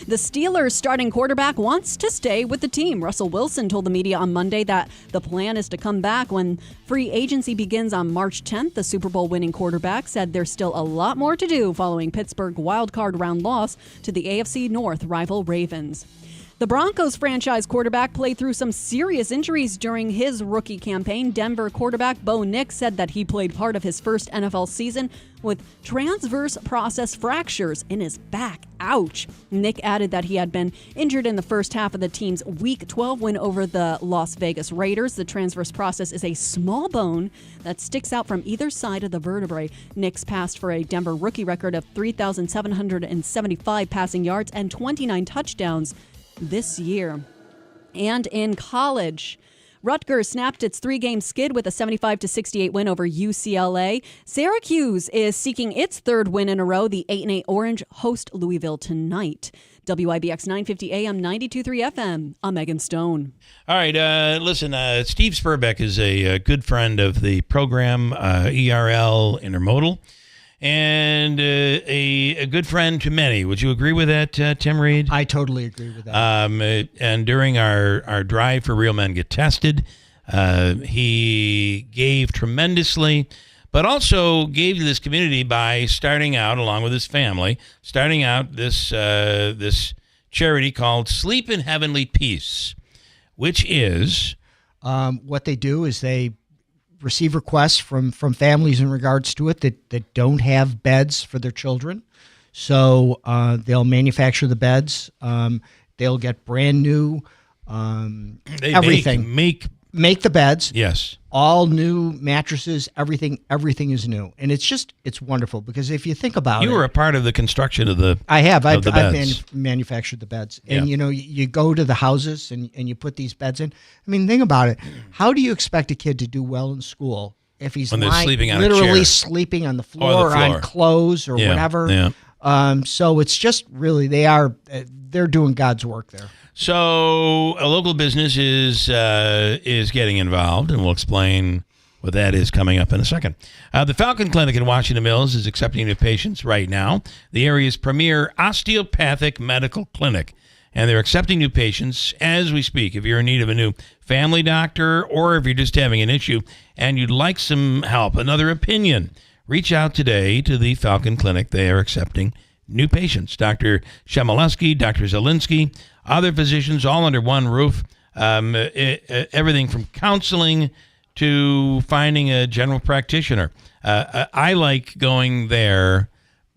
The Steelers' starting quarterback wants to stay with the team. Russell Wilson told the media on Monday that the plan is to come back when free agency begins on March 10th. The Super Bowl winning quarterback said there's still a lot more to do following Pittsburgh wildcard round loss to the AFC North rival Ravens. The Broncos franchise quarterback played through some serious injuries during his rookie campaign. Denver quarterback Bo Nix said that he played part of his first NFL season with transverse process fractures in his back. Ouch. Nick added that he had been injured in the first half of the team's Week 12 win over the Las Vegas Raiders. The transverse process is a small bone that sticks out from either side of the vertebrae. Nix passed for a Denver rookie record of 3,775 passing yards and 29 touchdowns this year. And in college, Rutgers snapped its 3-game skid with a 75-68 win over UCLA. Syracuse is seeking its third win in a row. The 8-8 Orange host Louisville tonight. WIBX 950 AM, 92.3 FM. I'm Megan Stone. All right, listen, Steve Spurbeck is a good friend of the program, ERL Intermodal, and a good friend to many. Would you agree with that, Tim Reed? I totally agree with that. And during our drive for Real Men Get Tested, he gave tremendously, but also gave to this community by starting out, along with his family, this charity called Sleep in Heavenly Peace, which is... what they do is they receive requests from families in regards to it that don't have beds for their children. So they'll manufacture the beds. They'll get brand new everything. Make the beds. Yes. All new mattresses, everything is new. And it's wonderful because if you think about it. You were a part of the construction of the I have. I've beds. manufactured the beds. Yeah. And, you go to the houses and you put these beds in. I mean, think about it. How do you expect a kid to do well in school if he's sleeping on literally a chair. Sleeping on the floor or on clothes or whatever? Yeah. So it's just really, they're doing God's work there. So a local business is getting involved, and we'll explain what that is coming up in a second. The Falcon Clinic in Washington Mills is accepting new patients right now. The area's premier osteopathic medical clinic, and they're accepting new patients as we speak. If you're in need of a new family doctor, or if you're just having an issue and you'd like some help, another opinion, reach out today to the Falcon Clinic. They are accepting new patients. Dr. Shemileski, Dr. Zielinski, other physicians, all under one roof. Everything from counseling to finding a general practitioner. I like going there.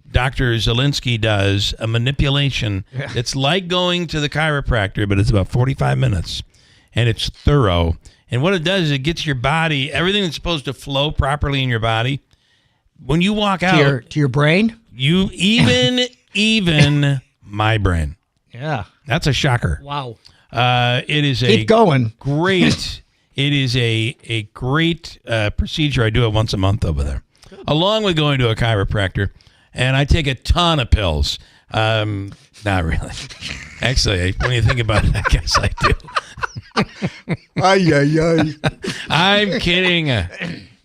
Dr. Zielinski does a manipulation. Yeah. It's like going to the chiropractor, but it's about 45 minutes, and it's thorough. And what it does is it gets your body, everything that's supposed to flow properly in your body. When you walk out to your brain, you even my brain. Yeah. That's a shocker. Wow. It is Keep going. Great. It is a great procedure. I do it once a month over there, along with going to a chiropractor. And I take a ton of pills. Not really. Actually, when you think about it, I guess I do. I'm kidding.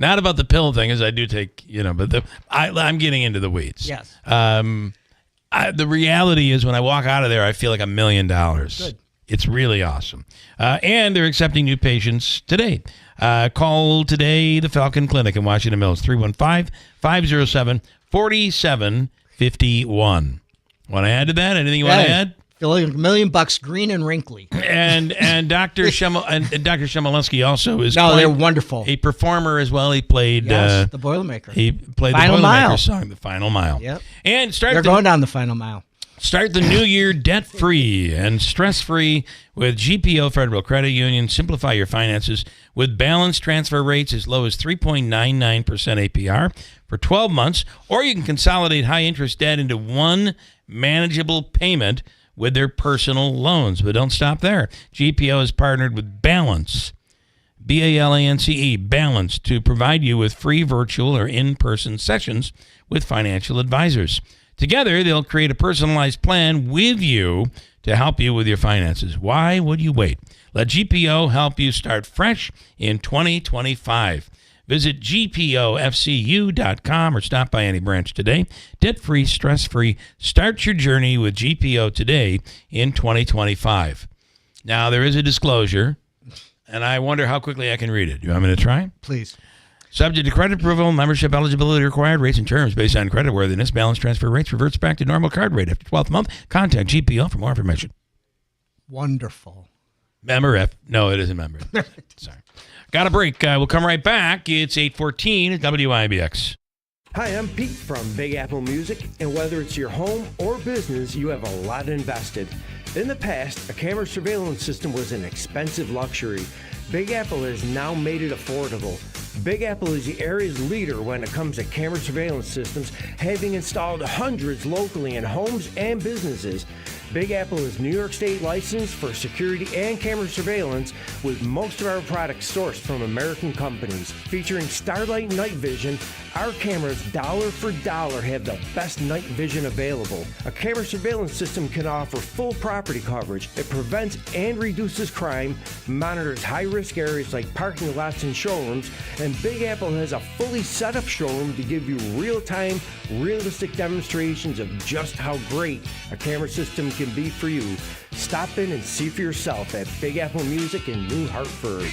Not about the pill thing, as I do take, but I'm getting into the weeds. Yes. The reality is when I walk out of there, I feel like $1 million. Good. It's really awesome. And they're accepting new patients today. Call today the Falcon Clinic in Washington Mills, 315-507-4751. Want to add to that? Anything you want to add? Feel like $1 million green and wrinkly. And Dr. Shemolinsky also is they're wonderful. A performer as well. He played the Boilermaker. He played Final the Boilermaker Mile. song, The Final Mile. Yep. And They're going down the final mile. Start the new year debt-free and stress-free with GPO Federal Credit Union. Simplify your finances with balanced transfer rates as low as 3.99% APR for 12 months, or you can consolidate high-interest debt into one manageable payment with their personal loans. But don't stop there. GPO has partnered with Balance, B-A-L-A-N-C-E, Balance, to provide you with free virtual or in-person sessions with financial advisors. Together, they'll create a personalized plan with you to help you with your finances. Why would you wait? Let GPO help you start fresh in 2025. Visit gpofcu.com or stop by any branch today. Debt-free, stress-free. Start your journey with GPO today in 2025. Now, there is a disclosure, and I wonder how quickly I can read it. Do you want me to try? Please. Subject to credit approval, membership eligibility required, rates and terms based on credit worthiness, balance transfer rates reverts back to normal card rate after 12th month. Contact GPO for more information. Wonderful. Member F. No, it isn't member. Sorry. Got a break. We'll come right back. It's 8:14 at WIBX. Hi, I'm Pete from Big Apple Music, and whether it's your home or business, you have a lot invested. In the past, a camera surveillance system was an expensive luxury. Big Apple has now made it affordable. Big Apple is the area's leader when it comes to camera surveillance systems, having installed hundreds locally in homes and businesses. Big Apple is New York State licensed for security and camera surveillance, with most of our products sourced from American companies. Featuring Starlight Night Vision, our cameras dollar for dollar have the best night vision available. A camera surveillance system can offer full property coverage. It prevents and reduces crime, monitors high-risk areas like parking lots and showrooms, and Big Apple has a fully set-up showroom to give you real-time, realistic demonstrations of just how great a camera system can be for you. Stop in and see for yourself at Big Apple Music in New Hartford.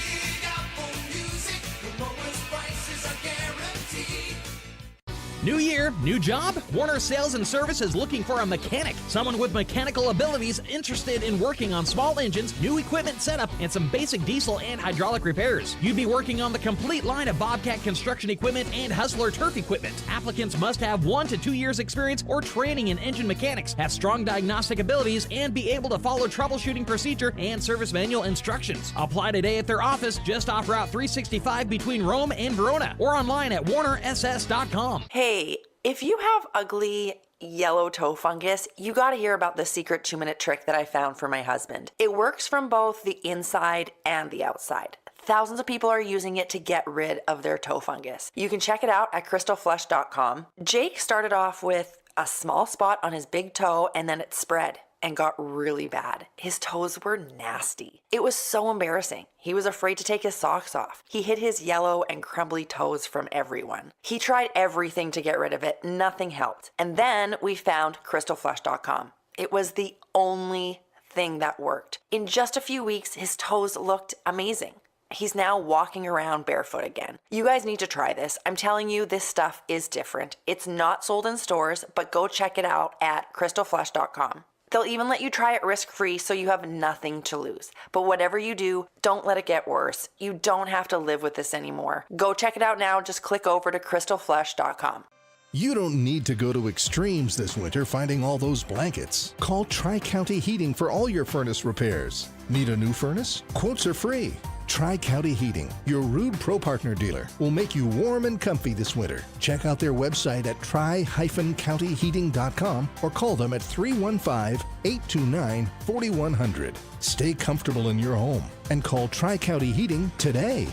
New year, new job? Warner Sales and Service is looking for a mechanic, someone with mechanical abilities interested in working on small engines, new equipment setup, and some basic diesel and hydraulic repairs. You'd be working on the complete line of Bobcat construction equipment and Hustler turf equipment. Applicants must have 1 to 2 years experience or training in engine mechanics, have strong diagnostic abilities, and be able to follow troubleshooting procedure and service manual instructions. Apply today at their office just off Route 365 between Rome and Verona, or online at warnerss.com. Hey, if you have ugly yellow toe fungus, you gotta hear about the secret 2-minute trick that I found for my husband. It works from both the inside and the outside. Thousands of people are using it to get rid of their toe fungus. You can check it out at crystalflesh.com. Jake started off with a small spot on his big toe, and then it spread and got really bad. His toes were nasty. It was so embarrassing. He was afraid to take his socks off. He hid his yellow and crumbly toes from everyone. He tried everything to get rid of it. Nothing helped. And then we found crystalflesh.com. It was the only thing that worked. In just a few weeks, his toes looked amazing. He's now walking around barefoot again. You guys need to try this. I'm telling you, this stuff is different. It's not sold in stores, but go check it out at crystalflesh.com. They'll even let you try it risk-free, so you have nothing to lose. But whatever you do, don't let it get worse. You don't have to live with this anymore. Go check it out now. Just click over to crystalflesh.com. You don't need to go to extremes this winter finding all those blankets. Call Tri-County Heating for all your furnace repairs. Need a new furnace? Quotes are free. Tri-County Heating, your Rude Pro Partner dealer, will make you warm and comfy this winter. Check out their website at tri-countyheating.com or call them at 315-829-4100. Stay comfortable in your home and call Tri-County Heating today.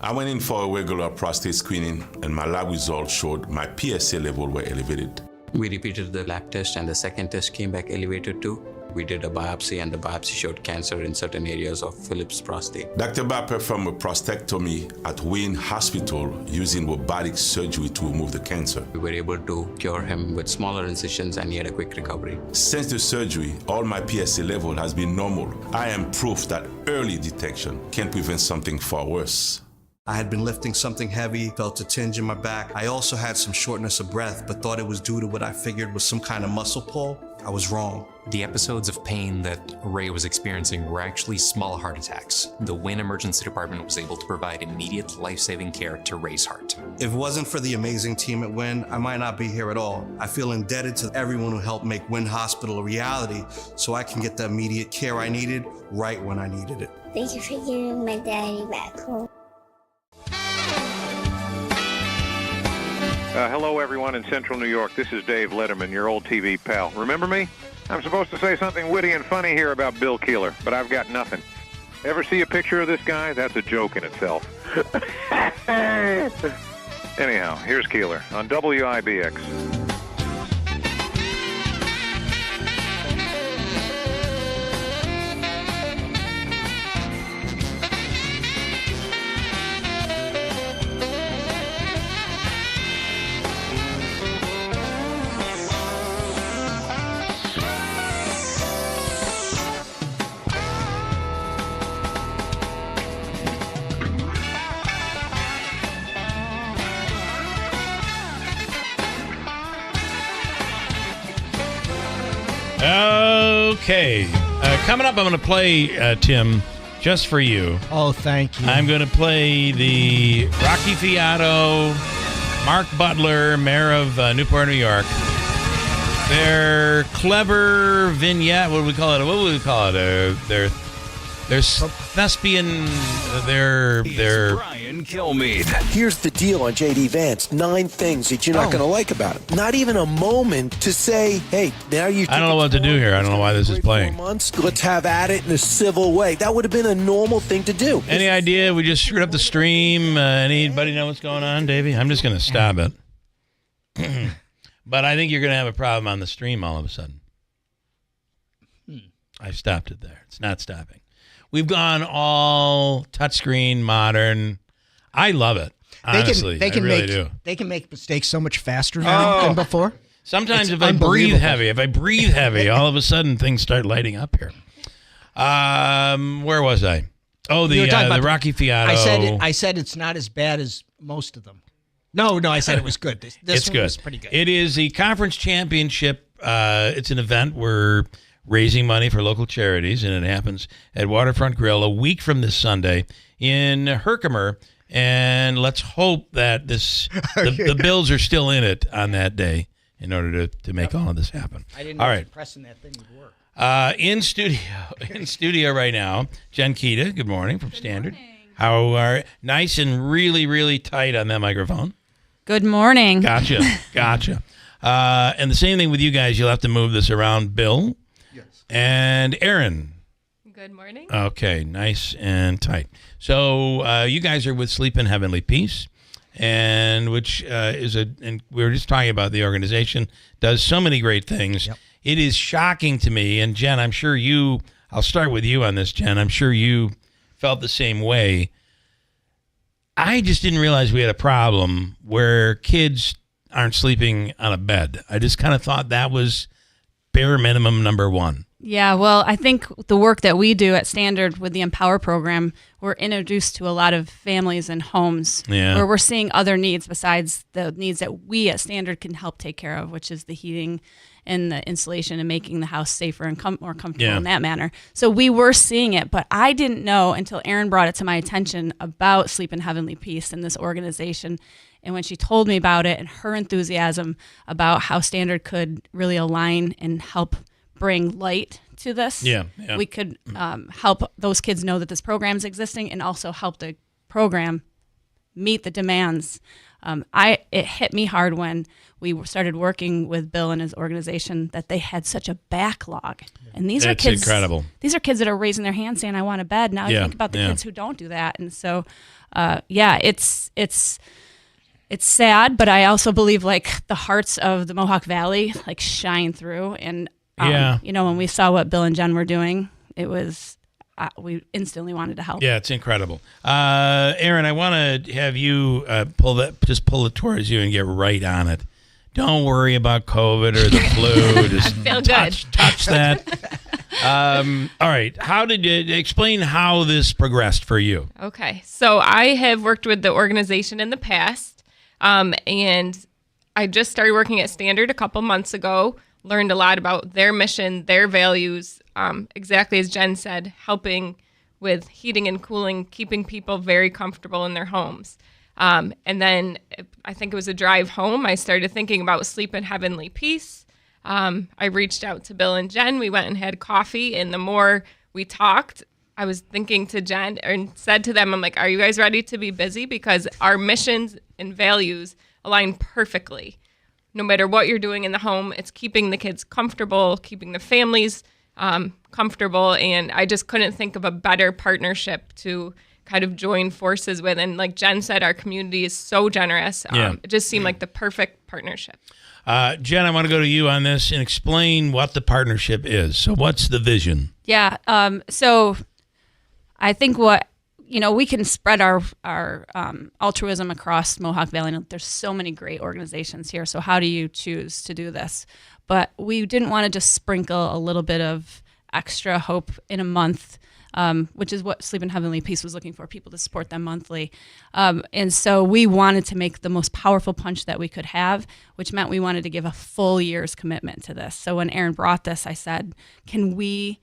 I went in for a regular prostate screening and my lab results showed my PSA level were elevated. We repeated the lab test and the second test came back elevated too. We did a biopsy and the biopsy showed cancer in certain areas of Philip's prostate. Dr. Ba performed a prostatectomy at Wayne Hospital using robotic surgery to remove the cancer. We were able to cure him with smaller incisions and he had a quick recovery. Since the surgery, all my PSA level has been normal. I am proof that early detection can prevent something far worse. I had been lifting something heavy, felt a tinge in my back. I also had some shortness of breath, but thought it was due to what I figured was some kind of muscle pull. I was wrong. The episodes of pain that Ray was experiencing were actually small heart attacks. The Wynn Emergency Department was able to provide immediate life-saving care to Ray's heart. If it wasn't for the amazing team at Wynn, I might not be here at all. I feel indebted to everyone who helped make Wynn Hospital a reality so I can get the immediate care I needed right when I needed it. Thank you for giving my daddy back home. Hello, everyone in Central New York. This is Dave Letterman, your old TV pal. Remember me? I'm supposed to say something witty and funny here about Bill Keeler, but I've got nothing. Ever see a picture of this guy? That's a joke in itself. Anyhow, here's Keeler on WIBX. Okay. Coming up, I'm going to play, Tim, just for you. Oh, thank you. I'm going to play the Rocky Fiato, Mark Butler, mayor of Newport, New York. Their clever vignette, what would we call it? What would we call it? Their thespian, their Brian Kilmeade. Here's the deal on JD Vance. 9 things that you're not going to like about it. Not even a moment to say, hey, now you... I don't know what to do here. I don't know why this is playing. Months, let's have at it in a civil way. That would have been a normal thing to do. Any idea? We just screwed up the stream. Anybody know what's going on, Davey? I'm just going to stop it. But I think you're going to have a problem on the stream all of a sudden. I stopped it there. It's not stopping. We've gone all touchscreen, modern. I love it. Honestly, I really do. They can make mistakes so much faster now than before. Sometimes if I breathe heavy, all of a sudden things start lighting up here. Where was I? Oh, the Rocky Fiato. I said it's not as bad as most of them. No, I said it was good. This it's one good. was pretty good. It is the conference championship. It's an event where raising money for local charities, and it happens at Waterfront Grill a week from this Sunday in Herkimer. And let's hope that the Bills are still in it on that day in order to make all of this happen. I didn't know if pressing that thing would work. In studio right now, Jen Keita. Good morning from Standard. How are nice and really, really tight on that microphone. Good morning. Gotcha. And the same thing with you guys. You'll have to move this around, Bill. And Aaron. Good morning. Okay, nice and tight. So you guys are with Sleep in Heavenly Peace, and which and we were just talking about the organization, does so many great things. Yep. It is shocking to me, and Jen, I'm sure I'll start with you on this, Jen. I'm sure you felt the same way. I just didn't realize we had a problem where kids aren't sleeping on a bed. I just kind of thought that was bare minimum number one. Yeah, well, I think the work that we do at Standard with the Empower program, we're introduced to a lot of families and homes where we're seeing other needs besides the needs that we at Standard can help take care of, which is the heating and the insulation and making the house safer and more comfortable in that manner. So we were seeing it, but I didn't know until Erin brought it to my attention about Sleep in Heavenly Peace and this organization. And when she told me about it and her enthusiasm about how Standard could really align and help bring light to this. Yeah. We could help those kids know that this program is existing and also help the program meet the demands. It hit me hard when we started working with Bill and his organization that they had such a backlog. And these are kids. Incredible. These are kids that are raising their hands saying, "I want a bed." Now I think about the kids who don't do that, and so, it's sad, but I also believe like the hearts of the Mohawk Valley like shine through. And when we saw what Bill and Jen were doing, it was. We instantly wanted to help. Yeah, it's incredible. Aaron, I want to have you pull it towards you and get right on it. Don't worry about COVID or the flu. Just feel touch that. All right. How did you explain how this progressed for you? Okay. So I have worked with the organization in the past, and I just started working at Standard a couple months ago, learned a lot about their mission, their values, exactly as Jen said, helping with heating and cooling, keeping people very comfortable in their homes. And then I think it was a drive home, I started thinking about Sleep in Heavenly Peace. I reached out to Bill and Jen. We went and had coffee, and the more we talked, I was thinking to Jen and said to them, I'm like, are you guys ready to be busy? Because our missions and values align perfectly. No matter what you're doing in the home, it's keeping the kids comfortable, keeping the families comfortable, and I just couldn't think of a better partnership to kind of join forces with. And like Jen said, our community is so generous. It just seemed like the perfect partnership. Jen, I want to go to you on this and explain what the partnership is. So what's the vision? Yeah. So I think we can spread our altruism across Mohawk Valley. There's so many great organizations here. So how do you choose to do this? But we didn't want to just sprinkle a little bit of extra hope in a month, which is what Sleep in Heavenly Peace was looking for, people to support them monthly. And so we wanted to make the most powerful punch that we could have, which meant we wanted to give a full year's commitment to this. So when Aaron brought this, I said, can we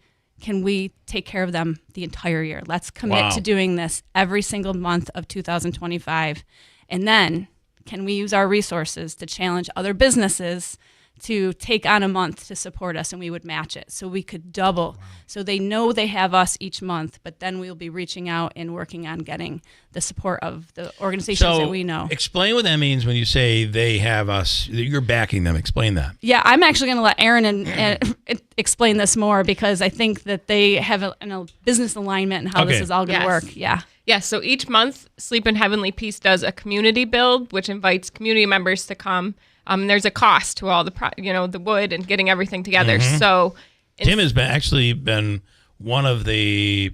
take care of them the entire year? Let's commit to doing this every single month of 2025. And then can we use our resources to challenge other businesses to take on a month to support us, and we would match it. So we could double. So they know they have us each month, but then we'll be reaching out and working on getting the support of the organizations that we know. Explain what that means when you say they have us. You're backing them. Explain that. Yeah, I'm actually going to let Aaron and explain this more, because I think that they have a business alignment and how this is all going to work. Yeah. Yeah, so each month, Sleep in Heavenly Peace does a community build, which invites community members to come. There's a cost to all the wood and getting everything together. Mm-hmm. So Tim has been one of the.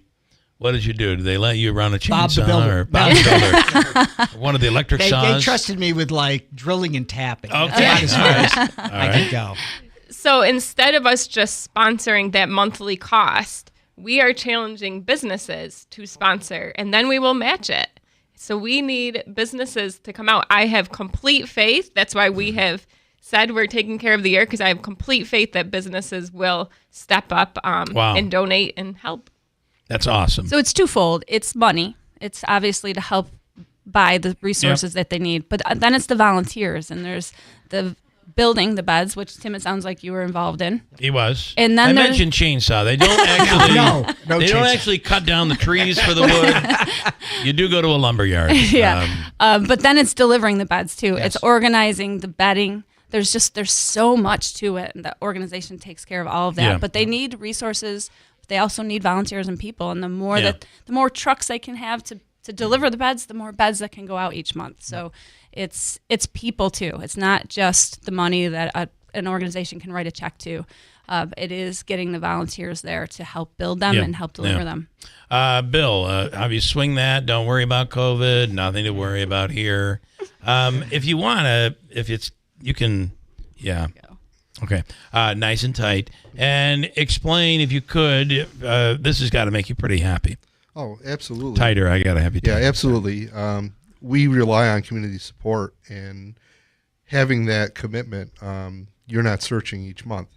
What did you do? Did they let you run a chainsaw or Bob the Builder? One of the electric saws. They trusted me with like drilling and tapping. Okay, That's about as far as I could go. So instead of us just sponsoring that monthly cost, we are challenging businesses to sponsor, and then we will match it. So we need businesses to come out. I have complete faith. That's why we have said we're taking care of the year, because I have complete faith that businesses will step up and donate and help. That's awesome. So it's twofold. It's money. It's obviously to help buy the resources that they need. But then it's the volunteers, and there's the building the beds, which Tim, it sounds like you were involved in. He was. And then I mentioned chainsaw. They don't actually. no they don't actually cut down the trees for the wood. You do go to a lumber yard. But then it's delivering the beds too. Yes. It's organizing the bedding. There's so much to it, and the organization takes care of all of that. Yeah. But they need resources. They also need volunteers and people. And the more trucks they can have to deliver the beds, the more beds that can go out each month. So it's people too. It's not just the money that an organization can write a check to. It is getting the volunteers there to help build them and help deliver them. Bill, how do you swing that? Don't worry about COVID. Nothing to worry about here. If you want to, you can. Okay. Nice and tight. And explain, if you could, this has got to make you pretty happy. Oh, absolutely. Tighter, I got to have you tighter. Yeah, absolutely. We rely on community support, and having that commitment, you're not searching each month.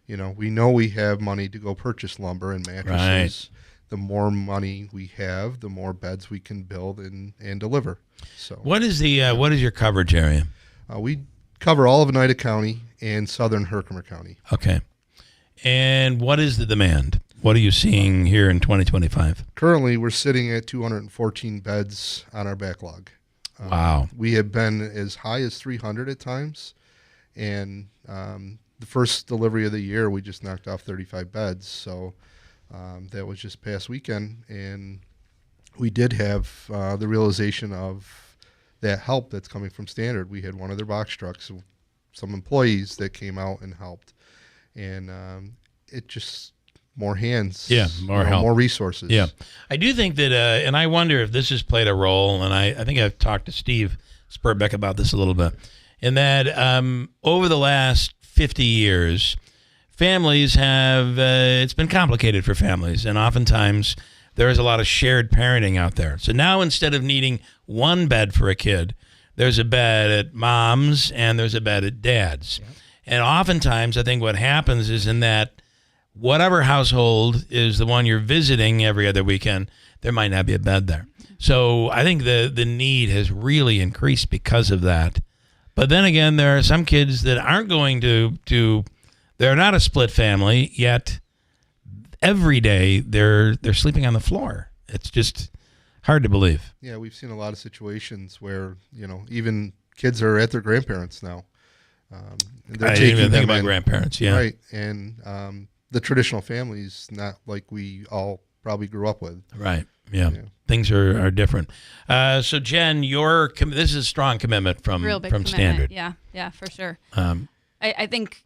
We know we have money to go purchase lumber and mattresses. Right. The more money we have, the more beds we can build and deliver. So, what is your coverage area? We cover all of Oneida County and southern Herkimer County. Okay. And what is the demand? What are you seeing here in 2025? Currently, we're sitting at 214 beds on our backlog. Wow. We have been as high as 300 at times. And the first delivery of the year, we just knocked off 35 beds. So that was just past weekend. And we did have the realization of that help that's coming from Standard. We had one of their box trucks, some employees that came out and helped. And it just... more hands, more help, more resources. Yeah, I do think that, and I wonder if this has played a role. And I think I've talked to Steve Spurbeck about this a little bit. In that, over the last 50 years, families have it's been complicated for families, and oftentimes there is a lot of shared parenting out there. So now instead of needing one bed for a kid, there's a bed at mom's and there's a bed at dad's. Yeah. And oftentimes, I think what happens is in that. Whatever household is the one you're visiting every other weekend, there might not be a bed there. So I think the need has really increased because of that. But then again, there are some kids that aren't going to they're not a split family, yet every day they're sleeping on the floor. It's just hard to believe. Yeah, we've seen a lot of situations where, even kids are at their grandparents' now. I didn't even think about grandparents, yeah. Right, and the traditional families, not like we all probably grew up with. Right. Yeah. Things are different. So Jen, this is a strong commitment from Standard. Yeah, for sure. I think,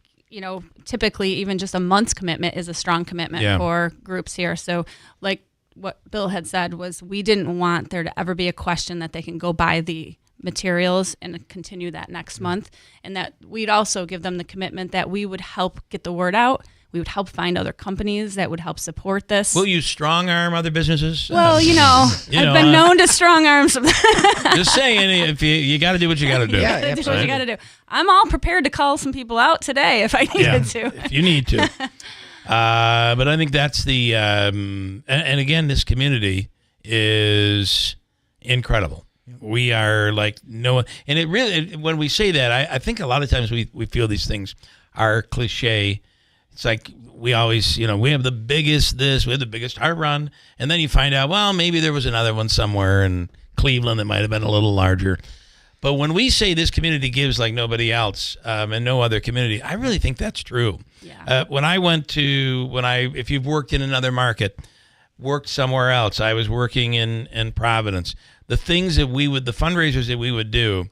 typically even just a month's commitment is a strong commitment for groups here. So like what Bill had said was we didn't want there to ever be a question that they can go buy the materials and continue that next month. And that we'd also give them the commitment that we would help get the word out. We would help find other companies that would help support this. Will you strong arm other businesses? Well, I've been known to strong arm some. Just saying, if you got to do what you got to do. Yeah, do what you got to do. I'm all prepared to call some people out today if I needed to. If you need to. But I think that's the, and again, this community is incredible. We are like no one, and it really, when we say that, I think a lot of times we feel these things are cliche. It's like we always, we have the biggest this, we have the biggest heart run, and then you find out, well, maybe there was another one somewhere in Cleveland that might have been a little larger. But when we say this community gives like nobody else and no other community, I really think that's true. Yeah. If you've worked in another market, worked somewhere else, I was working in Providence. The things that the fundraisers that we would do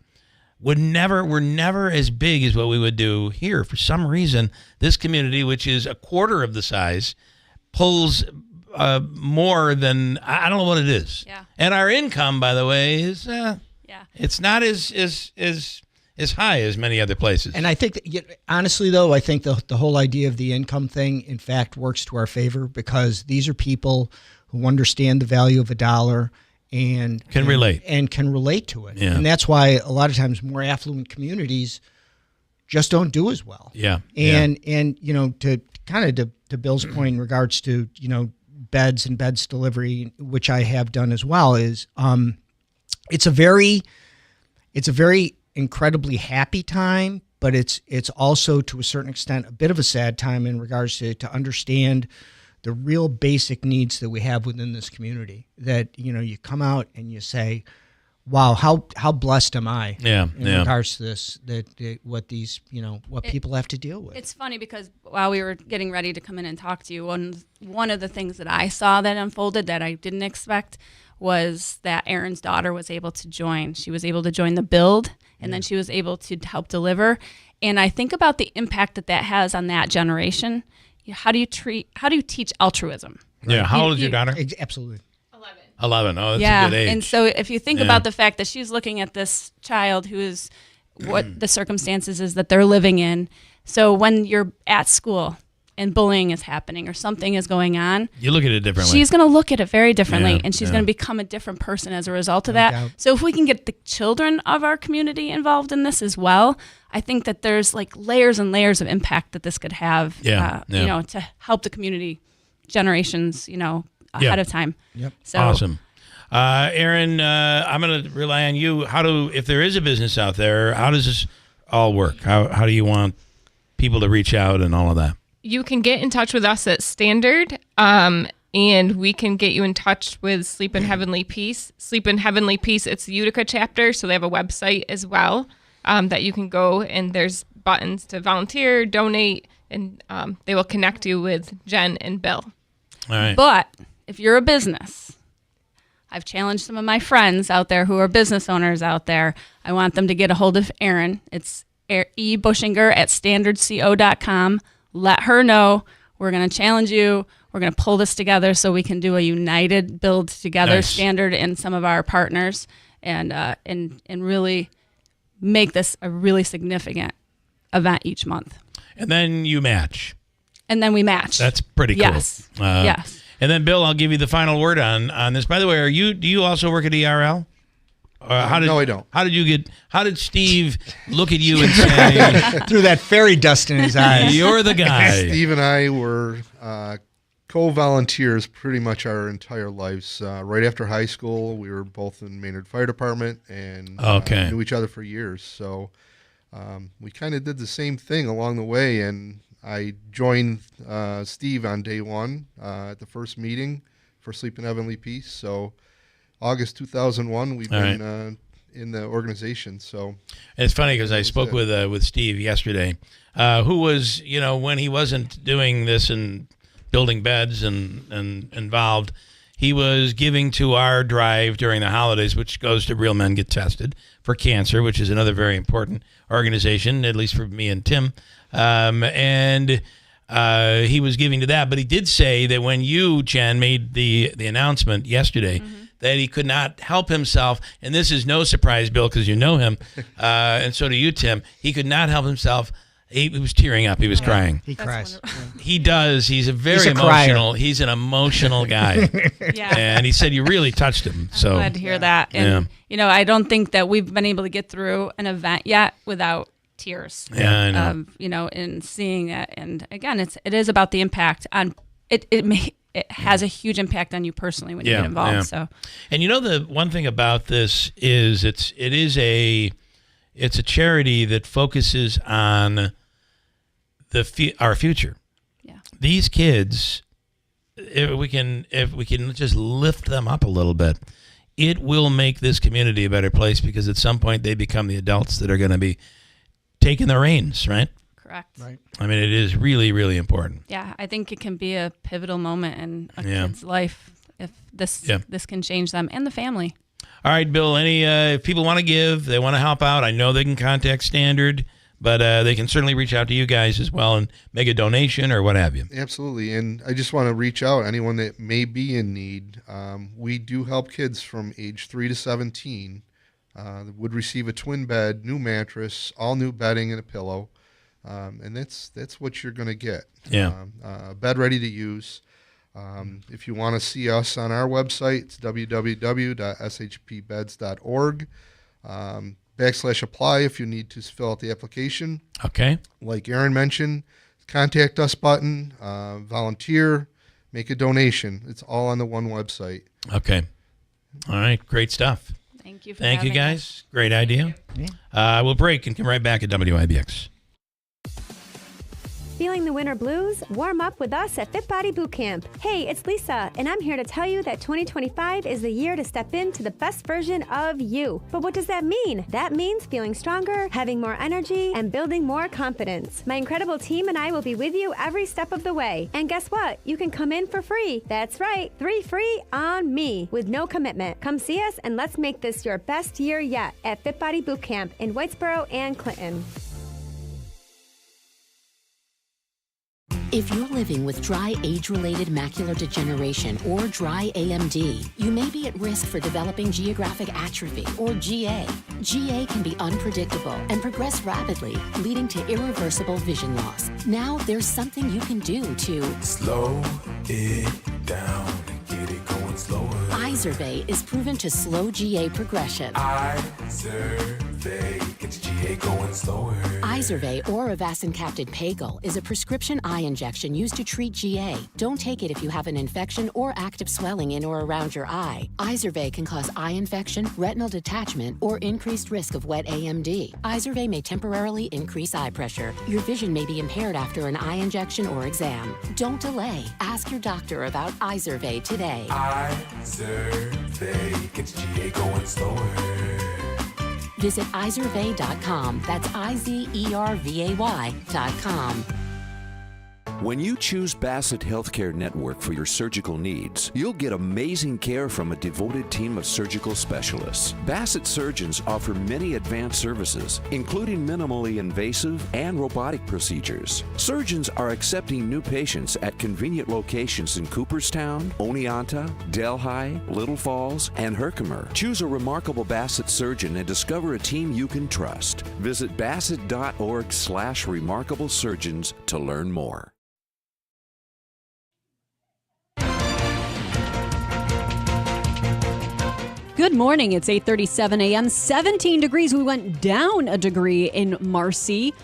were never as big as what we would do here. For some reason, this community, which is a quarter of the size, pulls more than, I don't know what it is. Yeah. And our income, by the way, is it's not as high as many other places. And I think that, honestly, though, I think the whole idea of the income thing, in fact, works to our favor because these are people who understand the value of a dollar and can relate to it. Yeah. And that's why a lot of times more affluent communities just don't do as well. Yeah. And to kind of to Bill's point in regards to, beds and beds delivery, which I have done as well, is it's a very incredibly happy time, but it's also to a certain extent a bit of a sad time in regards to understand the real basic needs that we have within this community. That you come out and you say, "Wow, how blessed am I?" In regards to this, what people have to deal with. It's funny because while we were getting ready to come in and talk to you, one of the things that I saw that unfolded that I didn't expect was that Aaron's daughter was able to join. She was able to join the build, and then she was able to help deliver. And I think about the impact that has on that generation. How do you teach altruism? Yeah. How old is your daughter? Absolutely. 11. Oh, that's a good age. And so if you think about the fact that she's looking at this child who is what the circumstances is that they're living in. So when you're at school and bullying is happening or something is going on, you look at it differently. She's going to look at it very differently, and she's going to become a different person as a result of that. So if we can get the children of our community involved in this as well, I think that there's like layers and layers of impact that this could have, to help the community generations, ahead of time. Yep. So, awesome. Aaron, I'm going to rely on you. If there is a business out there, how does this all work? How do you want people to reach out and all of that? You can get in touch with us at Standard, and we can get you in touch with Sleep in Heavenly Peace. Sleep in Heavenly Peace, it's the Utica chapter, so they have a website as well that you can go, and there's buttons to volunteer, donate, and they will connect you with Jen and Bill. All right. But if you're a business, I've challenged some of my friends out there who are business owners out there. I want them to get a hold of Erin. It's ebushinger@standardco.com. Let her know. We're going to challenge you. We're going to pull this together so we can do a united build together Nice. Standard and some of our partners and really make this a really significant event each month. And then you match. And then we match. That's pretty cool. Yes. Yes. And then, Bill, I'll give you the final word on this. By the way, do you also work at ERL? No, I don't. How did Steve look at you and say, threw that fairy dust in his eyes? You're the guy. Steve and I were co-volunteers pretty much our entire lives. Right after high school, we were both in Maynard Fire Department and knew each other for years. So we kind of did the same thing along the way. And I joined Steve on day one at the first meeting for Sleep in Heavenly Peace. So August 2001, we've been in the organization. So and it's funny because I spoke with Steve yesterday, who was, when he wasn't doing this and building beds and involved, he was giving to our drive during the holidays, which goes to Real Men Get Tested for Cancer, which is another very important organization, at least for me and Tim. And he was giving to that. But he did say that when you, Jen, made the announcement yesterday, that he could not help himself, and this is no surprise, Bill, because you know him, and so do you, Tim. He could not help himself. He was tearing up. He was crying. He cries. He does. He's a very He's a emotional. crier. He's an emotional guy. Yeah. And he said you really touched him. So I'm glad to hear that. And, I don't think that we've been able to get through an event yet without tears. Yeah, I know. In seeing it. And again, it is about the impact on it. It has a huge impact on you personally when you get involved. Yeah. So, and the one thing about this is it's a charity that focuses on our future. Yeah. These kids, if we can just lift them up a little bit, it will make this community a better place because at some point they become the adults that are going to be taking the reins, right? correct. Right. I mean, it is really, really important. Yeah, I think it can be a pivotal moment in a kid's life if this can change them and the family. All right, Bill, if people want to give, they want to help out, I know they can contact Standard, but they can certainly reach out to you guys as well and make a donation or what have you. Absolutely. And I just want to reach out, anyone that may be in need. We do help kids from age 3 to 17 that would receive a twin bed, new mattress, all new bedding and a pillow. And that's what you're going to get. Yeah. A bed ready to use. If you want to see us on our website, it's www.shpbeds.org. /apply if you need to fill out the application. Okay. Like Aaron mentioned, contact us button, volunteer, make a donation. It's all on the one website. Okay. All right. Great stuff. Thank you for Thank you, having guys. us. Great idea. Yeah. We'll break and come right back at WIBX. Feeling the winter blues? Warm up with us at Fit Body Boot Camp. Hey, it's Lisa, and I'm here to tell you that 2025 is the year to step into the best version of you. But what does that mean? That means feeling stronger, having more energy, and building more confidence. My incredible team and I will be with you every step of the way. And guess what? You can come in for free. That's right, 3 free on me with no commitment. Come see us and let's make this your best year yet at Fit Body Boot Camp in Whitesboro and Clinton. If you're living with dry age-related macular degeneration or dry AMD, you may be at risk for developing geographic atrophy or GA. GA can be unpredictable and progress rapidly, leading to irreversible vision loss. Now there's something you can do to slow it down and get it going slower. Izervay is proven to slow GA progression. Izervay. gets GA going slower. Izervay or Avastin-capted Pagel is a prescription eye injection used to treat GA. Don't take it if you have an infection or active swelling in or around your eye. Izervay can cause eye infection, retinal detachment, or increased risk of wet AMD. Izervay may temporarily increase eye pressure. Your vision may be impaired after an eye injection or exam. Don't delay. Ask your doctor about Izervay today. Izervay gets GA going slower. Visit Izervay.com. That's IZERVAY.com. When you choose Bassett Healthcare Network for your surgical needs, you'll get amazing care from a devoted team of surgical specialists. Bassett surgeons offer many advanced services, including minimally invasive and robotic procedures. Surgeons are accepting new patients at convenient locations in Cooperstown, Oneonta, Delhi, Little Falls, and Herkimer. Choose a remarkable Bassett surgeon and discover a team you can trust. Visit bassett.org/remarkable surgeons to learn more. Good morning. It's 8:37 a.m. 17 degrees. We went down a degree in Marcy.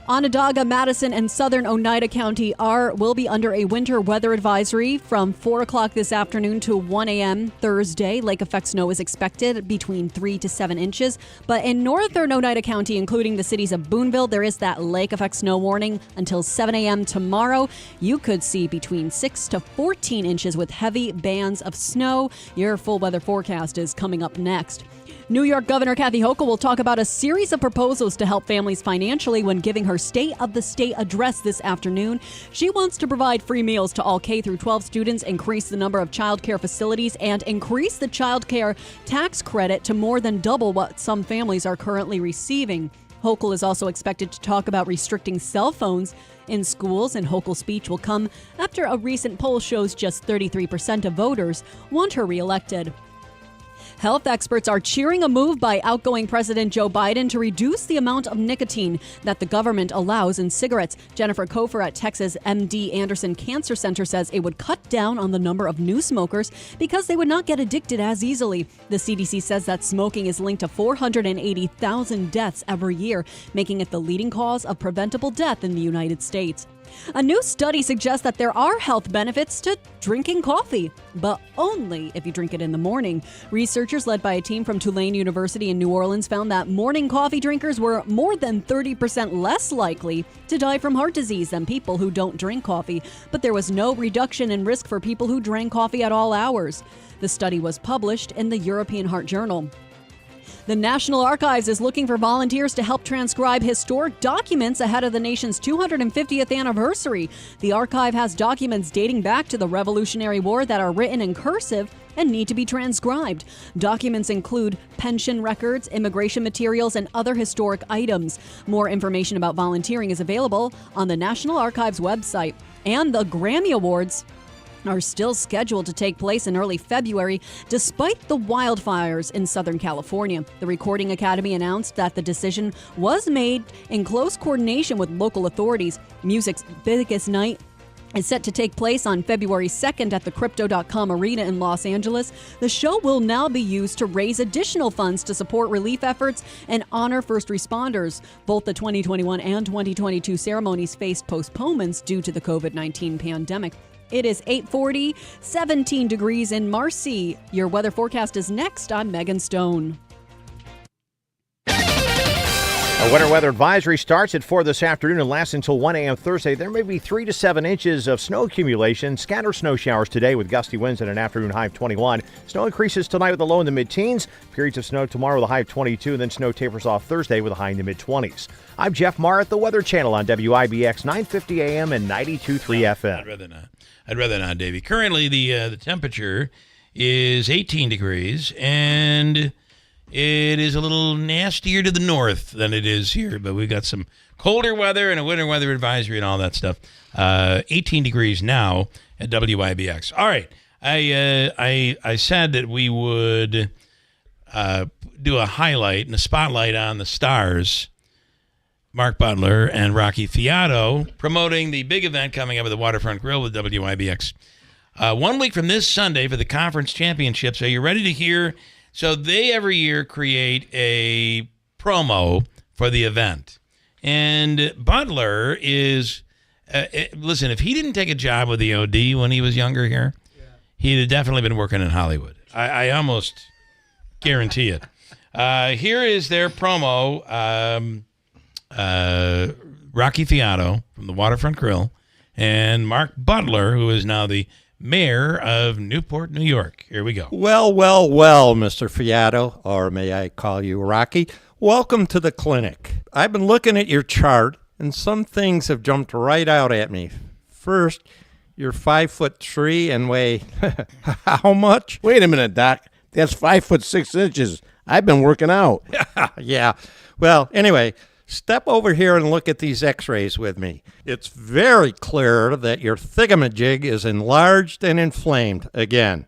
Onondaga, Madison, and southern Oneida County will be under a winter weather advisory from 4 o'clock this afternoon to 1 a.m. Thursday. Lake effect snow is expected between 3 to 7 inches. But in northern Oneida County, including the cities of Boonville, there is that lake effect snow warning until 7 a.m. tomorrow. You could see between 6 to 14 inches with heavy bands of snow. Your full weather forecast is coming up next. New York Governor Kathy Hochul will talk about a series of proposals to help families financially when giving her State of the State address this afternoon. She wants to provide free meals to all K-12 students, increase the number of child care facilities, and increase the child care tax credit to more than double what some families are currently receiving. Hochul is also expected to talk about restricting cell phones in schools, and Hochul's speech will come after a recent poll shows just 33% of voters want her reelected. Health experts are cheering a move by outgoing President Joe Biden to reduce the amount of nicotine that the government allows in cigarettes. Jennifer Kofer at Texas MD Anderson Cancer Center says it would cut down on the number of new smokers because they would not get addicted as easily. The CDC says that smoking is linked to 480,000 deaths every year, making it the leading cause of preventable death in the United States. A new study suggests that there are health benefits to drinking coffee, but only if you drink it in the morning. Researchers led by a team from Tulane University in New Orleans found that morning coffee drinkers were more than 30% less likely to die from heart disease than people who don't drink coffee, but there was no reduction in risk for people who drank coffee at all hours. The study was published in the European Heart Journal. The National Archives is looking for volunteers to help transcribe historic documents ahead of the nation's 250th anniversary. The archive has documents dating back to the Revolutionary War that are written in cursive and need to be transcribed. Documents include pension records, immigration materials, and other historic items. More information about volunteering is available on the National Archives website. And the Grammy Awards are still scheduled to take place in early February, despite the wildfires in Southern California. The Recording Academy announced that the decision was made in close coordination with local authorities. Music's biggest night is set to take place on February 2nd at the Crypto.com Arena in Los Angeles. The show will now be used to raise additional funds to support relief efforts and honor first responders. Both the 2021 and 2022 ceremonies faced postponements due to the COVID-19 pandemic. It is 8:40, 17 degrees in Marcy. Your weather forecast is next. I'm Megan Stone. A winter weather advisory starts at 4 this afternoon and lasts until 1 a.m. Thursday. There may be 3 to 7 inches of snow accumulation. Scattered snow showers today with gusty winds and an afternoon high of 21. Snow increases tonight with a low in the mid-teens. Periods of snow tomorrow with a high of 22, and then snow tapers off Thursday with a high in the mid-20s. I'm Jeff Marr at the Weather Channel on WIBX 950 AM and 92.3 FM. I'd rather not, Davey. Currently, the temperature is 18 degrees, and it is a little nastier to the north than it is here. But we've got some colder weather and a winter weather advisory and all that stuff. 18 degrees now at WIBX. All right. I said that we would do a highlight and a spotlight on the stars, Mark Butler and Rocky Fiato, promoting the big event coming up at the Waterfront Grill with WIBX. 1 week from this Sunday for the conference championships. Are you ready to hear So they every year create a promo for the event. And Butler is, listen, if he didn't take a job with the OD when he was younger here, he'd have definitely been working in Hollywood. I almost guarantee it. Here is their promo. Rocky Fiato from the Waterfront Grill and Mark Butler, who is now the mayor of Newport, New York. Here we go. Well, Mr. Fiato, or may I call you Rocky? Welcome to the clinic. I've been looking at your chart, and some things have jumped right out at me. First, you're 5'3" and weigh how much? Wait a minute, Doc. That's 5'6". I've been working out. Yeah. Well, anyway, step over here and look at these x-rays with me. It's very clear that your thingamajig is enlarged and inflamed again.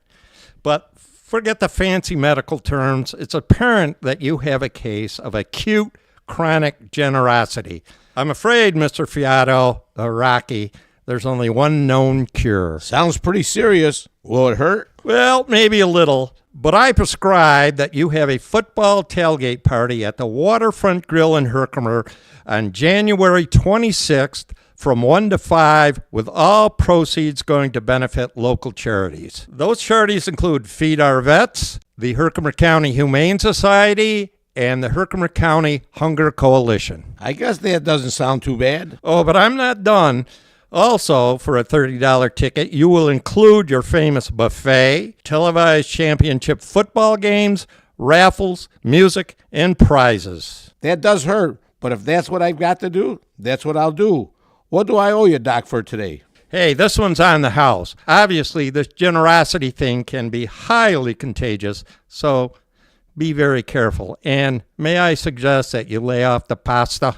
But forget the fancy medical terms. It's apparent that you have a case of acute chronic generosity. I'm afraid, Mr. Fiato, Rocky, there's only one known cure. Sounds pretty serious. Will it hurt? Well, maybe a little. But I prescribe that you have a football tailgate party at the Waterfront Grill in Herkimer on January 26th from 1 to 5, with all proceeds going to benefit local charities. Those charities include Feed Our Vets, the Herkimer County Humane Society, and the Herkimer County Hunger Coalition. I guess that doesn't sound too bad. Oh, but I'm not done. Also, for a $30 ticket, you will include your famous buffet, televised championship football games, raffles, music, and prizes. That does hurt, but if that's what I've got to do, that's what I'll do. What do I owe you, Doc, for today? Hey, this one's on the house. Obviously, this generosity thing can be highly contagious, so be very careful. And may I suggest that you lay off the pasta?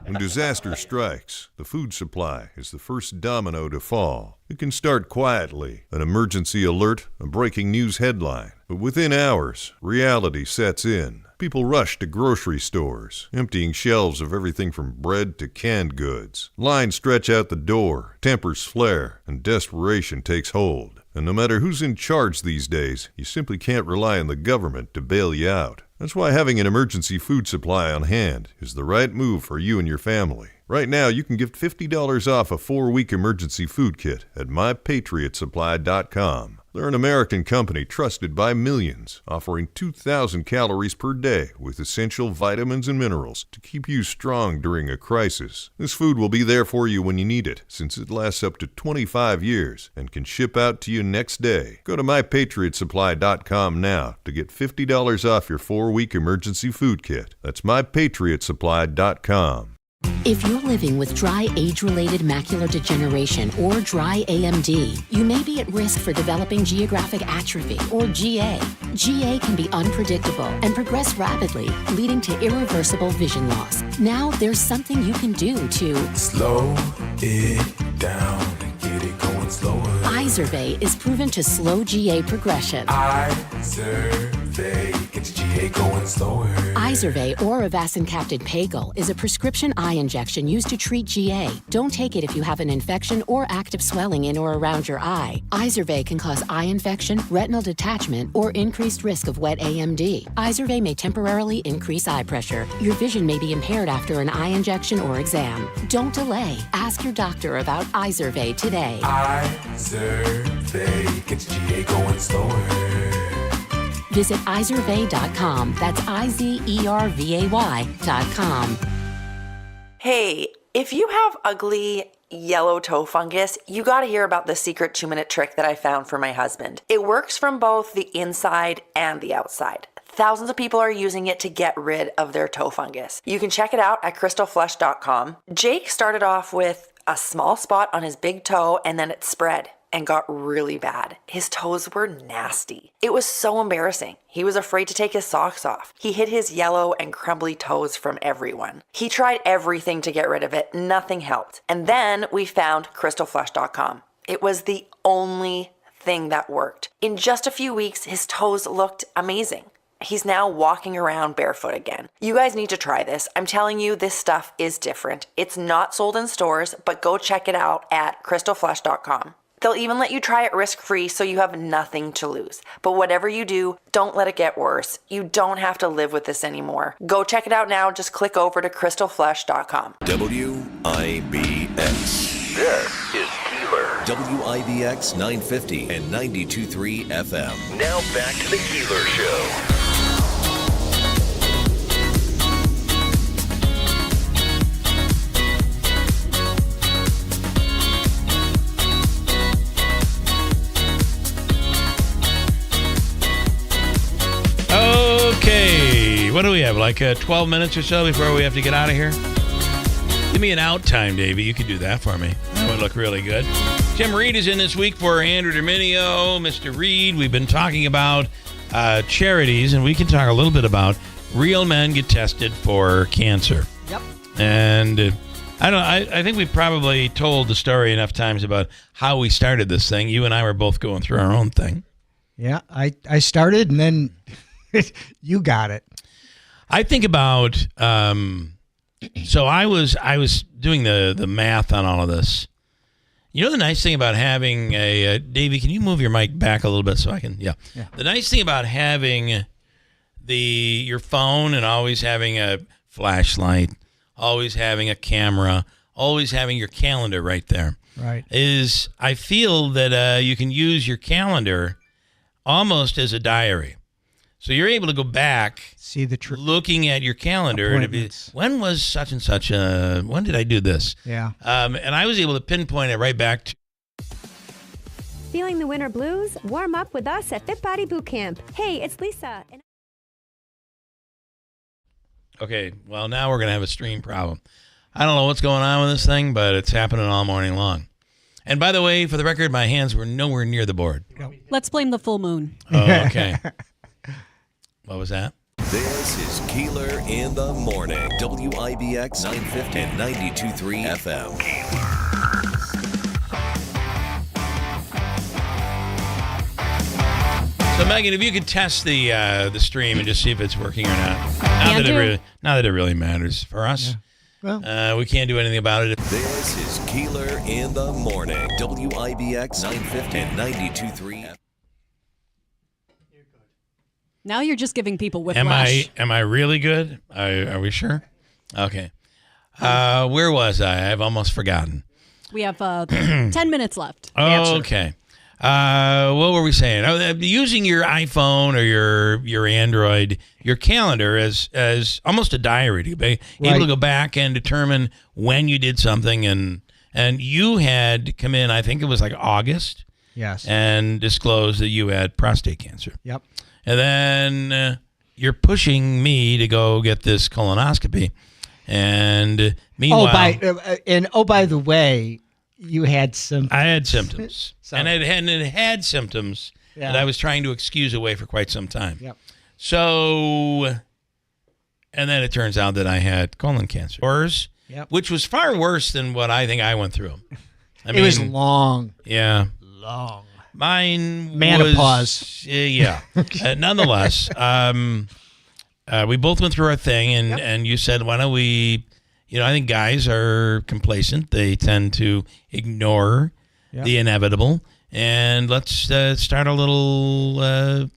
When disaster strikes, the food supply is the first domino to fall. It can start quietly, an emergency alert, a breaking news headline. But within hours, reality sets in. People rush to grocery stores, emptying shelves of everything from bread to canned goods. Lines stretch out the door, tempers flare, and desperation takes hold. And no matter who's in charge these days, you simply can't rely on the government to bail you out. That's why having an emergency food supply on hand is the right move for you and your family. Right now, you can get $50 off a 4-week emergency food kit at mypatriotsupply.com. They're an American company trusted by millions, offering 2,000 calories per day with essential vitamins and minerals to keep you strong during a crisis. This food will be there for you when you need it, since it lasts up to 25 years and can ship out to you next day. Go to mypatriotsupply.com now to get $50 off your 4-week emergency food kit. That's mypatriotsupply.com. If you're living with dry age-related macular degeneration or dry AMD, you may be at risk for developing geographic atrophy or GA. GA can be unpredictable and progress rapidly, leading to irreversible vision loss. Now there's something you can do to slow it down and get it going slower. Izervay is proven to slow GA progression. Izervay gets GA going slower. Izervay or avacincaptad pagel is a prescription eye injection used to treat GA. Don't take it if you have an infection or active swelling in or around your eye. Izervay can cause eye infection, retinal detachment, or increased risk of wet AMD. Izervay may temporarily increase eye pressure. Your vision may be impaired after an eye injection or exam. Don't delay. Ask your doctor about Izervay today. Izervay gets GA going slower. Visit Izervay.com. That's IZERVAY.com. Hey, if you have ugly yellow toe fungus, you gotta hear about the secret 2-minute trick that I found for my husband. It works from both the inside and the outside. Thousands of people are using it to get rid of their toe fungus. You can check it out at crystalflesh.com. Jake started off with a small spot on his big toe and then it spread and got really bad. His toes were nasty. It was so embarrassing. He was afraid to take his socks off. He hid his yellow and crumbly toes from everyone. He tried everything to get rid of it. Nothing helped. And then we found crystalflesh.com. It was the only thing that worked. In just a few weeks, his toes looked amazing. He's now walking around barefoot again. You guys need to try this. I'm telling you, this stuff is different. It's not sold in stores, but go check it out at crystalflesh.com. They'll even let you try it risk-free so you have nothing to lose. But whatever you do, don't let it get worse. You don't have to live with this anymore. Go check it out now. Just click over to crystalflesh.com. WIBX. This is Keeler. WIBX 950 and 92.3 FM. Now back to the Keeler Show. Okay, what do we have? Like 12 minutes or so before we have to get out of here? Give me an out time, Davey. You could do that for me. That would look really good. Jim Reed is in this week for Andrew Dominio. Mr. Reed, we've been talking about charities, and we can talk a little bit about real men get tested for cancer. Yep. And I think we probably told the story enough times about how we started this thing. You and I were both going through our own thing. Yeah, I started, and then you got it. I think about so I was doing the math on all of this. You know the nice thing about having a Davey, can you move your mic back a little bit so I can? Yeah. The nice thing about having your phone and always having a flashlight, always having a camera, always having your calendar right there. Right. Is I feel that you can use your calendar almost as a diary. So you're able to go back, see the looking at your calendar, and be, when was such and such? When did I do this? Yeah. And I was able to pinpoint it right back to. Feeling the winter blues? Warm up with us at Fit Body Boot Camp. Hey, it's Lisa. Okay, well, now we're going to have a stream problem. I don't know what's going on with this thing, but it's happening all morning long. And by the way, for the record, my hands were nowhere near the board. Let's blame the full moon. Oh, okay. What was that? This is Keeler in the morning. WIBX 950 and 92.3 FM. So, Megan, if you could test the stream and just see if it's working or not. Not that it really matters for us. Yeah. Well, we can't do anything about it. This is Keeler in the morning. WIBX 950 and 92.3 FM. Now you're just giving people whiplash. Am I really good? Are we sure? Okay. Where was I? I've almost forgotten. We have 10 minutes left. Okay. What were we saying? Using your iPhone or your Android, your calendar as almost a diary to be able to go back and determine when you did something. And you had come in, I think it was like August. Yes. And disclosed that you had prostate cancer. Yep. And then you're pushing me to go get this colonoscopy. And meanwhile... by the way, you had symptoms. I had symptoms. And it had symptoms that I was trying to excuse away for quite some time. Yep. So, and then it turns out that I had colon cancer. Which was far worse than what I think I went through. It was long. Yeah. Long. Mine menopause. Nonetheless, we both went through our thing, and you said, why don't we, I think guys are complacent. They tend to ignore the inevitable. And let's start a little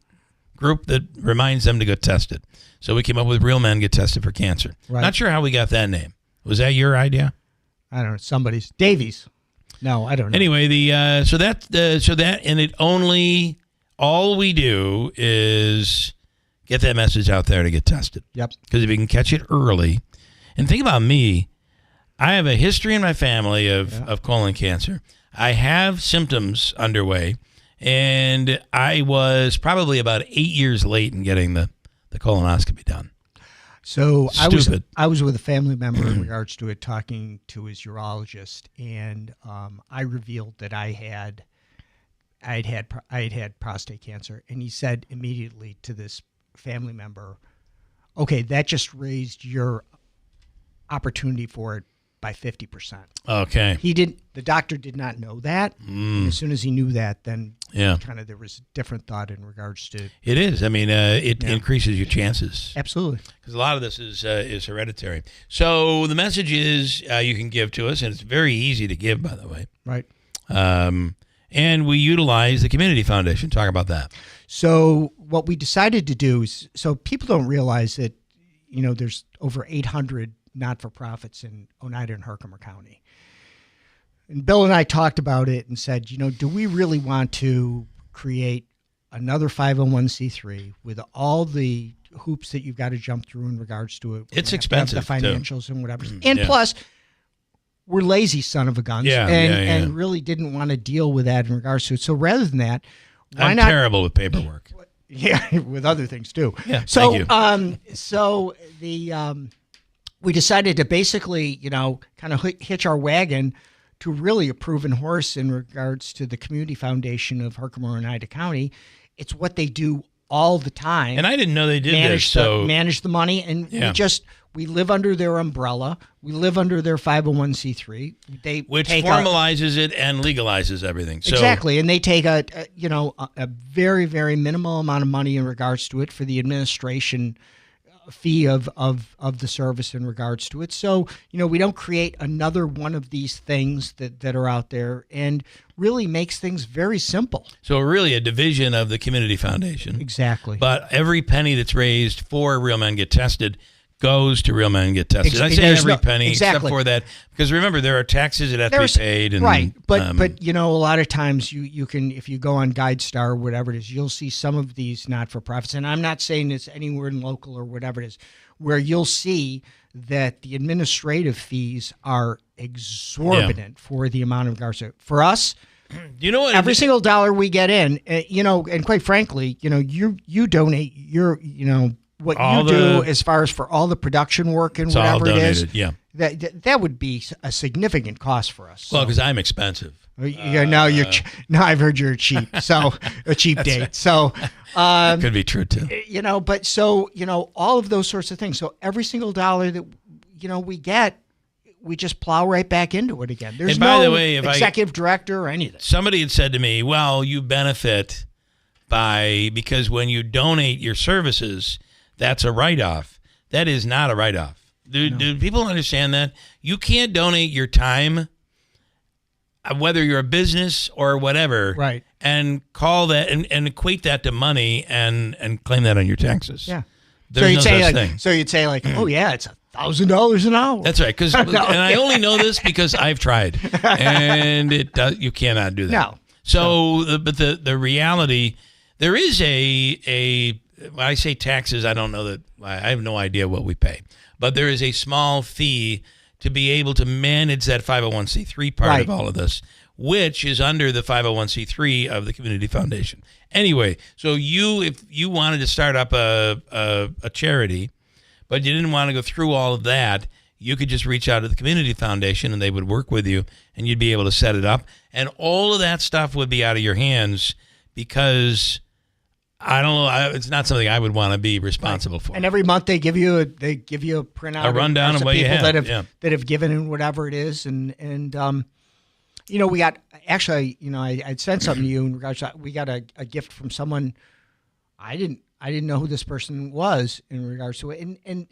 group that reminds them to get tested. So we came up with Real Men Get Tested for Cancer. Right. Not sure how we got that name. Was that your idea? I don't know. Somebody's. Davies. No, I don't know. Anyway, and it only, all we do is get that message out there to get tested. Yep. Because if you can catch it early, and think about me, I have a history in my family of colon cancer. I have symptoms underway, and I was probably about 8 years late in getting the colonoscopy done. So Stupid. I was with a family member in regards to it, talking to his urologist, and I revealed that I had had prostate cancer, and he said immediately to this family member, "Okay, that just raised your opportunity for it by 50%." Okay. The doctor did not know that. And as soon as he knew that, then kind of there was a different thought in regards to. It is. I mean, it increases your chances. Absolutely. Because a lot of this is hereditary. So the message is you can give to us, and it's very easy to give, by the way. Right. and we utilize the community foundation. Talk about that. So what we decided to do is, so people don't realize that, there's over 800 not-for-profits in Oneida and Herkimer County. And Bill and I talked about it and said, do we really want to create another 501c3 with all the hoops that you've got to jump through in regards to it? It's expensive, the financials too. And whatever. And plus, we're lazy son of a guns and really didn't want to deal with that in regards to it. So rather than that, why not? I'm terrible with paperwork. Yeah, with other things too. Yeah, so, thank you. So we decided to basically, kind of hitch our wagon to really a proven horse in regards to the Community Foundation of Herkimer and Oneida County. It's what they do all the time. And I didn't know they did this. Manage the money, and we live under their umbrella. We live under their 501c3. Which formalizes it and legalizes everything. So, exactly, and they take a very, very minimal amount of money in regards to it for the administration fee of the service in regards to it. So, we don't create another one of these things that are out there, and really makes things very simple. So really a division of the Community Foundation. Exactly. But every penny that's raised for Real Men Get Tested goes to Real Men Get Tested. I say every penny except for that, because remember, there are taxes that have to be paid. And, right, but a lot of times you can, if you go on GuideStar or whatever it is, you'll see some of these not-for-profits, and I'm not saying it's anywhere in local or whatever it is, where you'll see that the administrative fees are exorbitant for the amount of Garza. For us, what? Every single dollar we get in, and quite frankly, you donate your, what you do as far as for all the production work and whatever it is. Yeah. That would be a significant cost for us. Well, because I'm expensive. Now I've heard you're cheap. So a cheap date. Right. So could be true too. But so all of those sorts of things. So every single dollar that we get, we just plow right back into it again. There's no executive director or anything. Somebody had said to me, "Well, you benefit because when you donate your services, that's a write-off." That is not a write-off. Do people understand that? You can't donate your time, whether you're a business or whatever, right? And call that and equate that to money and claim that on your taxes. Yeah. There's no such thing. So you'd say oh yeah, it's $1,000 an hour. That's right. And I only know this because I've tried, and you cannot do that. No. So, but the reality, there is when I say taxes, I don't know that, I have no idea what we pay, but there is a small fee to be able to manage that 501c3 part of all of this, which is under the 501c3 of the Community Foundation. Anyway, so if you wanted to start up a charity, but you didn't want to go through all of that, you could just reach out to the Community Foundation and they would work with you and you'd be able to set it up. And all of that stuff would be out of your hands because I don't know, it's not something I would want to be responsible for. And every month they give you a printout, a rundown of what you have that have given and whatever it is. And we got, actually, I'd sent something to you in regards to, we got a gift from someone. I didn't know who this person was in regards to it. And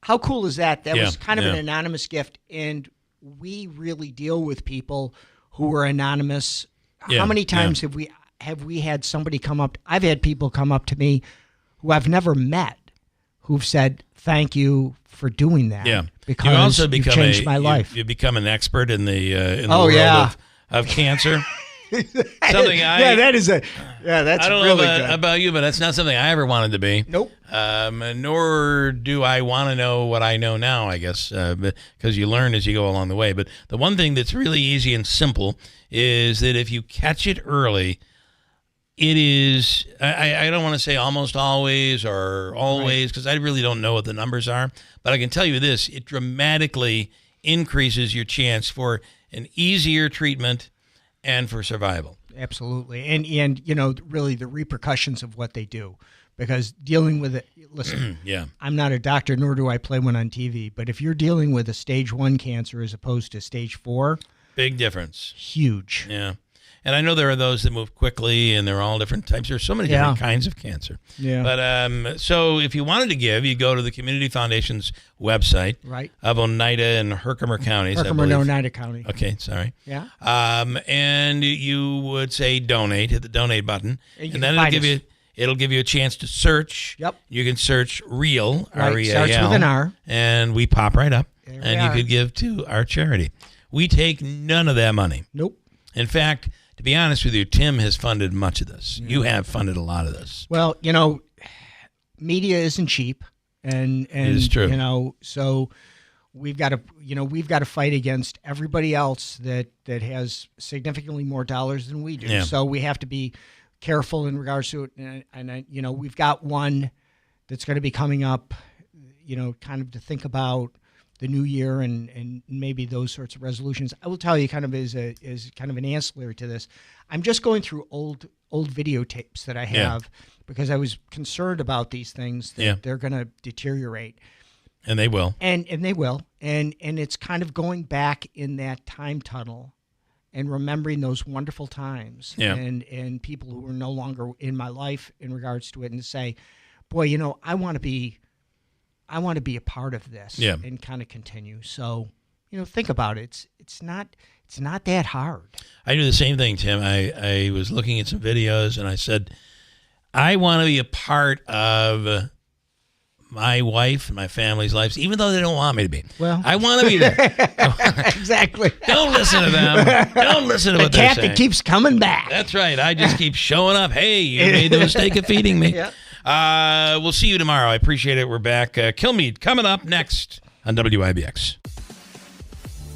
how cool is that? That was kind of an anonymous gift. And we really deal with people who are anonymous. How many times have we had somebody come up? I've had people come up to me who I've never met who've said, "Thank you for doing that." Yeah. Because you've changed my life. You become an expert in the world of cancer. That's I don't know about you, but that's not something I ever wanted to be. Nope. Nor do I want to know what I know now, I guess, because you learn as you go along the way. But the one thing that's really easy and simple is that if you catch it early, it is, I don't want to say almost always or always, because I really don't know what the numbers are. But I can tell you this, it dramatically increases your chance for an easier treatment and for survival. Absolutely. And really the repercussions of what they do, because dealing with it, listen, I'm not a doctor, nor do I play one on TV, but if you're dealing with a stage 1 cancer as opposed to stage 4, big difference. Huge. Yeah. And I know there are those that move quickly, and there are all different types. There's so many different kinds of cancer. Yeah. But so if you wanted to give, you go to the Community Foundation's website of Oneida and Herkimer counties. Herkimer and Oneida County. Okay, sorry. Yeah. And you would say donate, hit the donate button, And then it'll give you a chance to search. Yep. You can search REAL, Right, R-E-A-L. starts with an R. And we pop right up, and you are. could give to our charity. We take none of that money. Nope. In fact, to be honest with you, Tim has funded much of this. You have funded a lot of this. Well, media isn't cheap, and It is true. So we've got to fight against everybody else that has significantly more dollars than we do. Yeah. So we have to be careful in regards to it, and we've got one that's going to be coming up, kind of to think about the new year and maybe those sorts of resolutions. I will tell you, kind of as kind of an ancillary to this, I'm just going through old videotapes that I have because I was concerned about these things that they're going to deteriorate. And they will. And they will. And it's kind of going back in that time tunnel and remembering those wonderful times and people who are no longer in my life in regards to it, and to say, boy, I want to be a part of this and kind of continue. So, think about it. It's not that hard. I do the same thing, Tim. I was looking at some videos and I said, I want to be a part of my wife and my family's lives, even though they don't want me to be. Well, I want to be there. Exactly. Don't listen to them. Don't listen to what they're saying. The cat that keeps coming back. That's right. I just keep showing up. Hey, you made the mistake of feeding me. We'll see you tomorrow. I appreciate it. We're back. Kilmeade coming up next on WIBX.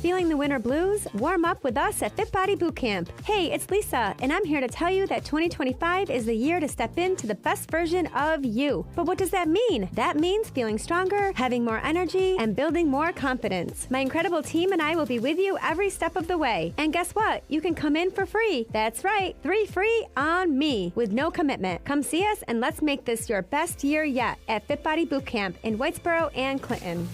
Feeling the winter blues? Warm up with us at Fit Body Boot Camp. Hey, it's Lisa, and I'm here to tell you that 2025 is the year to step into the best version of you. But what does that mean? That means feeling stronger, having more energy, and building more confidence. My incredible team and I will be with you every step of the way. And guess what? You can come in for free. That's right, 3 free on me with no commitment. Come see us and let's make this your best year yet at Fit Body Boot Camp in Whitesboro and Clinton.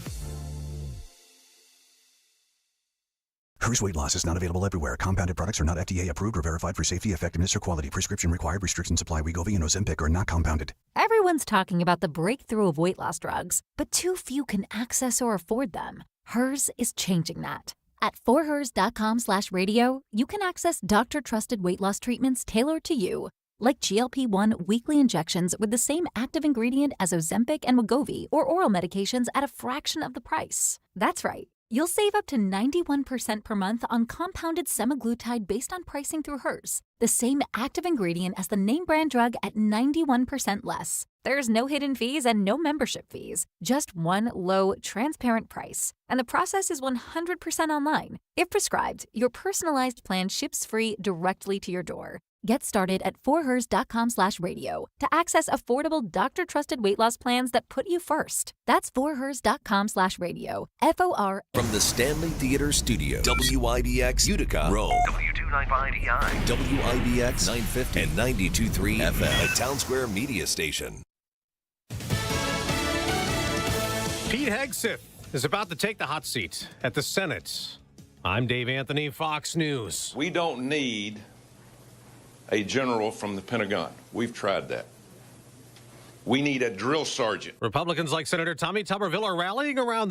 Hers weight loss is not available everywhere. Compounded products are not FDA approved or verified for safety, effectiveness, or quality. Prescription required. Restrictions apply. Wegovy and Ozempic are not compounded. Everyone's talking about the breakthrough of weight loss drugs, but too few can access or afford them. Hers is changing that. At forhers.com/radio, you can access doctor-trusted weight loss treatments tailored to you, like GLP-1 weekly injections with the same active ingredient as Ozempic and Wegovy, or oral medications at a fraction of the price. That's right. You'll save up to 91% per month on compounded semaglutide based on pricing through Hers, the same active ingredient as the name brand drug at 91% less. There's no hidden fees and no membership fees, just one low, transparent price. And the process is 100% online. If prescribed, your personalized plan ships free directly to your door. Get started at forhers.com/radio to access affordable doctor-trusted weight loss plans that put you first. That's forhers.com/radio. FOR. From the Stanley Theater Studio, WIBX Utica, Rome. W295EI. WIBX 950 and 92.3 FM. A Town Square media station. Pete Hegseth is about to take the hot seat at the Senate. I'm Dave Anthony, Fox News. We don't need a general from the Pentagon. We've tried that. We need a drill sergeant. Republicans like Senator Tommy Tuberville are rallying around the